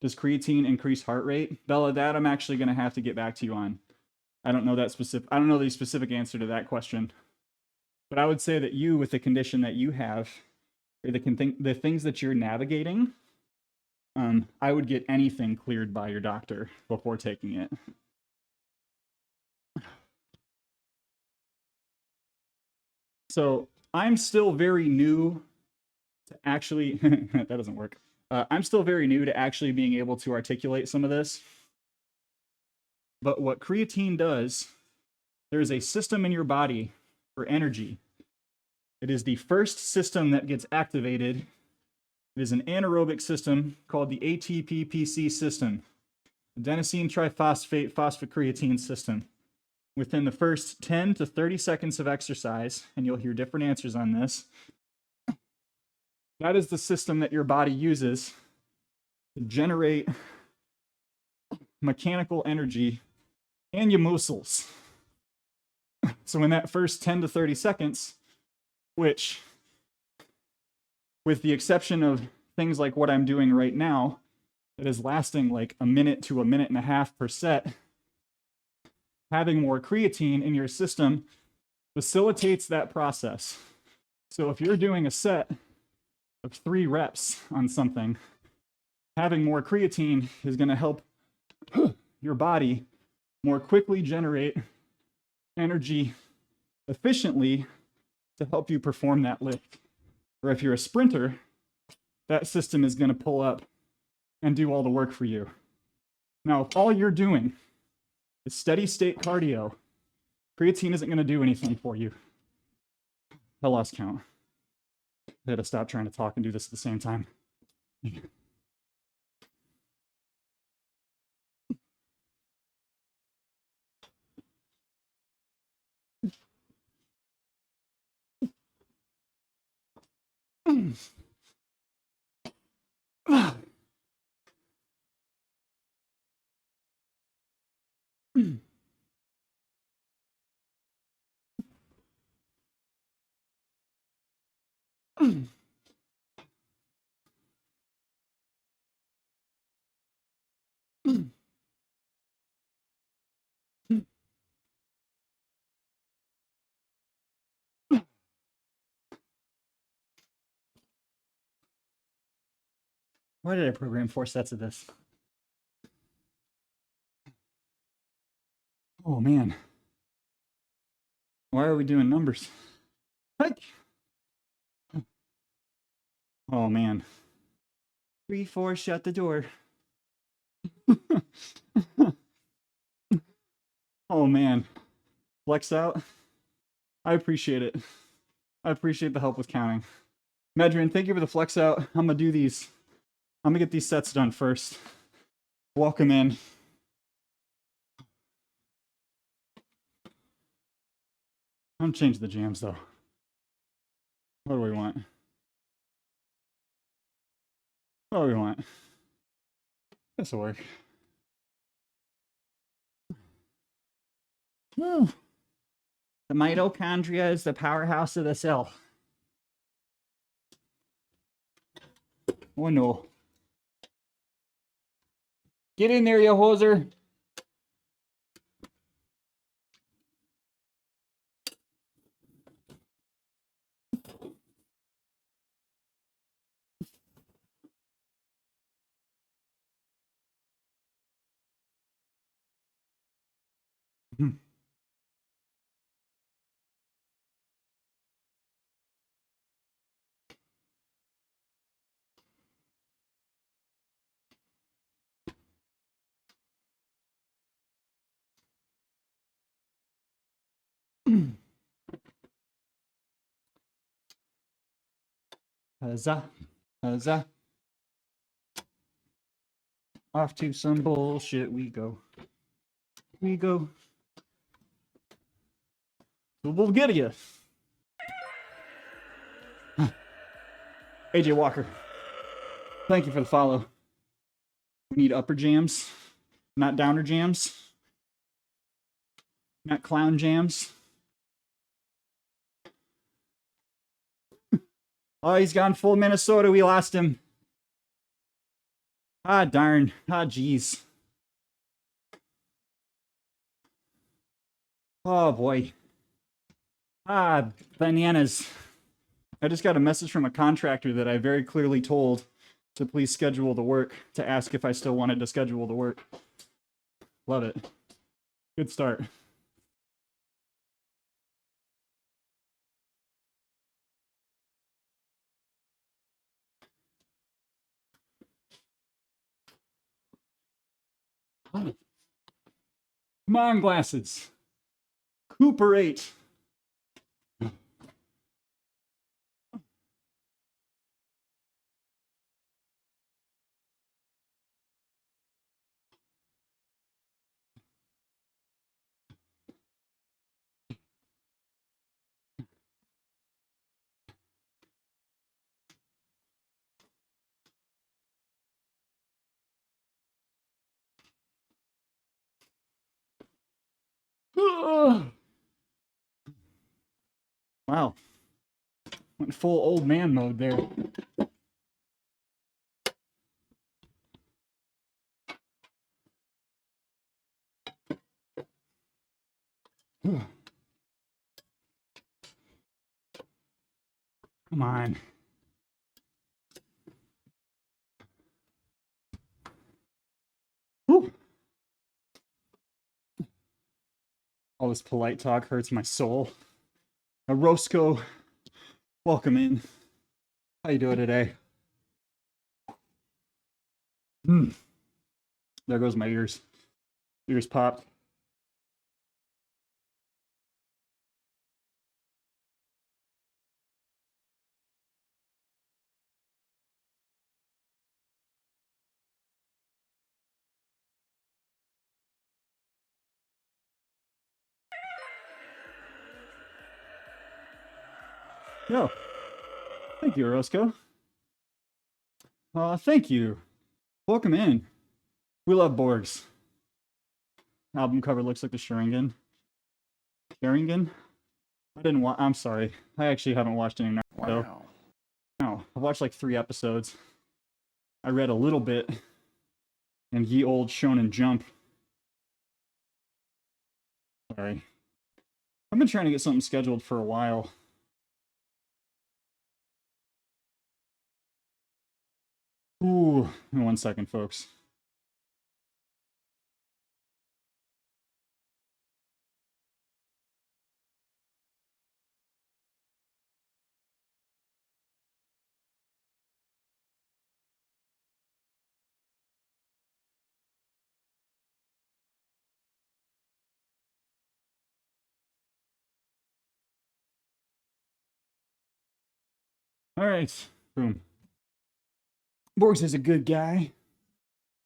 Does creatine increase heart rate? Bella, that I'm actually going to have to get back to you on. I don't know the specific answer to that question. But I would say that you, with the condition that you have, or the things that you're navigating, I would get anything cleared by your doctor before taking it. So I'm still very new to actually, that doesn't work. I'm still very new to actually being able to articulate some of this. But what creatine does, there is a system in your body for energy. It is the first system that gets activated. It is an anaerobic system called the ATP-PC system, adenosine triphosphate phosphocreatine system. Within the first 10 to 30 seconds of exercise, and you'll hear different answers on this, that is the system that your body uses to generate mechanical energy and your muscles. So in that first 10 to 30 seconds, which, with the exception of things like what I'm doing right now, that is lasting like a minute to a minute and a half per set, having more creatine in your system facilitates that process. So if you're doing a set of 3 reps on something, having more creatine is going to help your body more quickly generate energy efficiently to help you perform that lift. Or if you're a sprinter, that system is going to pull up and do all the work for you. Now, if all you're doing is steady state cardio, creatine isn't going to do anything for you. I lost count. I had to stop trying to talk and do this at the same time. Why did I program 4 sets of this? Oh man. Why are we doing numbers? Hike. Oh man. 3, 4, shut the door. Oh man. Flex out. I appreciate it. I appreciate the help with counting. Medrin, thank you for the flex out. I'm gonna do these. I'm gonna get these sets done first. Welcome in. I'm gonna change the jams though. What do we want? What do we want? This'll work. Woo. The mitochondria is the powerhouse of the cell. Oh no. Get in there, you hoser. Huzzah. Huzzah. Off to some bullshit we go. We go. To Bulgaria. AJ Walker. Thank you for the follow. We need upper jams, not downer jams, not clown jams. Oh, he's gone full Minnesota. We lost him. Ah, darn. Ah, jeez. Oh, boy. Ah, bananas. I just got a message from a contractor that I very clearly told to please schedule the work, to ask if I still wanted to schedule the work. Love it. Good start. Come on, glasses. Cooperate. Wow. Went full old man mode there. Come on. Whew. All this polite talk hurts my soul. Now, Roscoe, welcome in. How you doing today? There goes my ears. Ears popped. Yo, thank you, Roscoe. Thank you. Welcome in. We love Borgs. Album cover looks like the Sharingan. Sharingan? I didn't watch. I'm sorry. I actually haven't watched any Naruto. Wow. I've watched like 3 episodes. I read a little bit in Ye Old Shonen Jump. Sorry. I've been trying to get something scheduled for a while. Ooh, in 1 second, folks. All right, boom. Borgs is a good guy.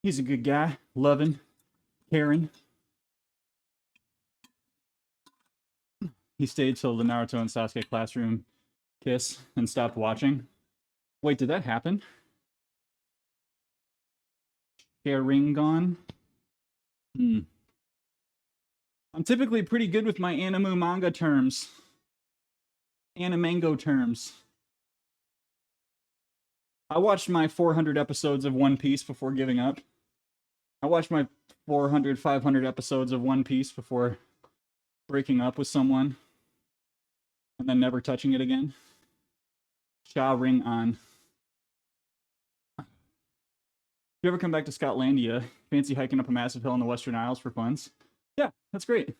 He's a good guy, loving, caring. He stayed till the Naruto and Sasuke classroom kiss and stopped watching. Wait, did that happen? Sharingan? I'm typically pretty good with my anime manga terms. Animango terms. I watched my 400 episodes of One Piece before giving up. I watched my 400, 500 episodes of One Piece before breaking up with someone and then never touching it again. Sharingan. If you ever come back to Scotlandia, fancy hiking up a massive hill in the Western Isles for funs? Yeah, that's great.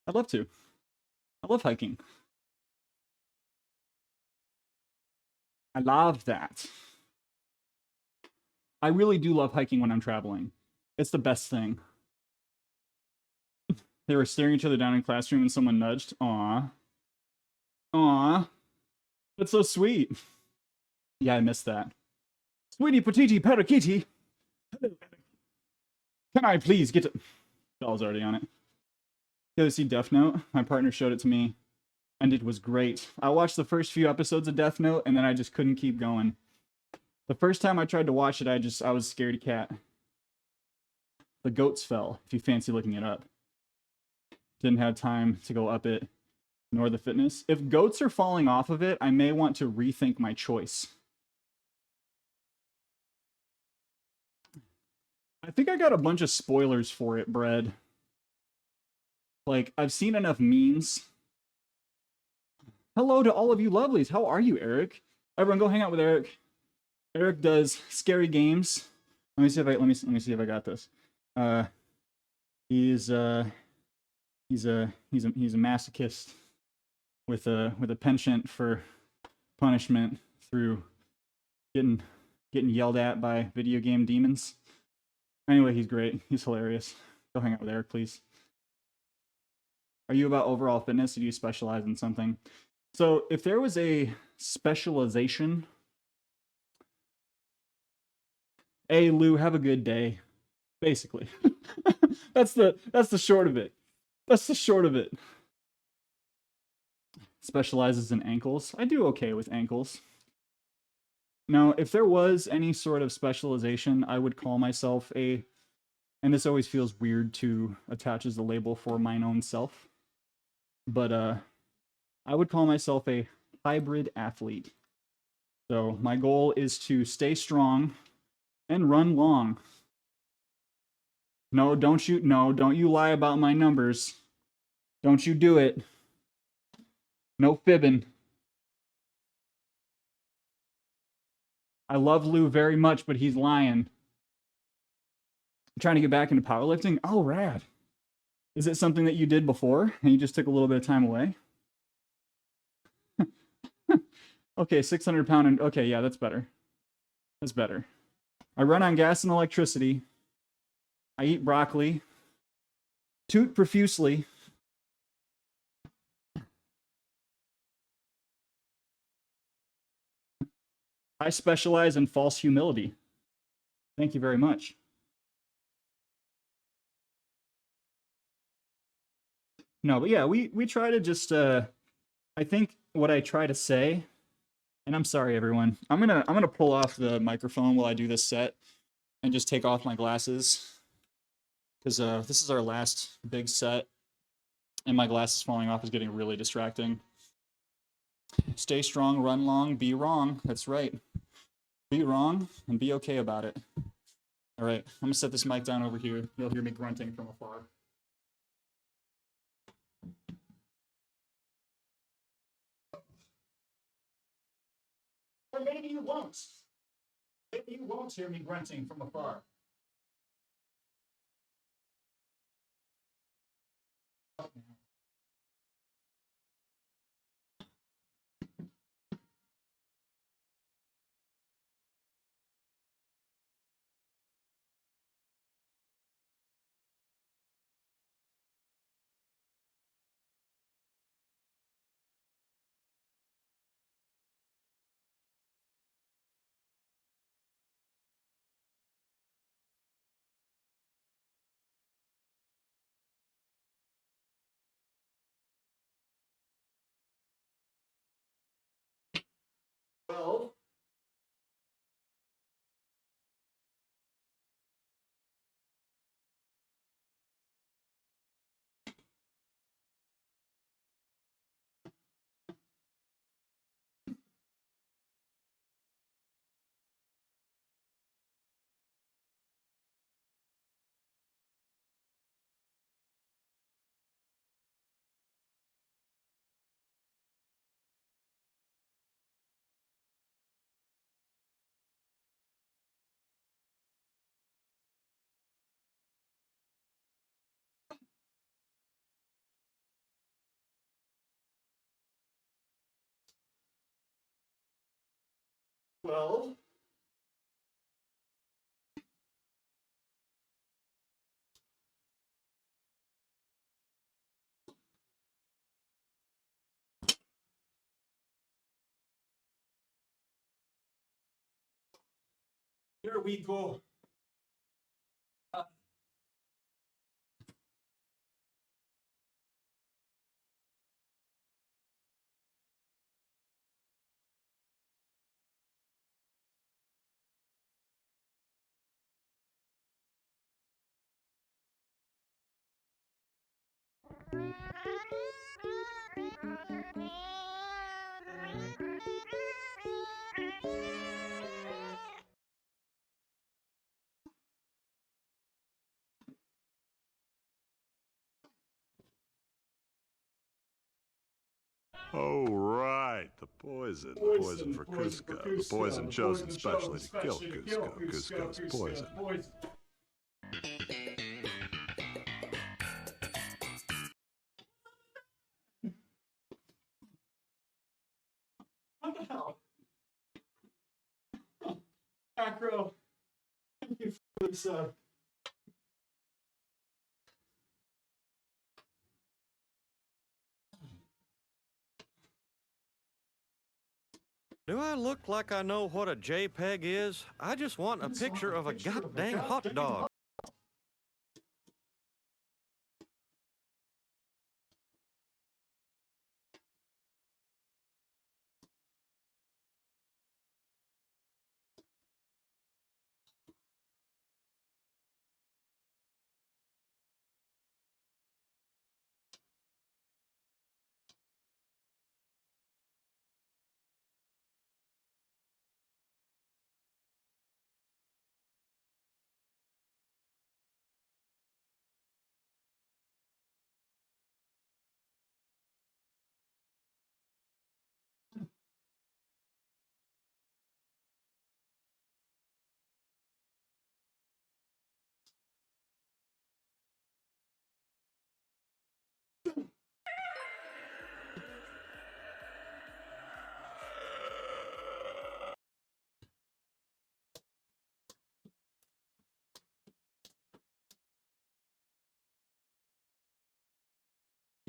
I'd love to. I love hiking. I love that. I really do love hiking when I'm traveling. It's the best thing. They were staring each other down in classroom and someone nudged. Aw. Aw. That's so sweet. Yeah, I missed that. Sweetie Petiti Parakeeti. Can I please get it? Bell's already on it. You guys see Death Note? My partner showed it to me, and it was great. I watched the first few episodes of Death Note, and then I just couldn't keep going. The first time I tried to watch it, I was scared cat. The goats fell, if you fancy looking it up. Didn't have time to go up it, nor the fitness. If goats are falling off of it, I may want to rethink my choice. I think I got a bunch of spoilers for it, Brad. Like, I've seen enough memes. Hello to all of you lovelies. How are you, Eric? Everyone go hang out with Eric. Eric does scary games. Let me see if I got this. He's a masochist with a penchant for punishment through getting yelled at by video game demons. Anyway, he's great. He's hilarious. Go hang out with Eric, please. Are you about overall fitness, or do you specialize in something? So if there was a specialization, hey Lou, have a good day. Basically. that's the short of it. That's the short of it. Specializes in ankles. I do okay with ankles. Now, if there was any sort of specialization, I would call myself a, and this always feels weird to attach as the label for mine own self, but I would call myself a hybrid athlete. So my goal is to stay strong and run long. No, don't you lie about my numbers. Don't you do it. No fibbing. I love Lou very much, but he's lying. I'm trying to get back into powerlifting? Oh, rad. Is it something that you did before and you just took a little bit of time away? Okay, 600 pound and okay, yeah, that's better. That's better. I run on gas and electricity. I eat broccoli. Toot profusely. I specialize in false humility. Thank you very much. No, but yeah, we try to just I think what I try to say, and I'm sorry everyone. I'm gonna pull off the microphone while I do this set and just take off my glasses. Because this is our last big set, and my glasses falling off is getting really distracting. Stay strong, run long, be wrong. That's right. Be wrong and be okay about it. All right, I'm gonna set this mic down over here. You'll hear me grunting from afar. Or maybe you won't. Maybe you won't hear me grunting from afar. Well, well. Here we go. Oh, right, the poison. The poison for Cusco. The poison chosen specially to kill Cusco. Cusco's poison. What the hell? Acro, thank you for this. Do I look like I know what a JPEG is? I just want a picture of a goddamn hot dog.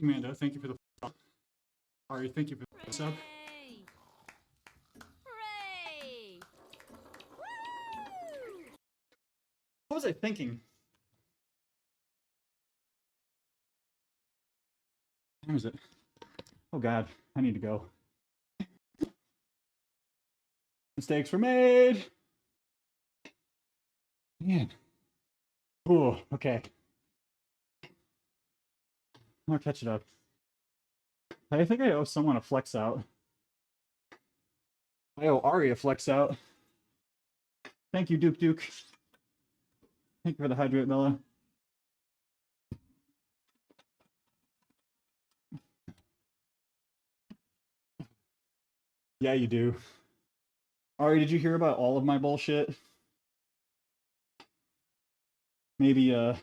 Amanda, thank you for the. Ari, thank you for the sub. Hooray! Hooray! Woo! What was I thinking? What time is it? Oh God, I need to go. Mistakes were made. Man. Oh, okay. I'll catch it up. I think I owe someone a flex out. I owe Ari a flex out. Thank you, Duke Duke. Thank you for the hydrate, Bella. Yeah, you do. Ari, did you hear about all of my bullshit? Maybe, all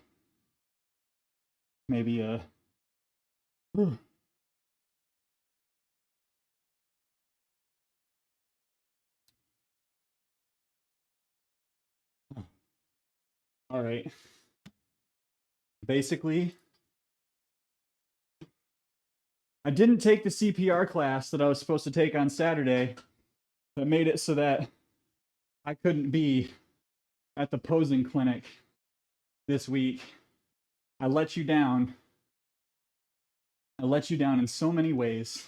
right. Basically, I didn't take the CPR class that I was supposed to take on Saturday. That made it so that I couldn't be at the posing clinic this week. I let you down. I let you down in so many ways,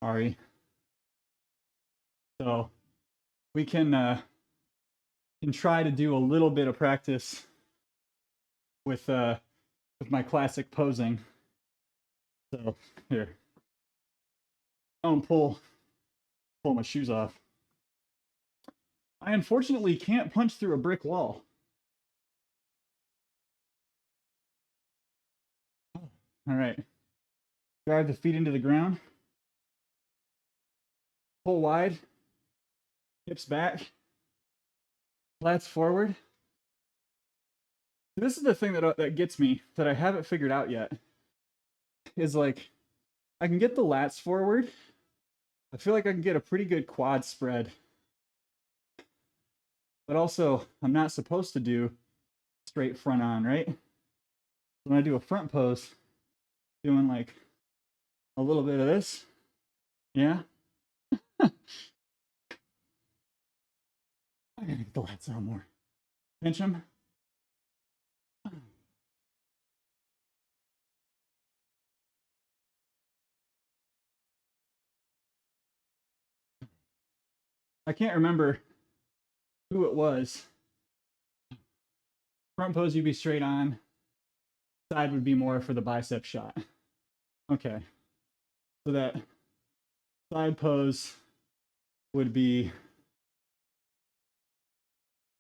Ari. So we can try to do a little bit of practice with my classic posing. So here, don't pull my shoes off. I unfortunately can't punch through a brick wall. All right, drive the feet into the ground. Pull wide, hips back, lats forward. This is the thing that gets me, that I haven't figured out yet, is like, I can get the lats forward. I feel like I can get a pretty good quad spread. But also, I'm not supposed to do straight front on, right? When I do a front pose, doing like a little bit of this, yeah? I gotta get the lats out more. Pinch them. I can't remember who it was. Front pose, you'd be straight on. Side would be more for the bicep shot. Okay. So that side pose would be,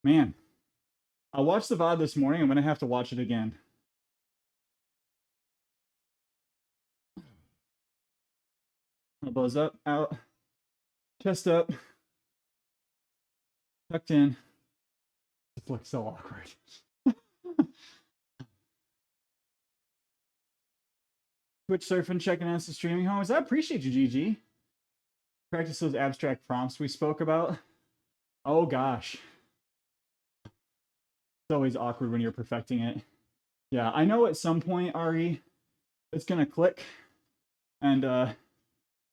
man, I watched the VOD this morning. I'm going to have to watch it again. Elbows up, out, chest up, tucked in. It looks so awkward. Twitch surfing, checking out some streaming homes. I appreciate you, GG. Practice those abstract prompts we spoke about. Oh gosh. It's always awkward when you're perfecting it. Yeah, I know at some point, Ari, it's gonna click and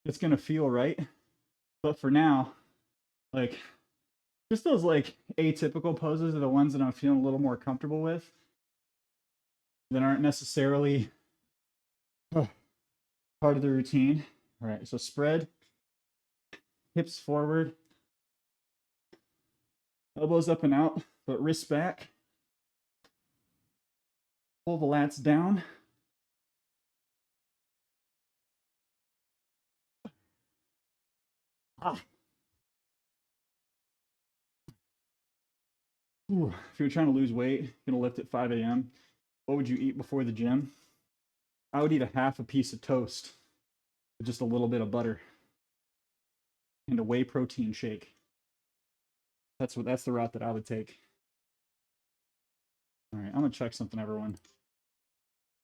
it's gonna feel right. But for now, like, just those like atypical poses are the ones that I'm feeling a little more comfortable with, that aren't necessarily part of the routine. All right, so spread, hips forward, elbows up and out, but wrists back. Pull the lats down. Ah. Ooh, if you're trying to lose weight, gonna lift at 5 a.m., what would you eat before the gym? I would eat a half a piece of toast with just a little bit of butter and a whey protein shake. That's the route that I would take. All right, I'm gonna check something, everyone.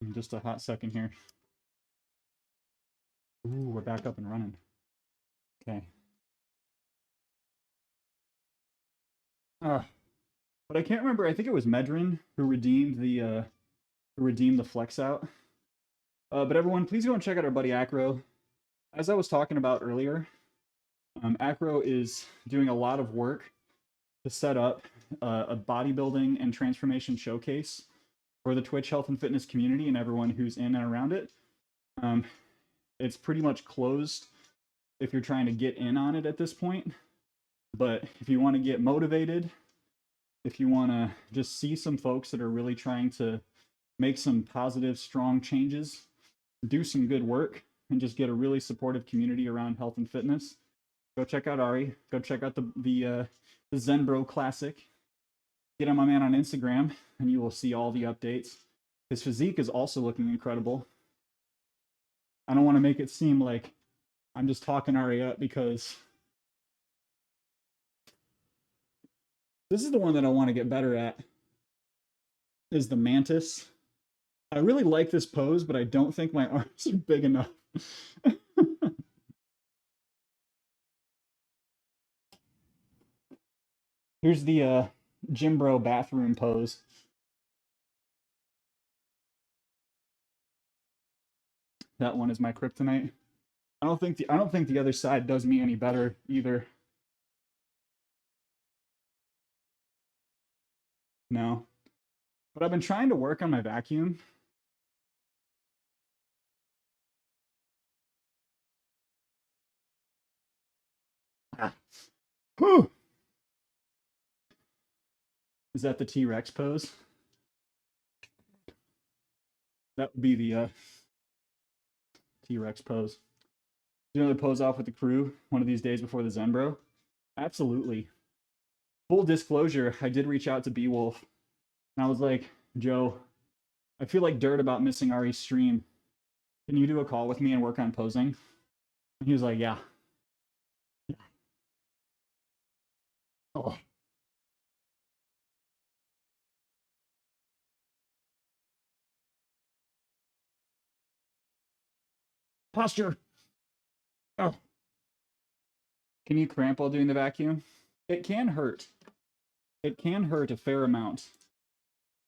In just a hot second here. Ooh, we're back up and running. Okay. But I can't remember. I think it was Medrin who redeemed the flex out. But everyone, please go and check out our buddy Acro. As I was talking about earlier, Acro is doing a lot of work to set up a bodybuilding and transformation showcase for the Twitch health and fitness community and everyone who's in and around it. It's pretty much closed if you're trying to get in on it at this point. But if you want to get motivated, if you want to just see some folks that are really trying to make some positive, strong changes, do some good work, and just get a really supportive community around health and fitness, Go check out Ari. Go check out the Zenbro Classic. Get on my man on Instagram, and you will see all the updates. His physique is also looking incredible. I don't want to make it seem like I'm just talking Ari up because this is the one that I want to get better at, is the mantis. I really like this pose, but I don't think my arms are big enough. Here's the gym bro bathroom pose. That one is my kryptonite. I don't think the other side does me any better either. No. But I've been trying to work on my vacuum. Whew. Is that the T-Rex pose? That would be the T-Rex pose. Do another pose off with the crew one of these days before the Zenbro? Absolutely. Full disclosure, I did reach out to Beowulf, and I was like, Joe, I feel like dirt about missing Ari's stream. Can you do a call with me and work on posing? And he was like, yeah. Oh. Posture. Oh. Can you cramp while doing the vacuum? It can hurt. It can hurt a fair amount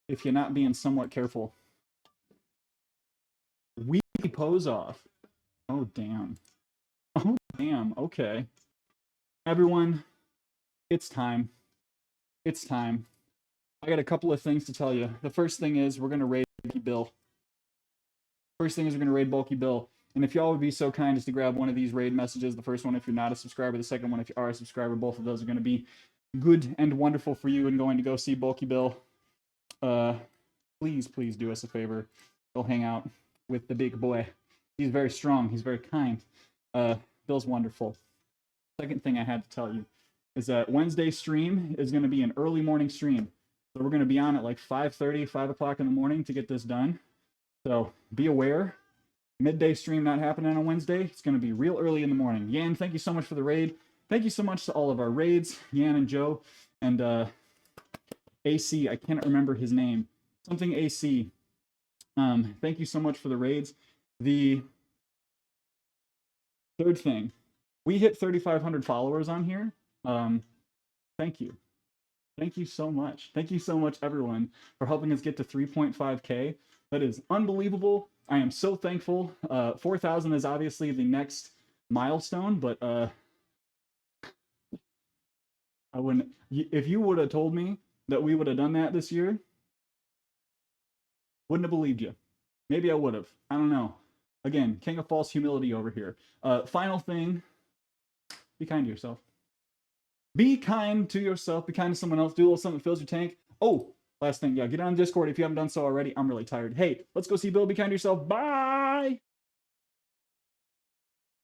if you're not being somewhat careful. Weekly pose off. Oh, damn. Oh, damn. Okay. Everyone, it's time. It's time. I got a couple of things to tell you. The first thing is we're going to raid Bulky Bill. First thing is we're going to raid Bulky Bill. And if y'all would be so kind as to grab one of these raid messages, the first one if you're not a subscriber, the second one if you are a subscriber, both of those are going to be good and wonderful for you and going to go see Bulky Bill. Please, please do us a favor. Go hang out with the big boy. He's very strong. He's very kind. Bill's wonderful. Second thing I had to tell you is that Wednesday stream is going to be an early morning stream. So we're going to be on at like 5:30, 5 o'clock in the morning to get this done. So be aware. Midday stream not happening on Wednesday. It's going to be real early in the morning. Yan, thank you so much for the raid. Thank you so much to all of our raids, Yan and Joe, and AC. I cannot remember his name. Something AC. Thank you so much for the raids. The third thing, we hit 3,500 followers on here. Thank you. Thank you so much. Thank you so much, everyone, for helping us get to 3.5K. That is unbelievable. I am so thankful. 4,000 is obviously the next milestone, but I wouldn't. If you would have told me that we would have done that this year, wouldn't have believed you. Maybe I would have. I don't know. Again, king of false humility over here. Final thing, be kind to yourself. Be kind to yourself. Be kind to someone else. Do a little something that fills your tank. Oh, last thing. Yeah, get on Discord if you haven't done so already. I'm really tired. Hey, let's go see Bill. Be kind to yourself. Bye.